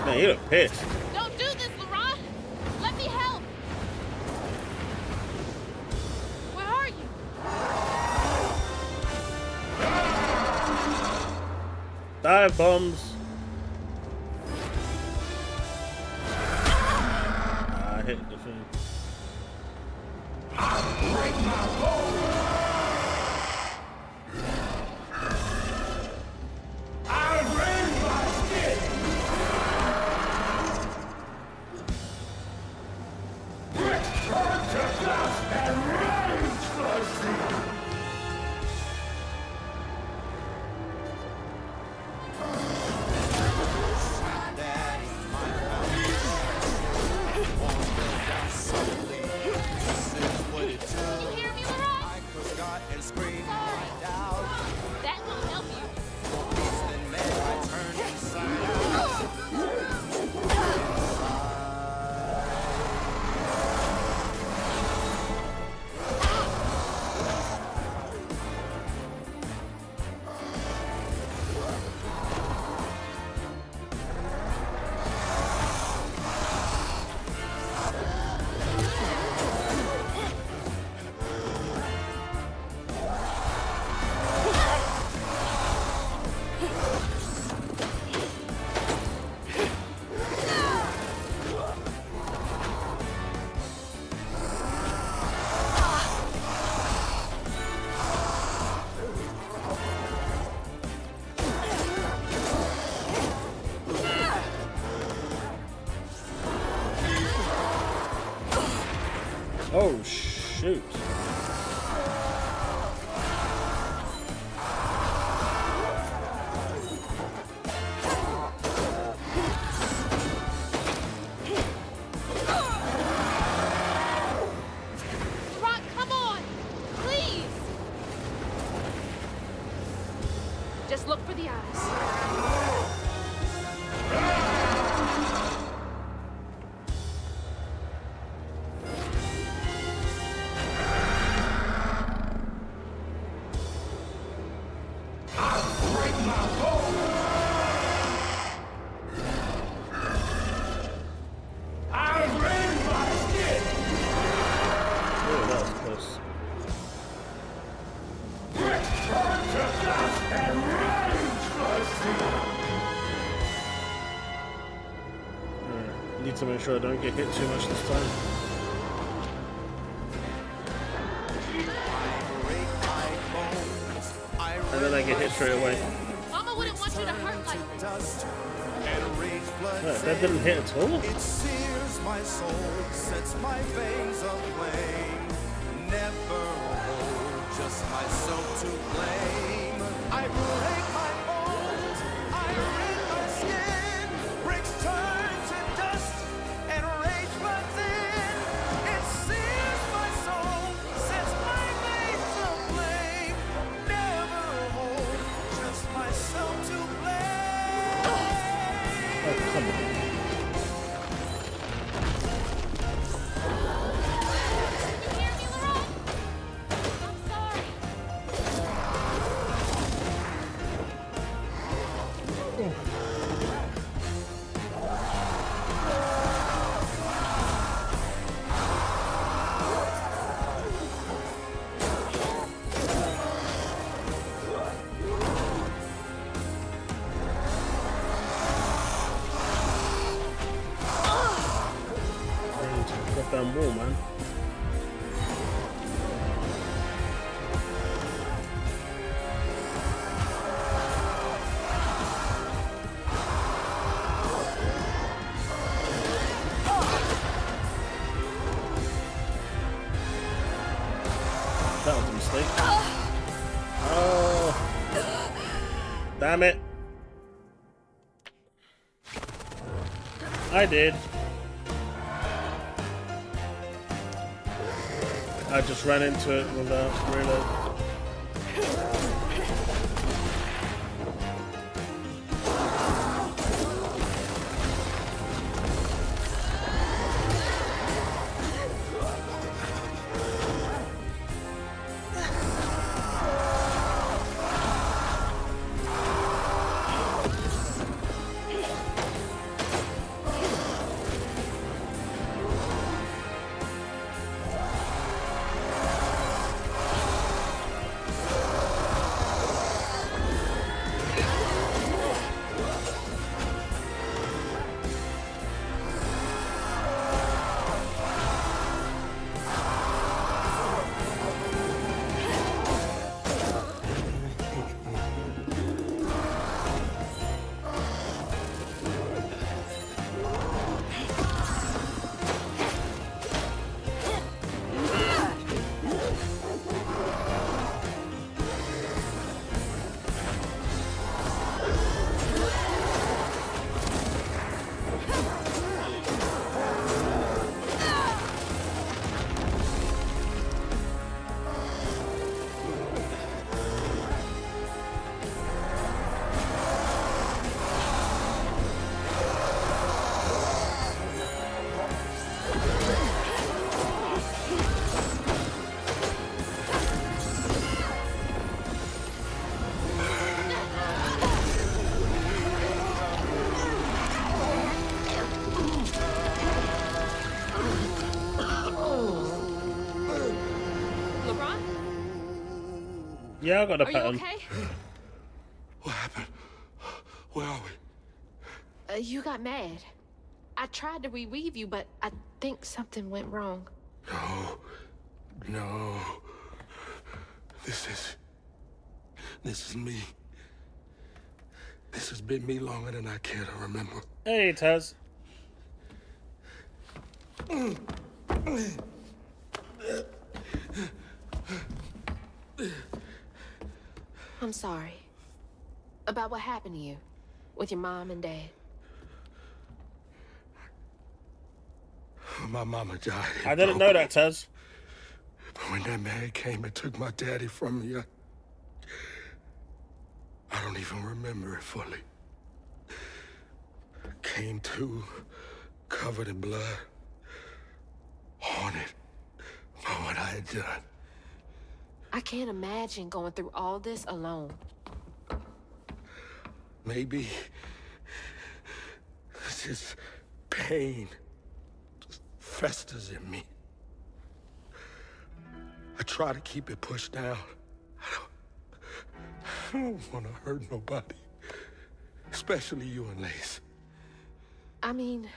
Man, you look pissed. Don't do this, LeBron! Let me help! Where are you? Dive bombs. I hit the thing. That won't help you. Oh, shoot. Rock, come on! Please! Just look for the eyes. Oh, that was close. Need to make sure I don't get hit too much this time. And then I get hit straight away. Mama wouldn't want you to hurt like this. No, that didn't hit at all? It sears my soul, sets my veins aflame. Never hold just myself to blame. I break my bones, I rend my skin. Bricks turn to That was a mistake. Oh. Damn it. I did. I just ran into it without realizing. Yeah, I got a pattern. Are you okay? What happened? Where are we? You got mad. I tried to reweave you, but I think something went wrong. No. This is me. This has been me longer than I care to remember. Hey, Taz. I'm sorry. About what happened to you with your mom and dad. My mama died. I didn't know that, Taz. But when that man came and took my daddy from me, I don't even remember it fully. Came to, covered in blood, haunted by what I had done. I can't imagine going through all this alone. Maybe this pain just festers in me. I try to keep it pushed down. I don't want to hurt nobody, especially you and Lace. I mean,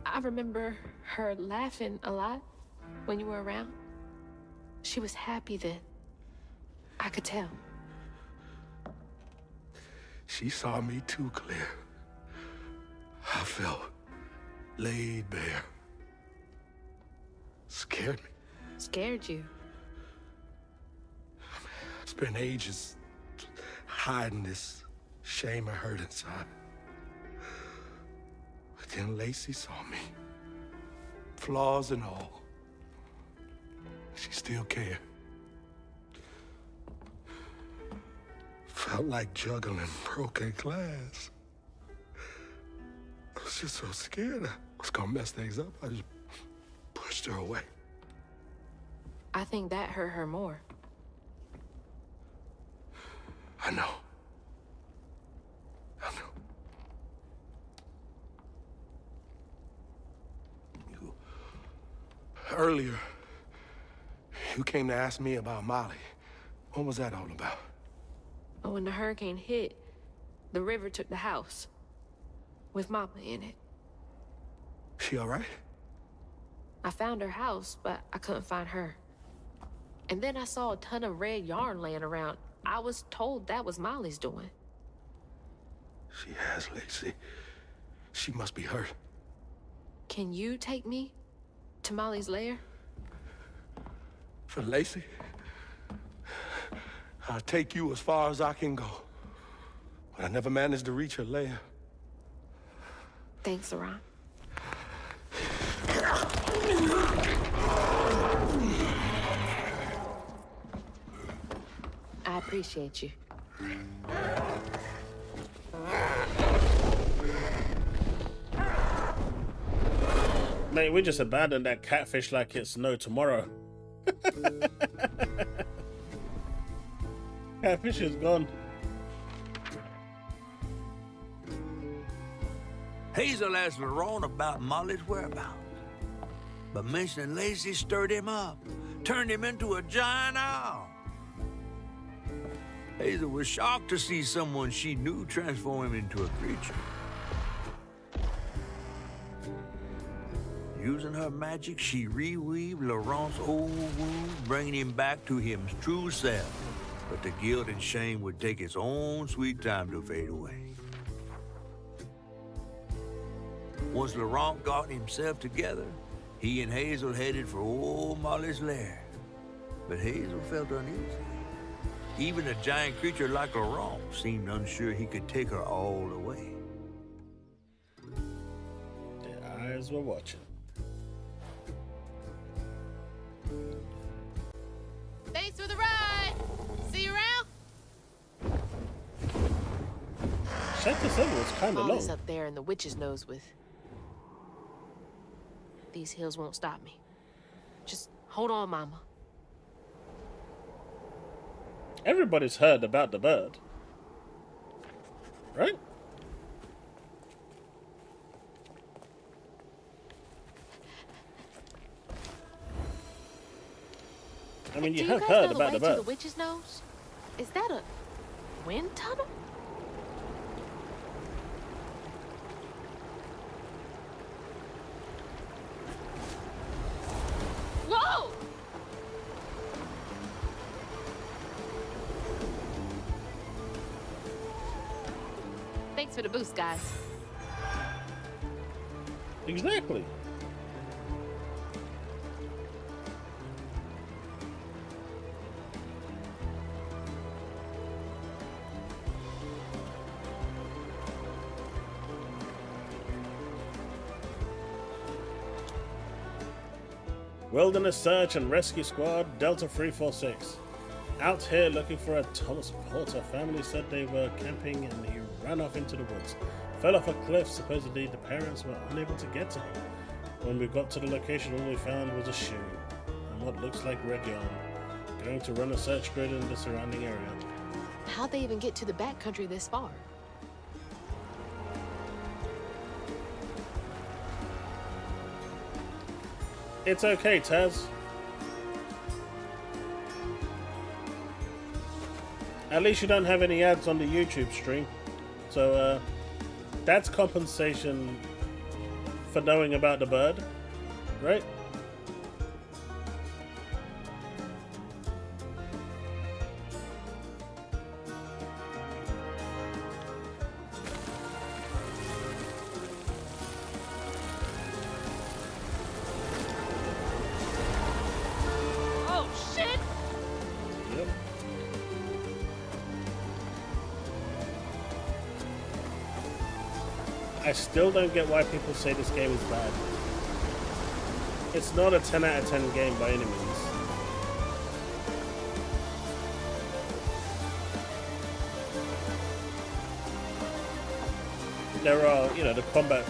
I remember her laughing a lot when you were around. She was happy then. I could tell. She saw me too clear. I felt laid bare. Scared me. Scared you? I spent ages hiding this shame I hurt inside. But then Lacey saw me. Flaws and all. She still cared. Felt like juggling broken glass. I was just so scared I was gonna mess things up. I just pushed her away. I think that hurt her more. I know. Earlier, you came to ask me about Molly. What was that all about? When the hurricane hit, the river took the house with Mama in it. She all right? I found her house, but I couldn't find her. And then I saw a ton of red yarn laying around. I was told that was Molly's doing. She has, Lacey. She must be hurt. Can you take me to Molly's lair? For Lacey, I'll take you as far as I can go. But I never managed to reach her lair. Thanks, Ron. I appreciate you. Mate, we just abandoned that catfish like it's no tomorrow. Catfish is gone. Hazel asked Laurent about Molly's whereabouts. But mentioning Lacey stirred him up, turned him into a giant owl. Hazel was shocked to see someone she knew transform him into a creature. Using her magic, she reweaved Laurent's old wound, bringing him back to his true self. But the guilt and shame would take its own sweet time to fade away. Once Laurent got himself together, he and Hazel headed for old Molly's lair. But Hazel felt uneasy. Even a giant creature like Laurent seemed unsure he could take her all the way. Their eyes were watching. Thanks for the ride. See you around. Chapter 7 was kind of Molly's long. up there in the witch's nose with. These hills won't stop me. Just hold on, Mama. Everybody's heard about the bird, right? I mean, you have guys heard know about the the way bird. to the witch's nose? Is that a wind tunnel? Whoa! Thanks for the boost, guys. Exactly. Wilderness Search and Rescue Squad, Delta 346. Out here looking for a Thomas Porter. Family said they were camping and he ran off into the woods. Fell off a cliff. Supposedly the parents were unable to get to him. When we got to the location, all we found was a shoe and what looks like red yarn. Going to run a search grid in the surrounding area. How'd they even get to the backcountry this far? It's okay, Taz. At least you don't have any ads on the YouTube stream. So, that's compensation for knowing about the bird, right? Oh, shit! Yep. I still don't get why people say this game is bad. It's not a 10 out of 10 game by any means. There are, you know, the combat,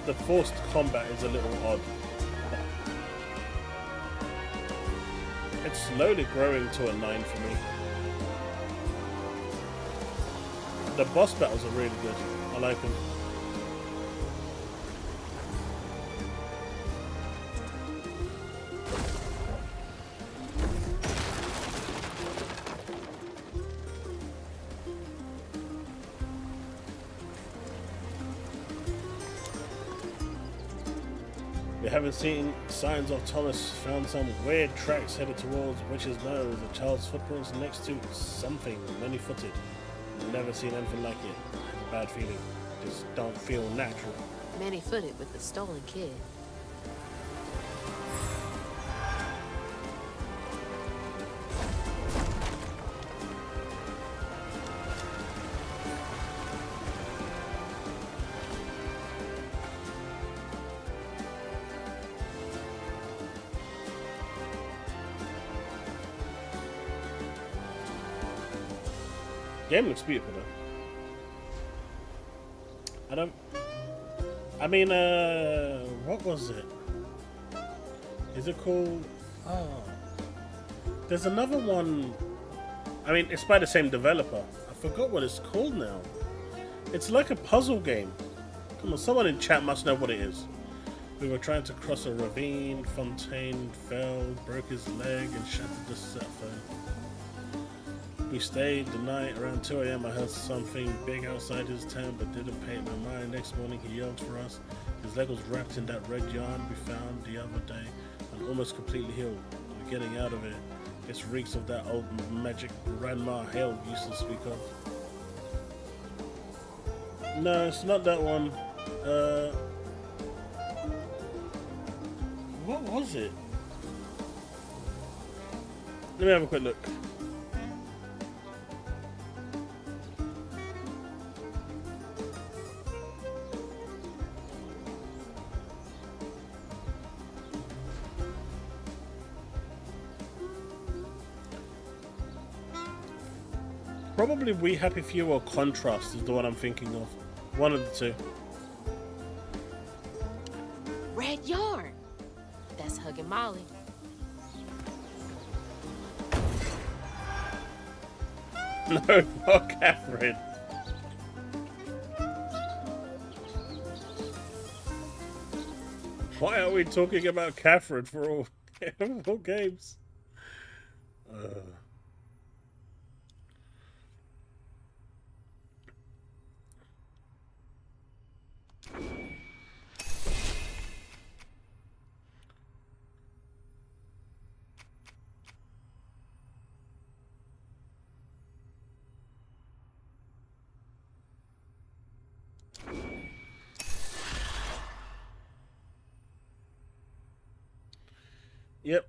the forced combat is a little odd. It's slowly growing to a 9 for me. The boss battles are really good. I like them. We haven't seen signs of Thomas. Found some weird tracks headed towards Witch's Nose. A child's footprints next to something many-footed. Never seen anything like it. I have a bad feeling. Just don't feel natural. Many-footed with the stolen kid. Game looks beautiful though. What was it? Is it called? Oh, there's another one. I mean, it's by the same developer. I forgot what it's called now. It's like a puzzle game. Come on, someone in chat must know what it is. We were trying to cross a ravine. Fontaine fell, broke his leg, and shattered the set phone. We stayed the night. Around 2 a.m. I heard something big outside his tent, but didn't pay it no mind. Next morning, he yelled for us. His leg was wrapped in that red yarn we found the other day, and almost completely healed. We're getting out of it. It reeks of that old magic grandma Hale used to speak of. No, it's not that one. What was it? Let me have a quick look. Probably We Happy Few or Contrast is the one I'm thinking of. One of the two. Red yarn. That's hugging Molly. No, not Catherine. Why are we talking about Catherine for all games? Yep.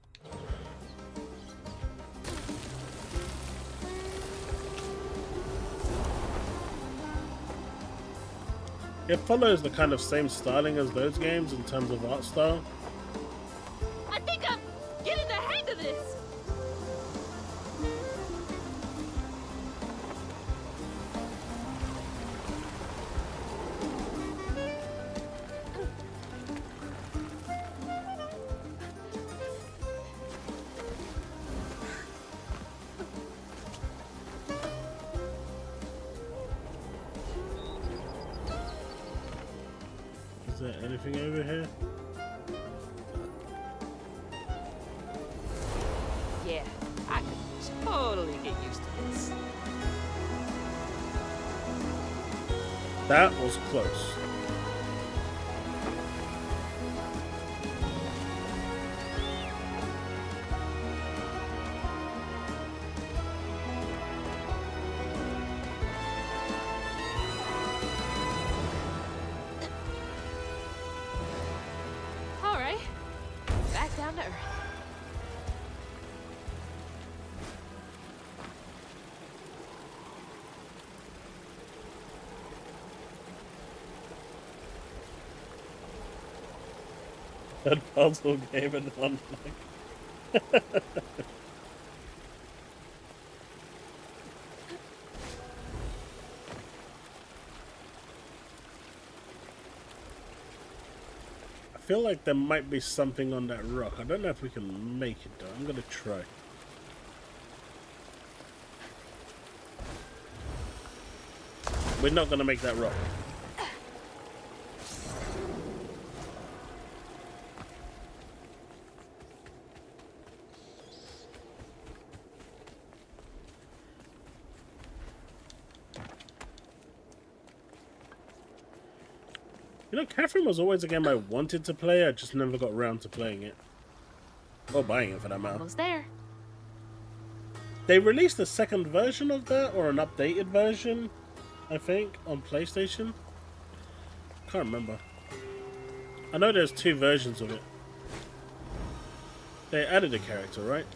It follows the kind of same styling as those games in terms of art style. I think I'm getting the hang of this. Is there anything over here? Yeah, I could totally get used to this. That was close. All right, back down to earth. That puzzle game and one like. I feel like there might be something on that rock. I don't know if we can make it though. I'm gonna try. We're not gonna make that rock. You know, Catherine was always a game I wanted to play, I just never got around to playing it. Or buying it for that matter. Almost there. They released a second version of that, or an updated version, I think, on PlayStation. Can't remember. I know there's two versions of it. They added a character, right?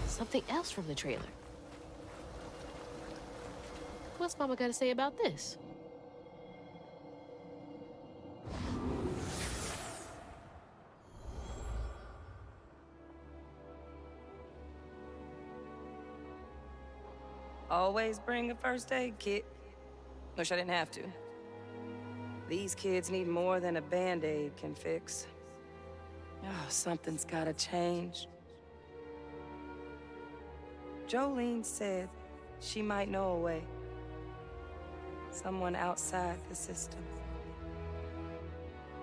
Something else from the trailer. What's Mama got to say about this? always bring a first aid kit. Wish I didn't have to. These kids need more than a Band-Aid can fix. Oh, something's gotta change. Jolene said she might know a way. Someone outside the system.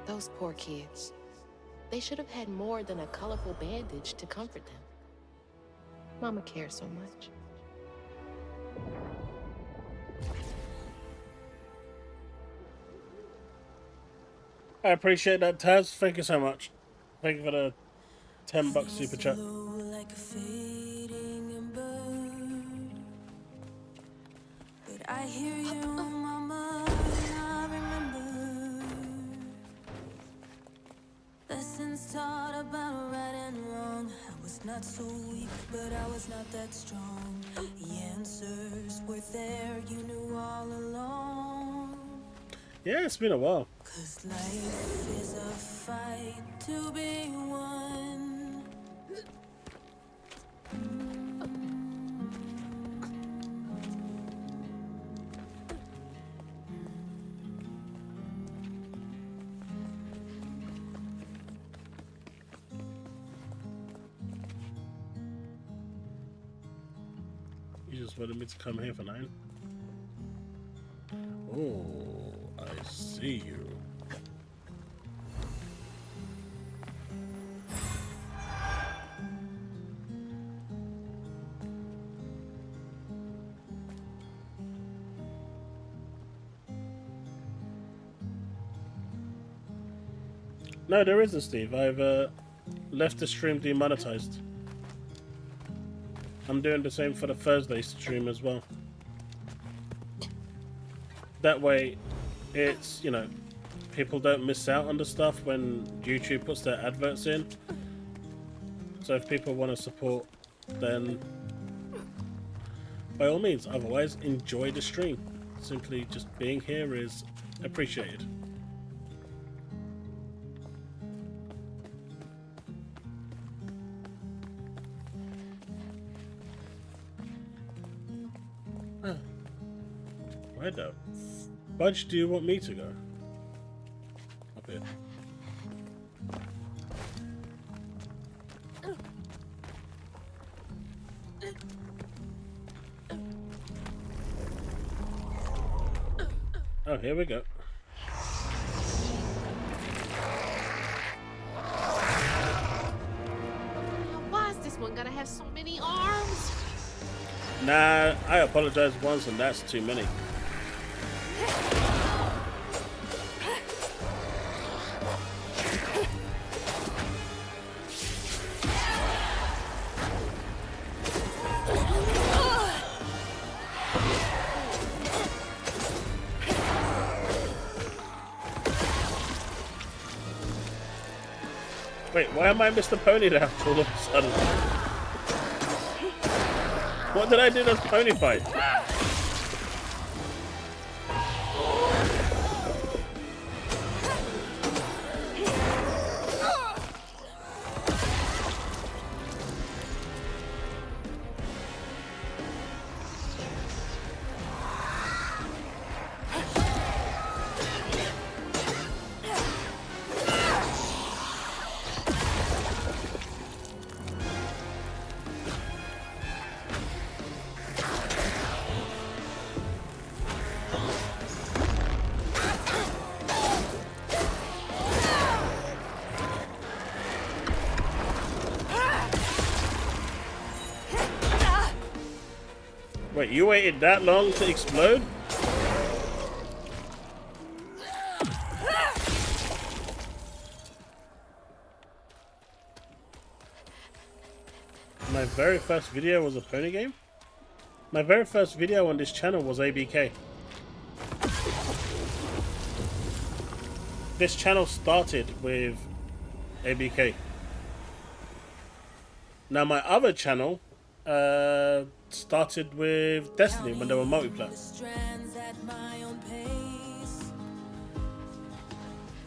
Those poor kids. They should have had more than a colorful bandage to comfort them. Mama cares so much. I appreciate that, Taz. Thank you so much. Thank you for the $10 super chat. Like a fading ember. But I hear you, mama, and I remember lessons taught about right and wrong. I was not so weak, but I was not that strong. The answers were there, you knew all along. Yeah, it's been a while. 'Cause life is a fight to be won. You just wanted me to come here for 9? Oh, I see you. No, there isn't, Steve. I've left the stream demonetized. I'm doing the same for the Thursday stream as well. That way, it's, you know, people don't miss out on the stuff when YouTube puts their adverts in. So if people want to support, then by all means. Otherwise, enjoy the stream. Simply just being here is appreciated. Where though? Budge, do you want me to go? Up here. Oh, here we go. Why is this one gonna have so many arms? Nah, I apologize once and that's too many. Wait, why am I Mr. Pony now all of a sudden? What did I do to this pony fight? Wait, you waited that long to explode? My very first video was a pony game? My very first video on this channel was ABK. This channel started with ABK. Now my other channel started with Destiny when they were multiplayer.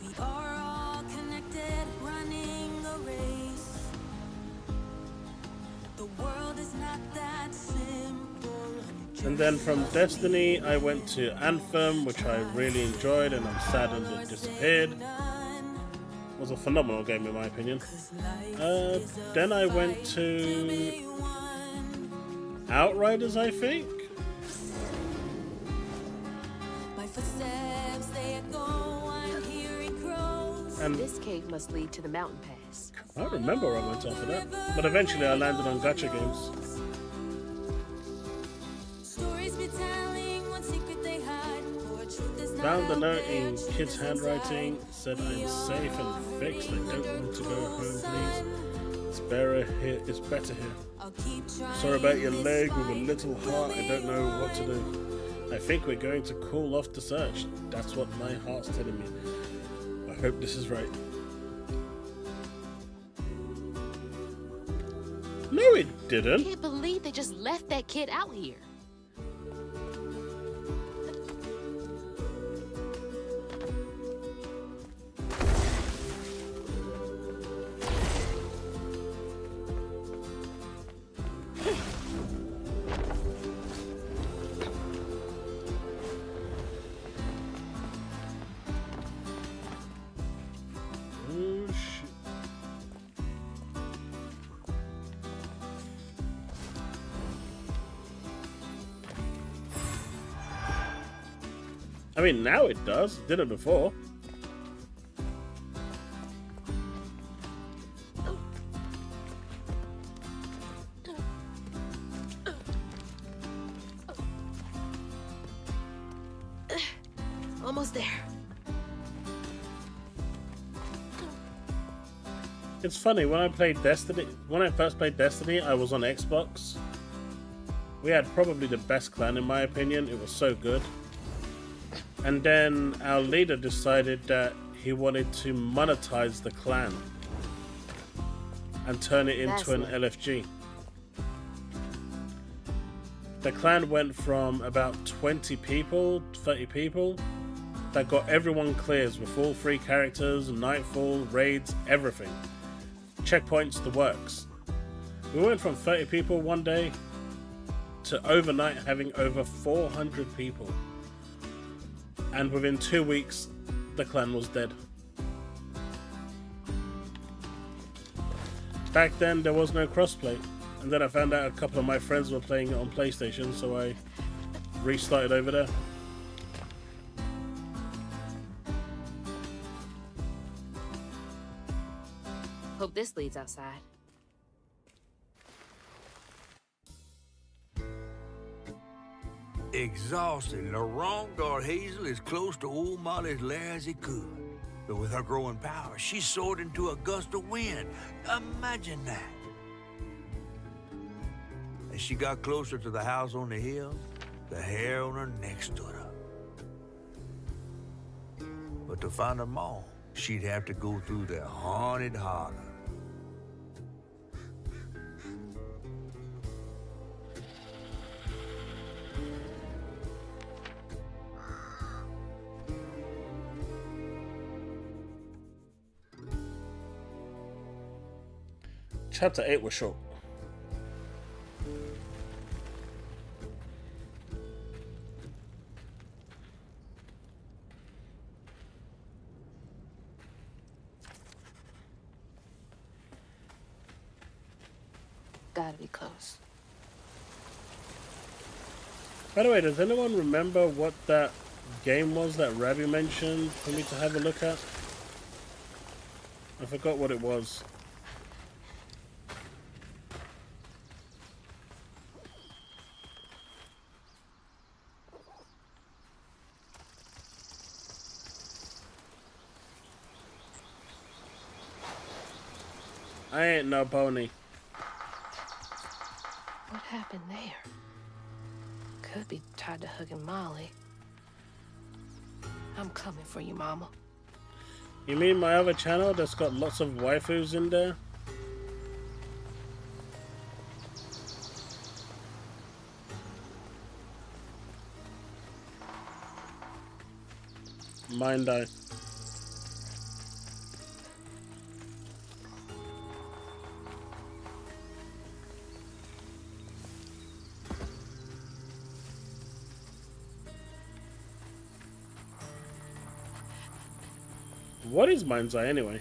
We are all connected, running a race. The world is not that simple, and you And then from Destiny, I went to Anthem, which I really enjoyed, and I'm saddened it disappeared. It was a phenomenal game in my opinion. Then I went to Outriders, I think. And This cave must lead to the mountain pass. I don't remember where I went after that, but eventually I landed on gacha games. Found the note in kids' handwriting, said I'm safe and fixed, I don't want to go home please. It's better here. Sorry about your leg with a little heart, I don't know what to do. I think we're going to call off the search. That's what my heart's telling me. I hope this is right. No, it I didn't. can't believe they just left that kid out here. Oh, shit. I mean, now it does. It didn't before. Almost there. It's funny, when I first played Destiny, I was on Xbox. We had probably the best clan in my opinion. It was so good. And then our leader decided that he wanted to monetize the clan and turn it into an LFG. The clan went from about 20 people, 30 people, that got everyone clears with all 3 characters, nightfall, raids, everything. Checkpoints, the works. We went from 30 people one day to overnight having over 400 people. And within 2 weeks, the clan was dead. Back then, there was no crossplay. And then I found out a couple of my friends were playing it on PlayStation, so I restarted over there. Hope this leads outside. Exhausted, LaRon got Hazel as close to old Molly's lair as he could. But with her growing power, she soared into a gust of wind. Imagine that. As she got closer to the house on the hill, the hair on her neck stood up. But to find her mom, she'd have to go through the haunted holler. Chapter 8 was short. Gotta be close. By the way, does anyone remember what that game was that Ravi mentioned for me to have a look at? I forgot what it was. I ain't no pony. What happened there? Could be tied to hugging Molly. I'm coming for you, Mama. You mean my other channel that's got lots of waifus in there? Mind I. What is Mind's Eye anyway?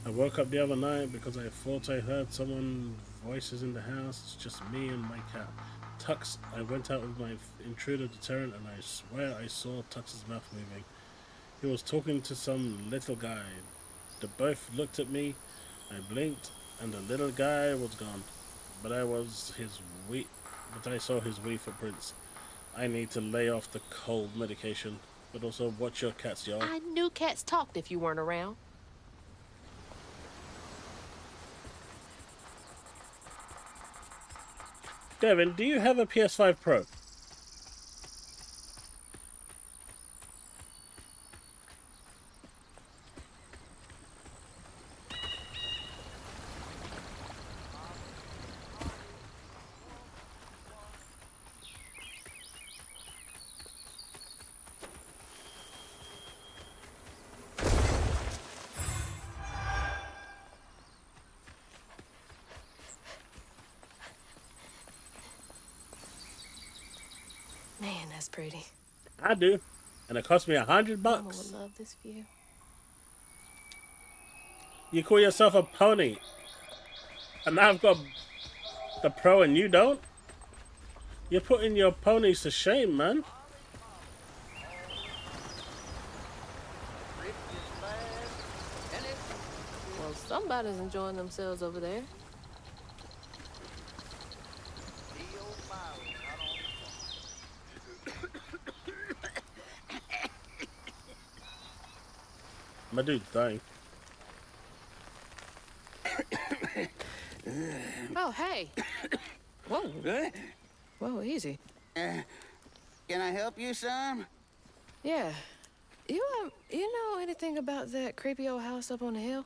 I woke up the other night because I thought I heard someone voices in the house. It's just me and my cat. Tux, I went out with my intruder deterrent and I swear I saw Tux's mouth moving. He was talking to some little guy. They both looked at me. I blinked and the little guy was gone. But I saw his wee footprints. I need to lay off the cold medication. But also watch your cats, y'all. I knew cats talked if you weren't around. Devin, do you have a PS5 Pro? Man, that's pretty. I do. And it cost me $100. Mama would love this view. You call yourself a pony. And I've got the Pro and you don't? You're putting your ponies to shame, man. Well, somebody's enjoying themselves over there. My dude's dying. Oh, hey. Whoa. Whoa, easy. Can I help you, son? Yeah. You know anything about that creepy old house up on the hill?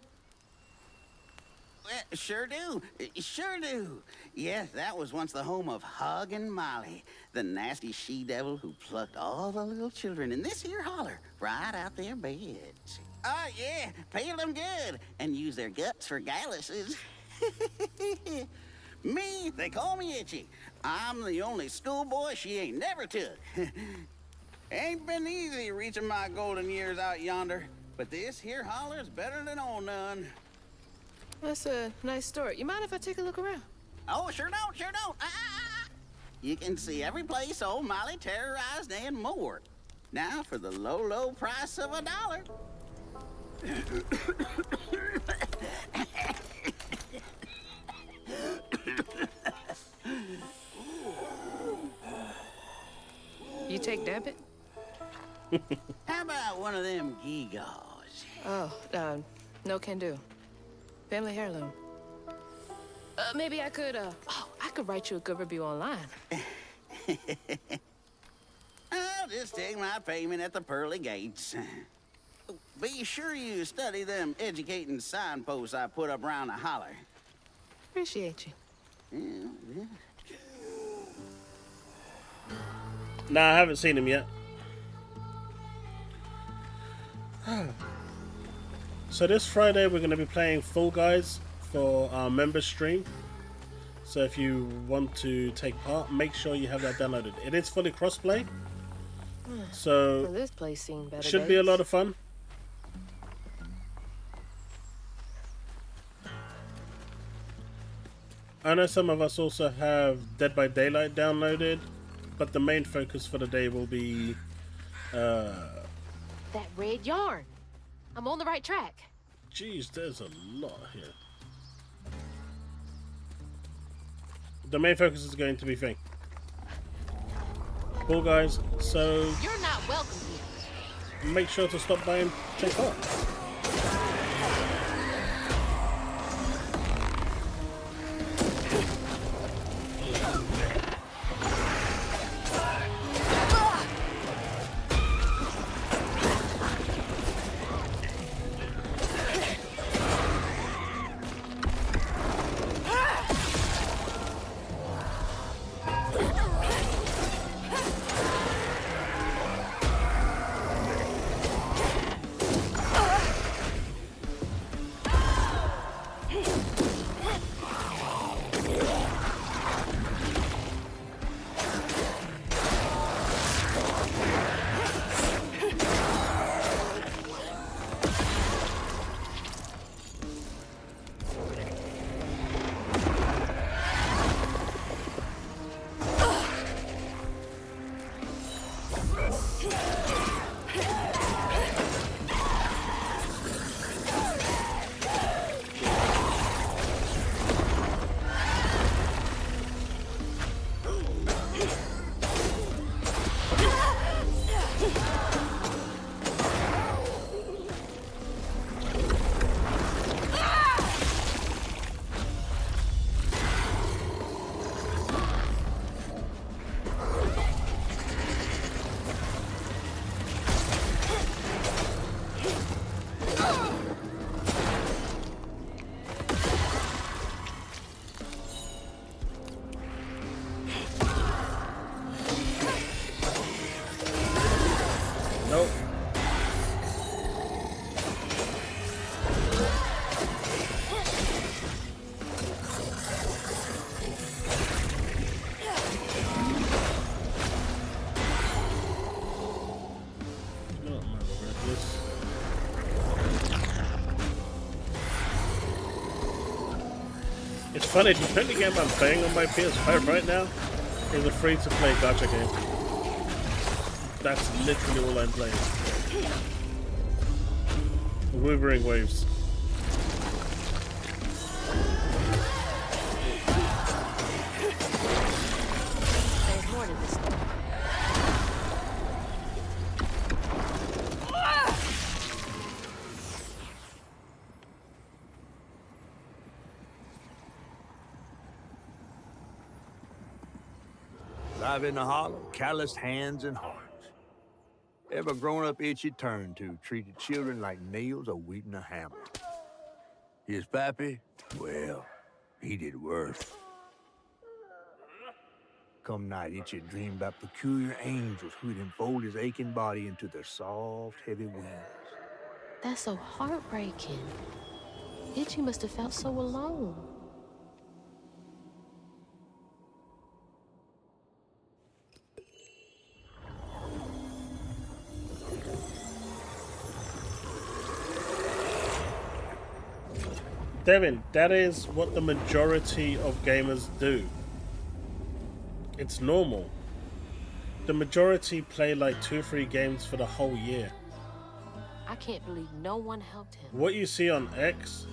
Well, sure do. Sure do. Yes, that was once the home of Hug and Molly, the nasty she-devil who plucked all the little children in this here holler right out their beds. Oh, yeah, pay them good and use their guts for galluses. Me, they call me Itchy. I'm the only schoolboy she ain't never took. Ain't been easy reaching my golden years out yonder, but this here holler's better than old none. That's a nice story. You mind if I take a look around? Oh, sure don't, sure don't. You can see every place old Molly terrorized and more. Now for the low, low price of $1. You take debit? How about one of them gewgaws? Oh, no can do. Family heirloom. Maybe I could, I could write you a good review online. I'll just take my payment at the pearly gates. Be sure you study them educating signposts I put up around the holler. Appreciate you. Yeah. Nah, I haven't seen him yet. So this Friday we're going to be playing Fall Guys for our members stream. So if you want to take part, make sure you have that downloaded. It is fully crossplay. So Well, this place seemed better. should be a lot of fun. I know some of us also have Dead by Daylight downloaded, but the main focus for the day will be That red yarn. I'm on the right track. Jeez, there's a lot here. The main focus is going to be Thing. Cool, guys. So You're not welcome here. make sure to stop by and take part. Nope. Not my reckless. It's funny, the only game I'm playing on my PS5 right now is a free-to-play gacha game. That's literally all I'm playing. Withering Waves. There's more to this story. Live in the hollow, calloused hands and hearts. Ever grown-up itch you turned to treated children like nails awaiting a hammer. His pappy, well, he did worse. Come night, Itchy dreamed about peculiar angels who'd enfold his aching body into their soft, heavy wings. That's so heartbreaking. Itchy must have felt so alone. Devin, that is what the majority of gamers do. It's normal. The majority play like 2 or 3 games for the whole year. I can't believe no one helped him. What you see on X,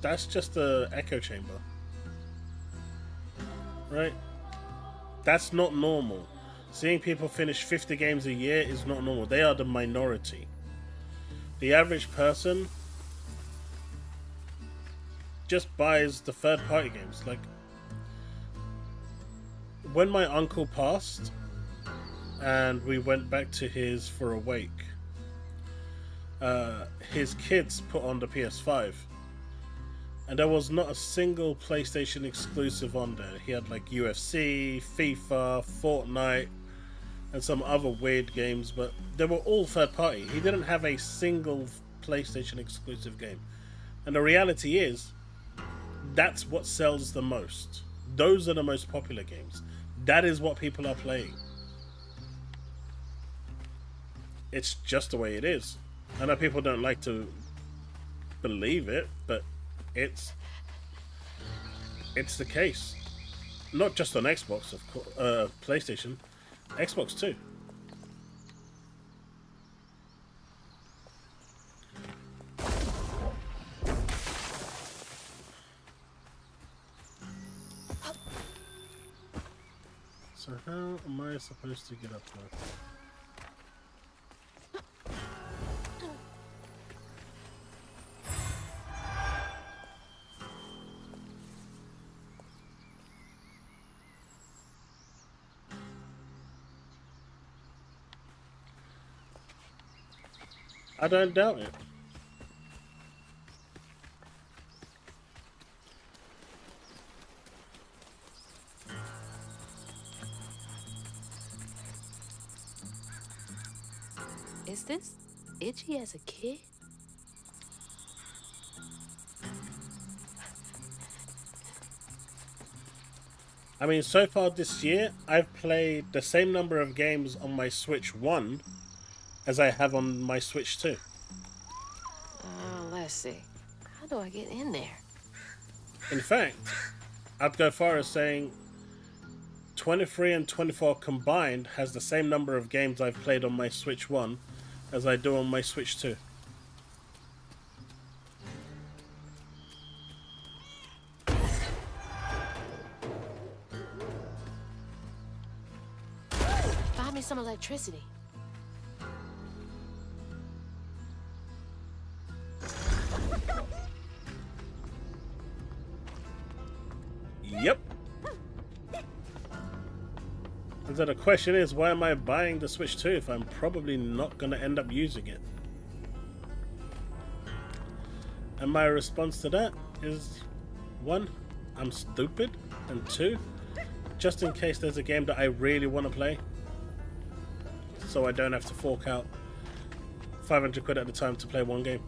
that's just the echo chamber. Right? That's not normal. Seeing people finish 50 games a year is not normal. They are the minority. The average person just buys the third-party games. Like, when my uncle passed and we went back to his for a wake, his kids put on the PS5 and there was not a single PlayStation exclusive on there. He had like UFC, FIFA, Fortnite and some other weird games, but they were all third-party. He didn't have a single PlayStation exclusive game. And the reality is, that's what sells the most. Those are the most popular games. That is what people are playing. It's just the way it is. I know people don't like to believe it, but it's the case. Not just on Xbox, of course, PlayStation, Xbox too. So how am I supposed to get up there? I don't doubt it. Is this Itchy as a kid? I mean, so far this year, I've played the same number of games on my Switch 1 as I have on my Switch 2. Let's see. How do I get in there? In fact, I'd go far as saying 23 and 24 combined has the same number of games I've played on my Switch 1 as I do on my Switch 2. Buy me some electricity. Yep. And so the question is, why am I buying the Switch 2 if I'm probably not going to end up using it? And my response to that is, 1, I'm stupid, and 2, just in case there's a game that I really want to play, so I don't have to fork out 500 quid at a time to play one game.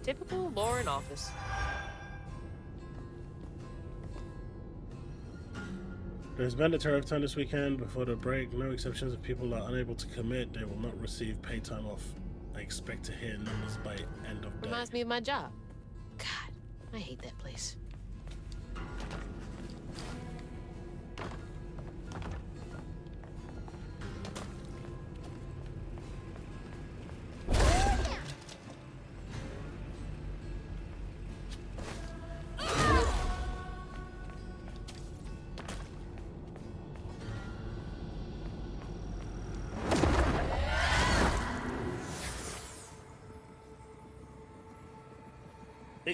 Typical Lauren office. There's mandatory overtime this weekend before the break. No exceptions. If people are unable to commit, they will not receive pay time off. I expect to hear numbers by end of day. Reminds me of my job. God, I hate that place.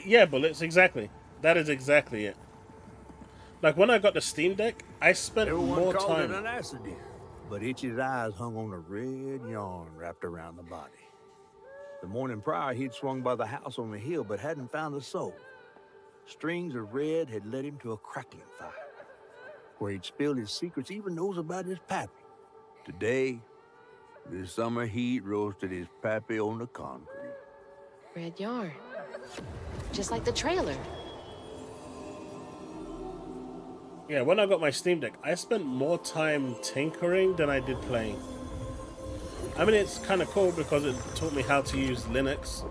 Yeah, Bullets, exactly. That is exactly it. Like, when I got the Steam Deck, I spent Everyone more called time... it an accident, but Itchy's eyes hung on a red yarn wrapped around the body. The morning prior, he'd swung by the house on the hill, but hadn't found a soul. Strings of red had led him to a crackling fire, where he'd spilled his secrets, even those about his pappy. Today, the summer heat roasted his pappy on the concrete. Red yarn. Just like the trailer. Yeah, when I got my Steam Deck, I spent more time tinkering than I did playing. I mean, it's kind of cool because it taught me how to use Linux.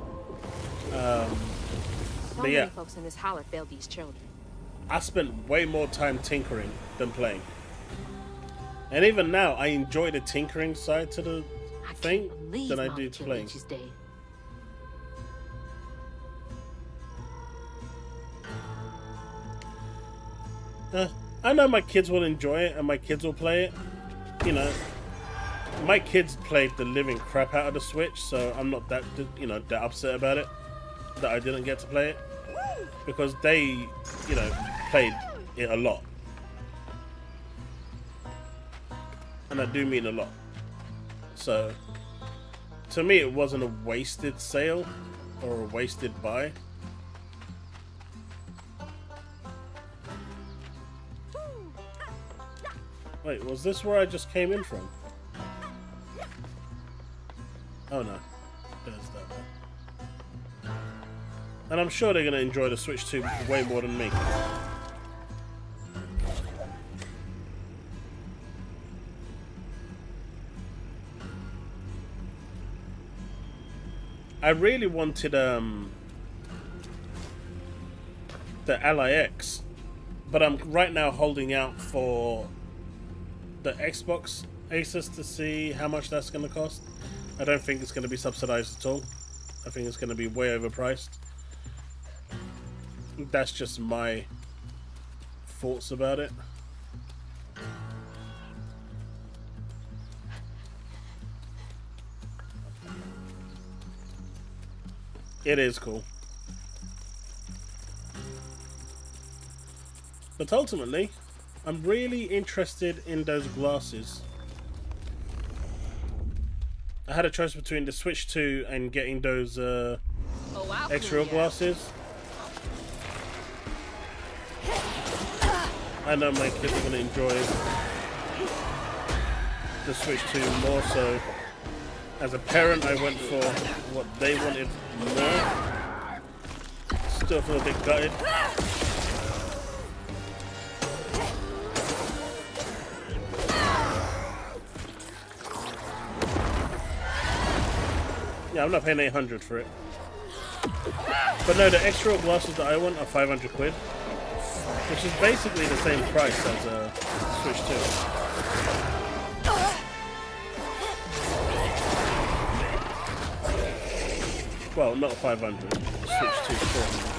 But yeah, many folks in this holler failed these children. I spent way more time tinkering than playing. And even now, I enjoy the tinkering side to the thing than I do to playing. I know my kids will enjoy it and my kids will play it. You know, my kids played the living crap out of the Switch, so I'm not that, you know, that upset about it that I didn't get to play it, because they, you know, played it a lot. And I do mean a lot. So, to me, it wasn't a wasted sale or a wasted buy. Wait, was this where I just came in from? Oh no, there's that one. And I'm sure they're going to enjoy the Switch 2 way more than me. I really wanted the Ally X, but I'm right now holding out for the Xbox Asus to see how much that's going to cost. I don't think it's going to be subsidized at all. I think it's going to be way overpriced. That's just my thoughts about it. It is cool. But ultimately, I'm really interested in those glasses. I had a choice between the Switch 2 and getting those extra glasses. I know my kids are going to enjoy the Switch 2 more so. As a parent, I went for what they wanted more. Still feel a bit gutted. Yeah, I'm not paying 800 for it. But no, the extra glasses that I want are 500 quid, which is basically the same price as Switch 2. Well, not 500. Switch 2 400.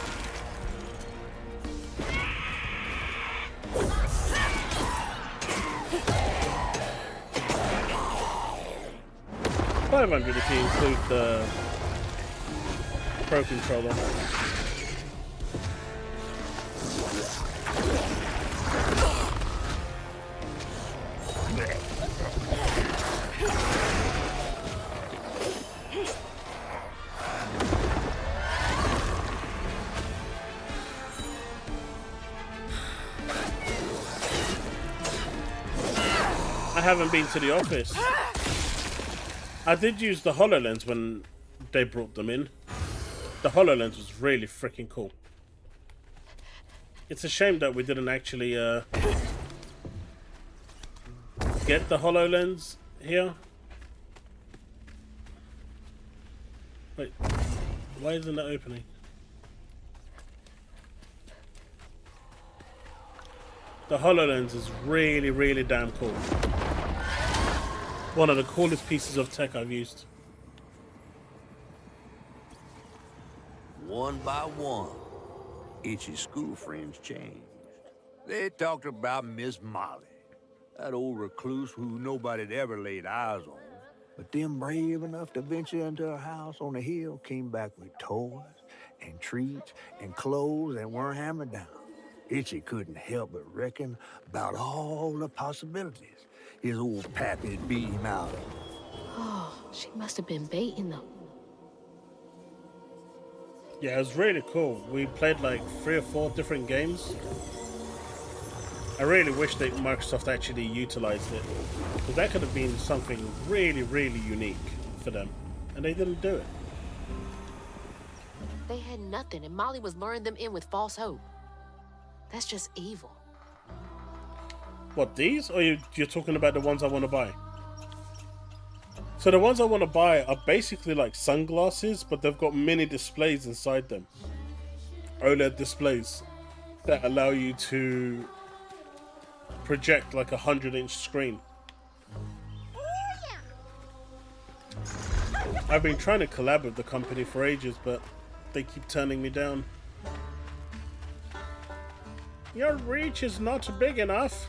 500 if you include the Pro controller. I haven't been to the office. I did use the HoloLens when they brought them in. The HoloLens was really freaking cool. It's a shame that we didn't actually get the HoloLens here. Wait, why isn't it opening? The HoloLens is really, really damn cool. One of the coolest pieces of tech I've used. One by one, Itchy's school friends changed. They talked about Miss Molly, that old recluse who nobody'd ever laid eyes on. But them brave enough to venture into her house on the hill came back with toys and treats and clothes that weren't hammered down. Itchy couldn't help but reckon about all the possibilities his old pappy'd beat him out of. Oh, she must have been baiting them. Yeah, it was really cool. We played like 3 or 4 different games. I really wish that Microsoft actually utilized it, because that could have been something really, really unique for them, and they didn't do it. They had nothing, and Molly was luring them in with false hope. That's just evil. What, these? Or you're talking about the ones I want to buy? So the ones I want to buy are basically like sunglasses, but they've got mini displays inside them. OLED displays that allow you to project like a 100-inch screen. I've been trying to collab with the company for ages, but they keep turning me down. Your reach is not big enough.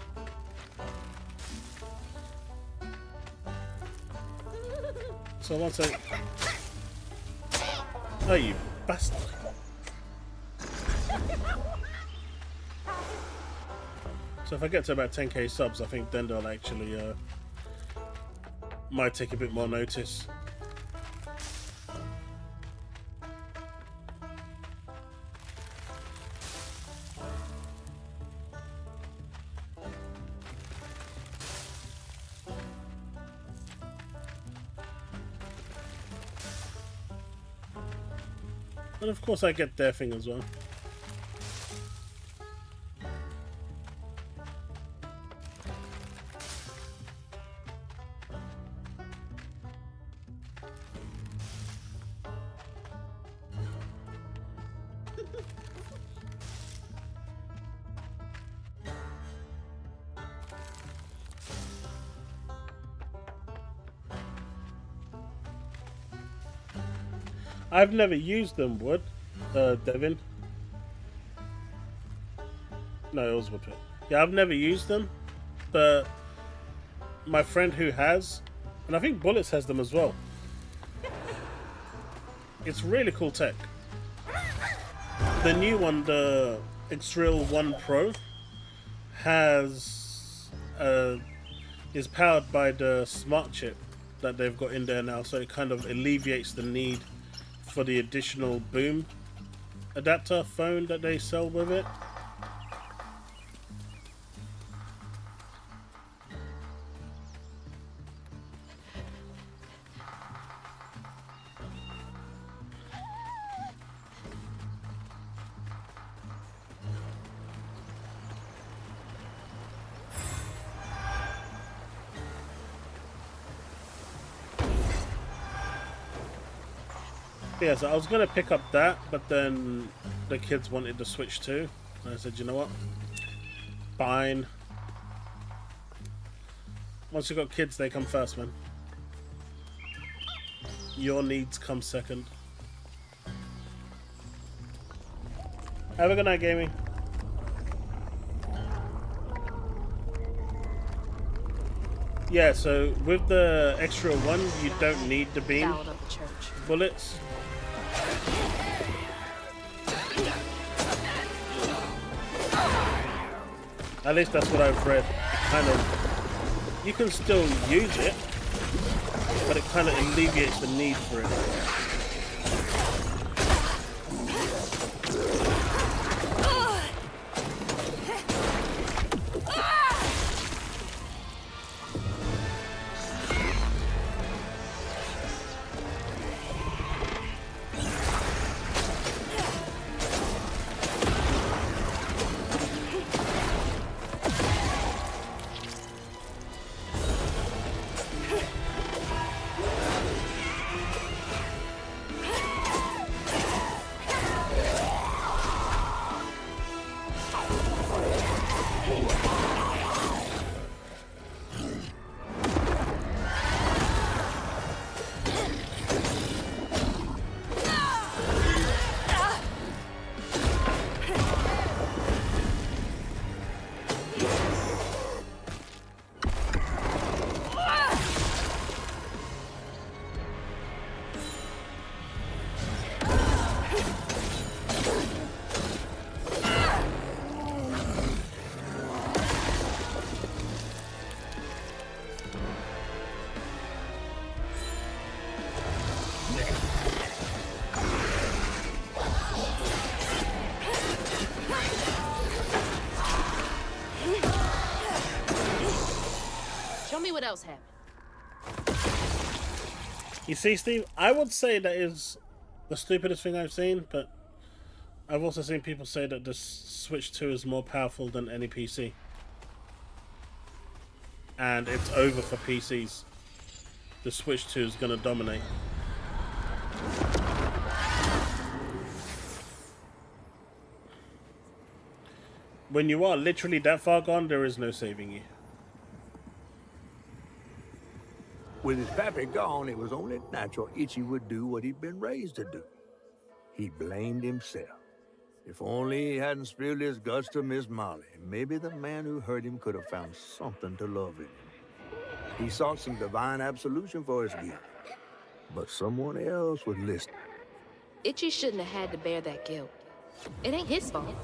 So once I... Oh, you bastard. So if I get to about 10k subs, I think then they'll actually might take a bit more notice. And of course I get their thing as well. I've never used them, Devin. No, it was Woodpit. Yeah, I've never used them, but my friend who has, and I think Bullets has them as well. It's really cool tech. The new one, the Xreal 1 Pro, is powered by the smart chip that they've got in there now, so it kind of alleviates the need for the additional boom adapter phone that they sell with it. Yeah, so I was gonna pick up that, but then the kids wanted to switch too. And I said, you know what? Fine. Once you've got kids, they come first, man. Your needs come second. Have a good night, gaming. Yeah, so with the extra one, you don't need the beam bullets. At least that's what I've read. Kind of, you can still use it, but it kind of alleviates the need for it. What else happened? You see, Steve, I would say that is the stupidest thing I've seen, but I've also seen people say that the Switch 2 is more powerful than any PC. And it's over for PCs. The Switch 2 is going to dominate. When you are literally that far gone, there is no saving you. With his pappy gone, it was only natural Itchy would do what he'd been raised to do. He blamed himself. If only he hadn't spilled his guts to Miss Molly, maybe the man who hurt him could have found something to love in him. He sought some divine absolution for his guilt, but someone else was listening. Itchy shouldn't have had to bear that guilt. It ain't his fault.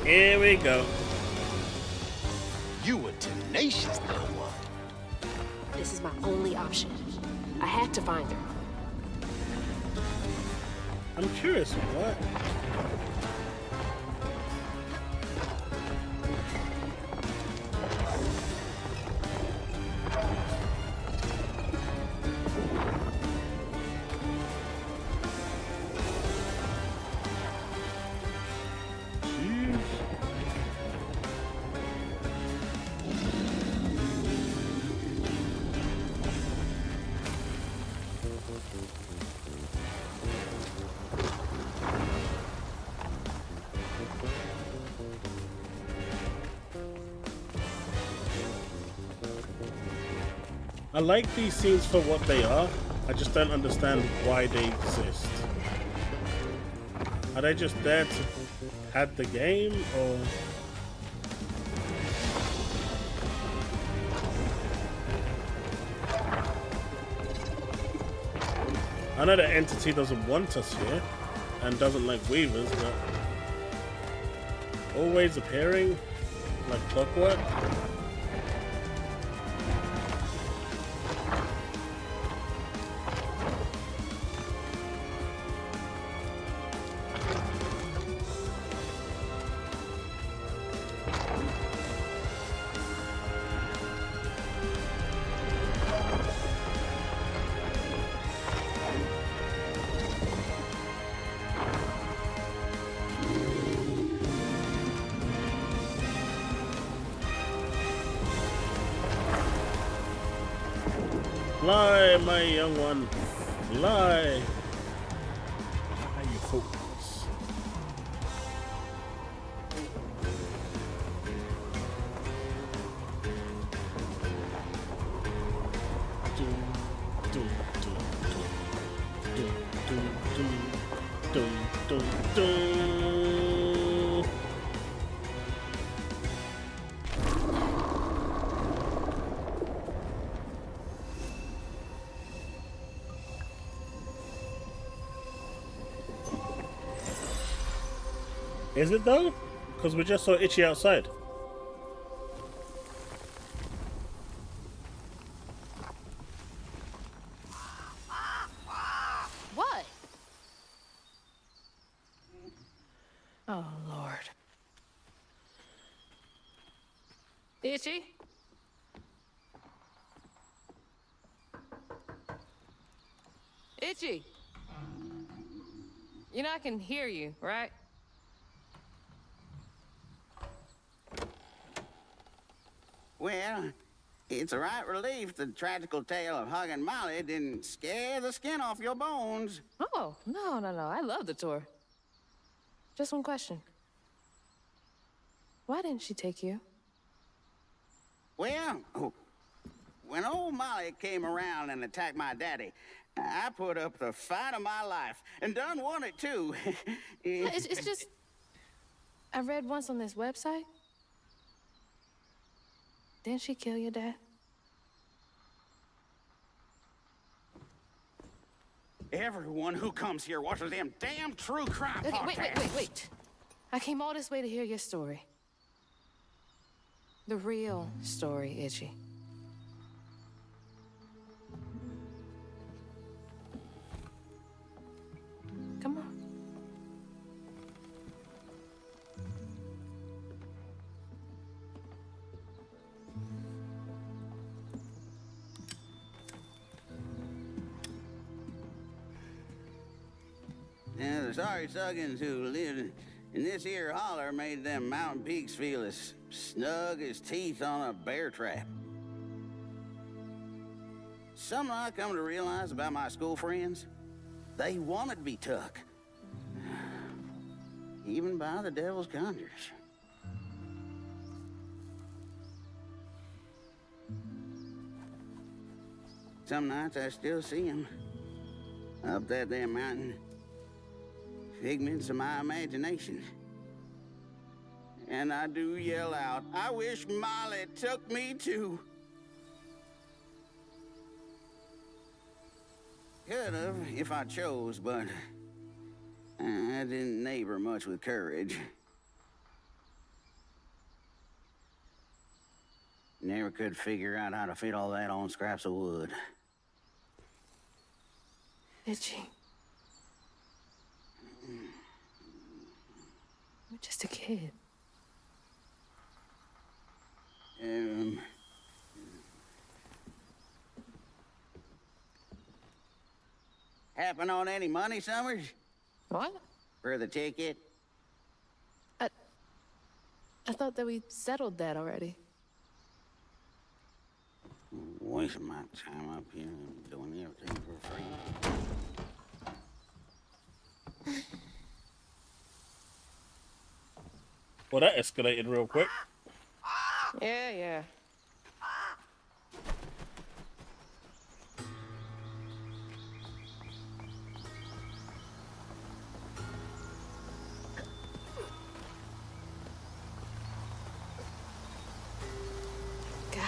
Here we go. You were tenacious, little one. This is my only option. I have to find her. I'm curious, what? I like these scenes for what they are. I just don't understand why they exist. Are they just there to add the game, or? I know that Entity doesn't want us here and doesn't like Weavers, but always appearing like clockwork. Fly, my young one. Fly. Fly, you fools. Is it though? Because we just saw Itchy outside. What? Oh, Lord. Itchy? Itchy? You know I can hear you, right? Well, it's a right relief the tragical tale of Hug and Molly didn't scare the skin off your bones. Oh, no. I love the tour. Just one question. Why didn't she take you? Well, when old Molly came around and attacked my daddy, I put up the fight of my life and done won it too. It's just... I read once on this website. Didn't she kill your dad? Everyone who comes here watches them damn true crime podcasts. Wait. I came all this way to hear your story. The real story, Itchy. Come on. And the sorry suggins who lived in this here holler made them mountain peaks feel as snug as teeth on a bear trap. Something I come to realize about my school friends, they wanted to be took. Even by the devil's conjures. Some nights I still see them up that damn mountain. Figments of my imagination. And I do yell out, I wish Molly took me too. Could have if I chose, but I didn't neighbor much with courage. Never could figure out how to fit all that on scraps of wood. Itchy. You're just a kid. Happen on any money, Summers? What? For the ticket? I thought that we settled that already. Wasting my time up here doing everything for free. Well, that escalated real quick. Yeah. God,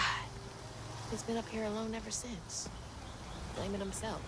he's been up here alone ever since. Blaming himself.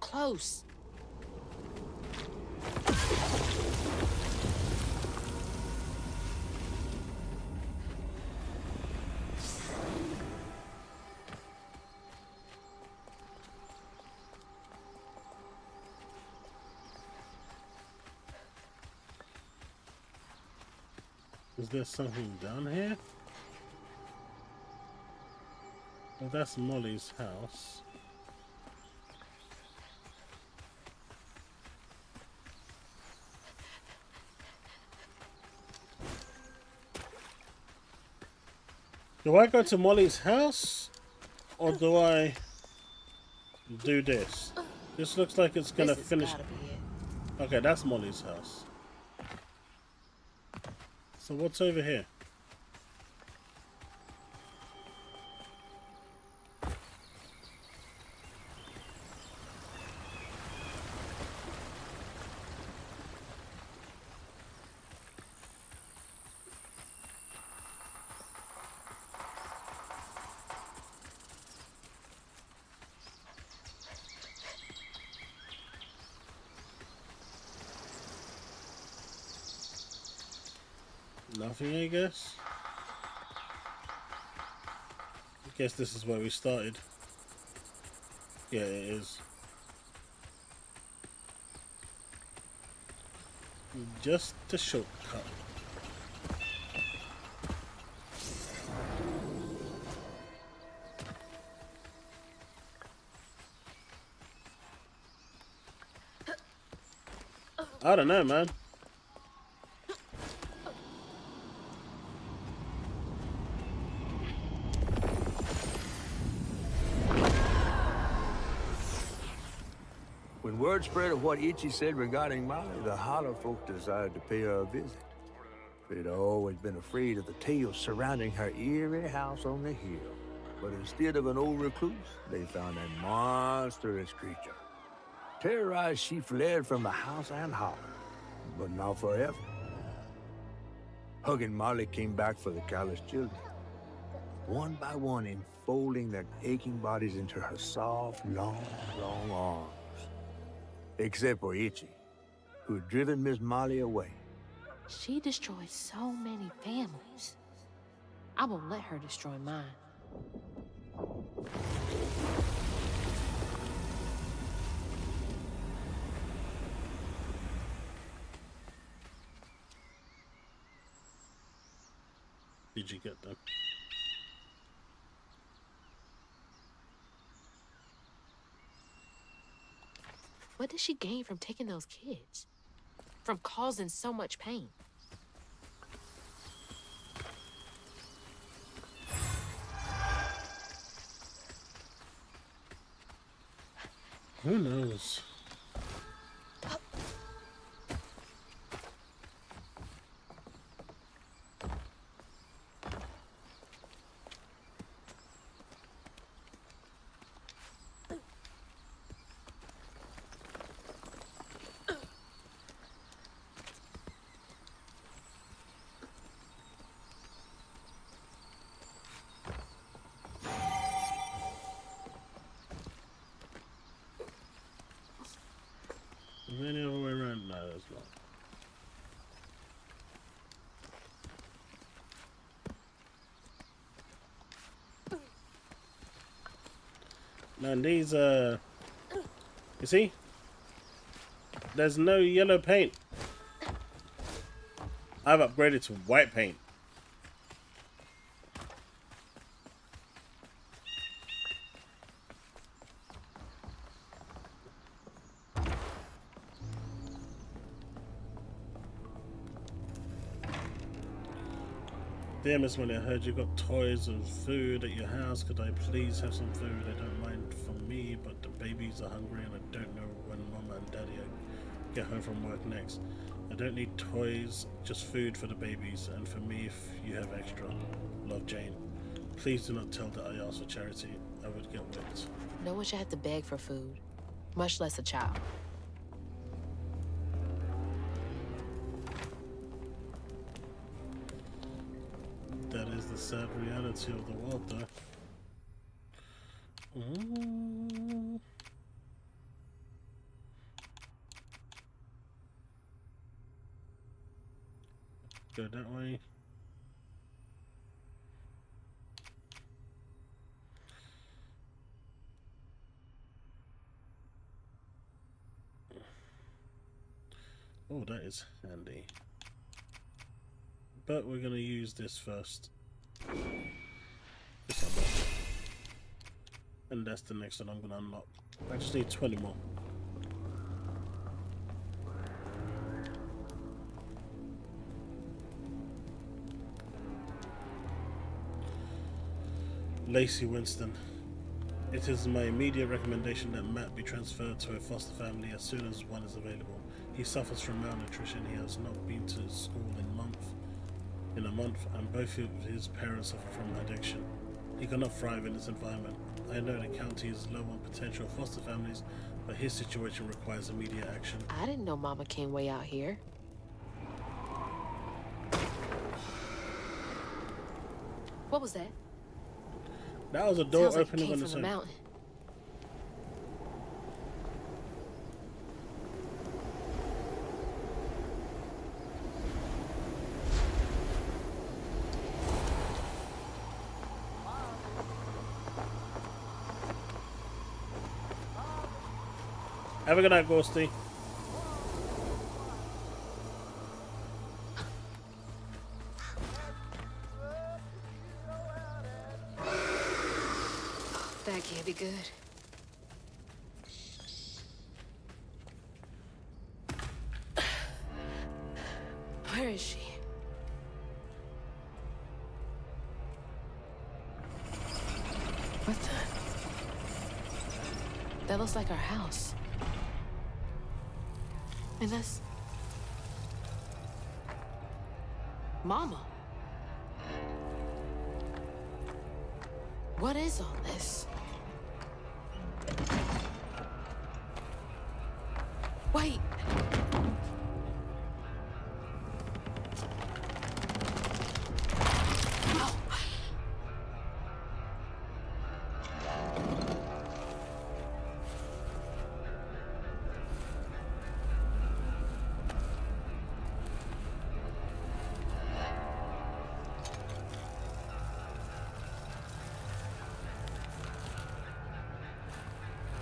close. Is there something down here? Well, that's Molly's house. Do I go to Molly's house? Or do I do this? This looks like it's gonna finish. Okay, that's Molly's house. So what's over here? Nothing, I guess. I guess this is where we started. Yeah, it is. Just a shortcut. I don't know, man. When word spread of what Ichi said regarding Molly, the Hollow folk desired to pay her a visit. They'd always been afraid of the tales surrounding her eerie house on the hill. But instead of an old recluse, they found a monstrous creature. Terrorized, she fled from the house and hollow, but not forever. Hugging Molly came back for the callous children, one by one enfolding their aching bodies into her soft, long arms. Except for Ichi, who had driven Miss Molly away. She destroyed so many families. I won't let her destroy mine. Did you get them? What did she gain from taking those kids? From causing so much pain? Who knows? Is there any other way around? No, there's not. Man, these, you see? There's no yellow paint. I've upgraded to white paint. Dear Miss Molly, I heard you got toys and food at your house. Could I please have some food? I don't mind for me, but the babies are hungry and I don't know when Mama and Daddy get home from work next. I don't need toys, just food for the babies and for me if you have extra. Love, Jane. Please do not tell that I asked for charity. I would get whipped. No one should have to beg for food, much less a child. That is the sad reality of the world, though. Ooh. Go that way. Oh, that is handy. But we're going to use this first. This unlock. And that's the next one I'm going to unlock. I just need 20 more. Lacey Winston. It is my immediate recommendation that Matt be transferred to a foster family as soon as one is available. He suffers from malnutrition. He has not been to school in a month, and both of his parents suffer from addiction. He cannot thrive in this environment. I know the county is low on potential foster families, but his situation requires immediate action. I didn't know Mama came way out here. What was that? That was a door Sounds like it opening came on from its the own. mountain. Have a good night, Ghosty. That can't be good. Where is she? What the? That looks like our house. And that's... Mama. What is all this? Wait.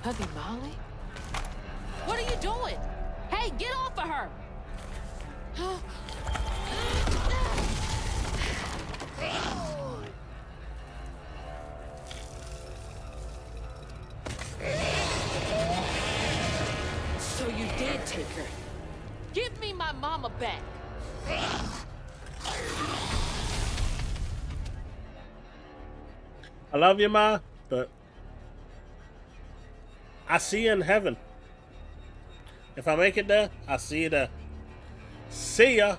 Hubby Molly? What are you doing? Hey, get off of her! So you did take her. Give me my mama back. I love you, Ma, but I see you in heaven. If I make it there, I'll see you there. See ya.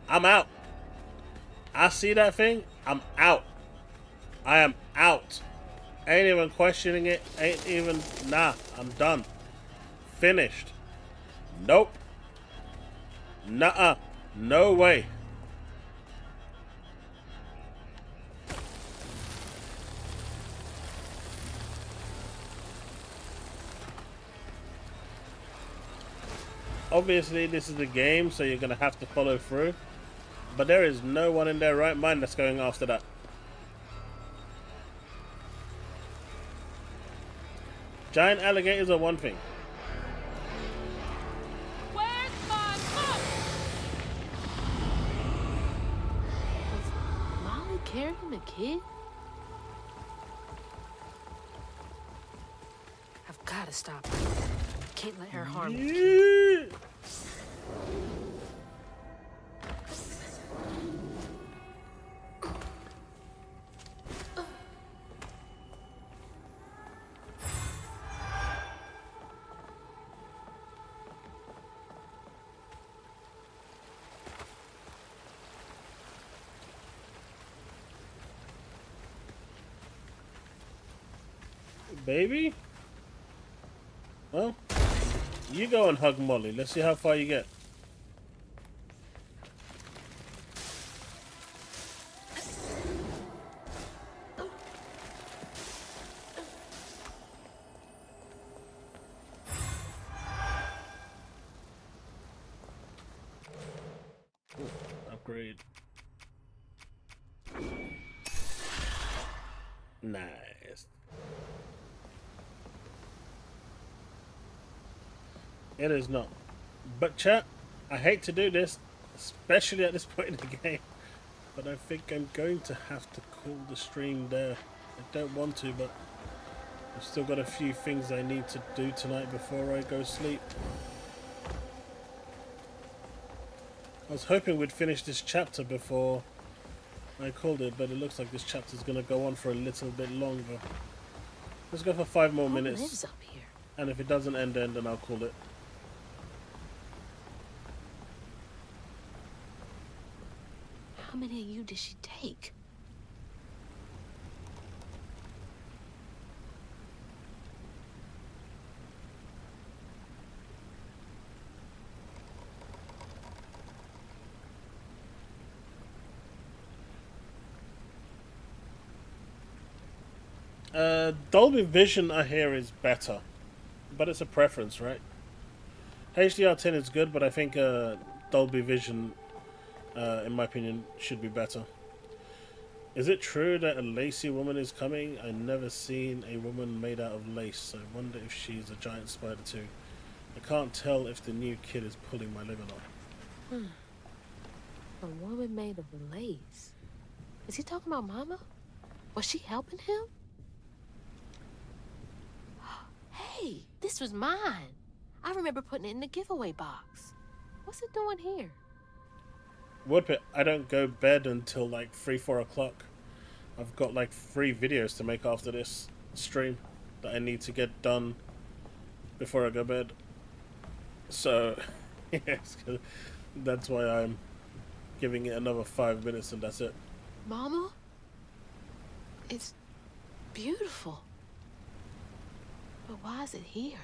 I'm out. I see that thing. I'm out. I am out. Ain't even questioning it. Ain't even... Nah, I'm done. Finished. Nope. Nuh-uh. No way. Obviously, this is a game, so you're going to have to follow through. But there is no one in their right mind that's going after that. Giant alligators are one thing. Where's my mom? Was Molly carrying the kid? I've got to stop her. Can't let her harm me. Baby? Well, you go and hug Molly. Let's see how far you get. upgrade. Nice. It is not. But chat, I hate to do this, especially at this point in the game, but I think I'm going to have to call the stream there. I don't want to, but I've still got a few things I need to do tonight before I go sleep. I was hoping we'd finish this chapter before I called it, but it looks like this chapter's going to go on for a little bit longer. Let's go for 5 more minutes. Lives up here? And if it doesn't end, then I'll call it. How many of you did she take? Dolby Vision, I hear, is better, but it's a preference, right? HDR10 is good, but I think Dolby Vision, in my opinion, should be better. Is it true that a lacy woman is coming? I've never seen a woman made out of lace. I wonder if she's a giant spider too. I can't tell if the new kid is pulling my leg or not. A woman made of lace. Is he talking about Mama? Was she helping him? Hey, this was mine. I remember putting it in the giveaway box. What's it doing here? Woodpit, I don't go bed until like 3-4 o'clock. I've got like 3 videos to make after this stream that I need to get done before I go bed. So, yes, that's why I'm giving it another 5 minutes and that's it. Mama? It's beautiful. But why is it here?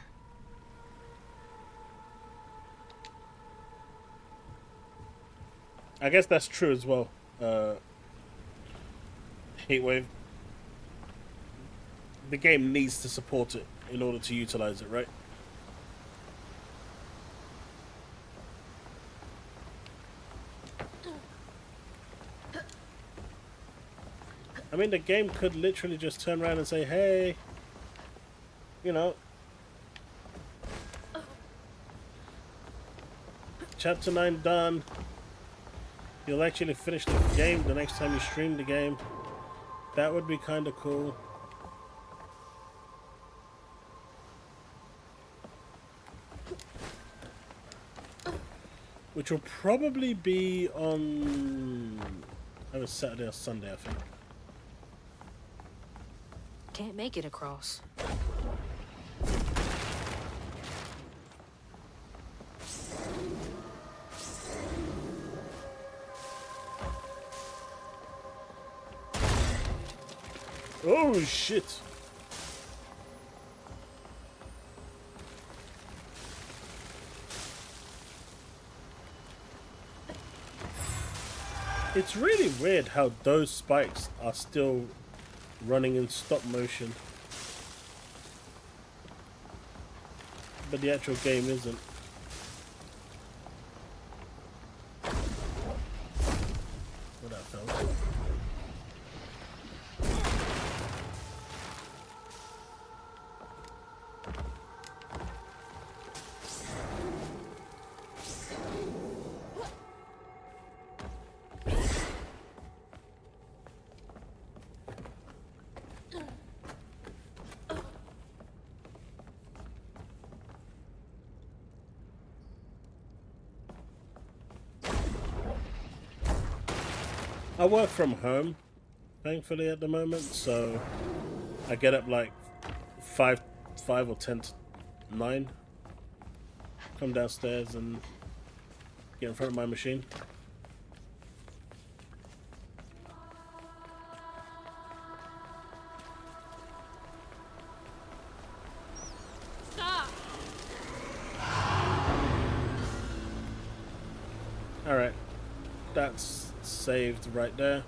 I guess that's true as well. Heatwave. The game needs to support it in order to utilize it, right? I mean, the game could literally just turn around and say, hey, you know, Chapter 9 done. You'll actually finish the game the next time you stream the game. That would be kind of cool. Which will probably be on either Saturday or Sunday, I think. Can't make it across. Oh shit! It's really weird how those spikes are still running in stop motion, but the actual game isn't. What that felt. I work from home, thankfully, at the moment, so I get up like 5 or 10 to 9, come downstairs and get in front of my machine. Stop! Alright, that's saved right there.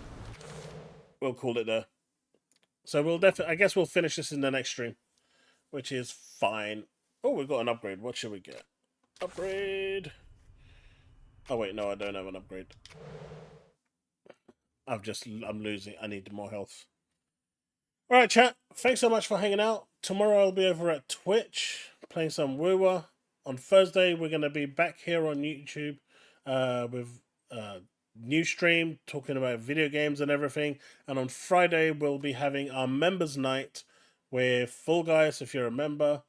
We'll call it there. So we'll definitely, I guess we'll finish this in the next stream, which is fine. Oh, we've got an upgrade. What should we get? Upgrade. Oh wait, no, I don't have an upgrade. I'm losing. I need more health. All right, chat. Thanks so much for hanging out. Tomorrow I'll be over at Twitch playing some Woowa. On Thursday we're gonna be back here on YouTube with new stream talking about video games and everything. And on Friday we'll be having our members night with Fall Guys. If you're a member,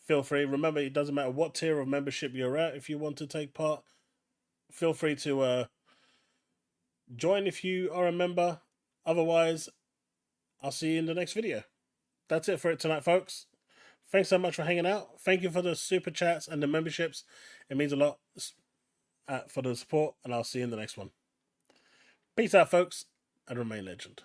feel free. Remember, it doesn't matter what tier of membership you're at. If you want to take part, feel free to join if you are a member. Otherwise, I'll see you in the next video. That's it for it tonight, folks. Thanks so much for hanging out. Thank you for the super chats and the memberships. It means a lot for the support, and I'll see you in the next one. Peace out, folks, and remain legend.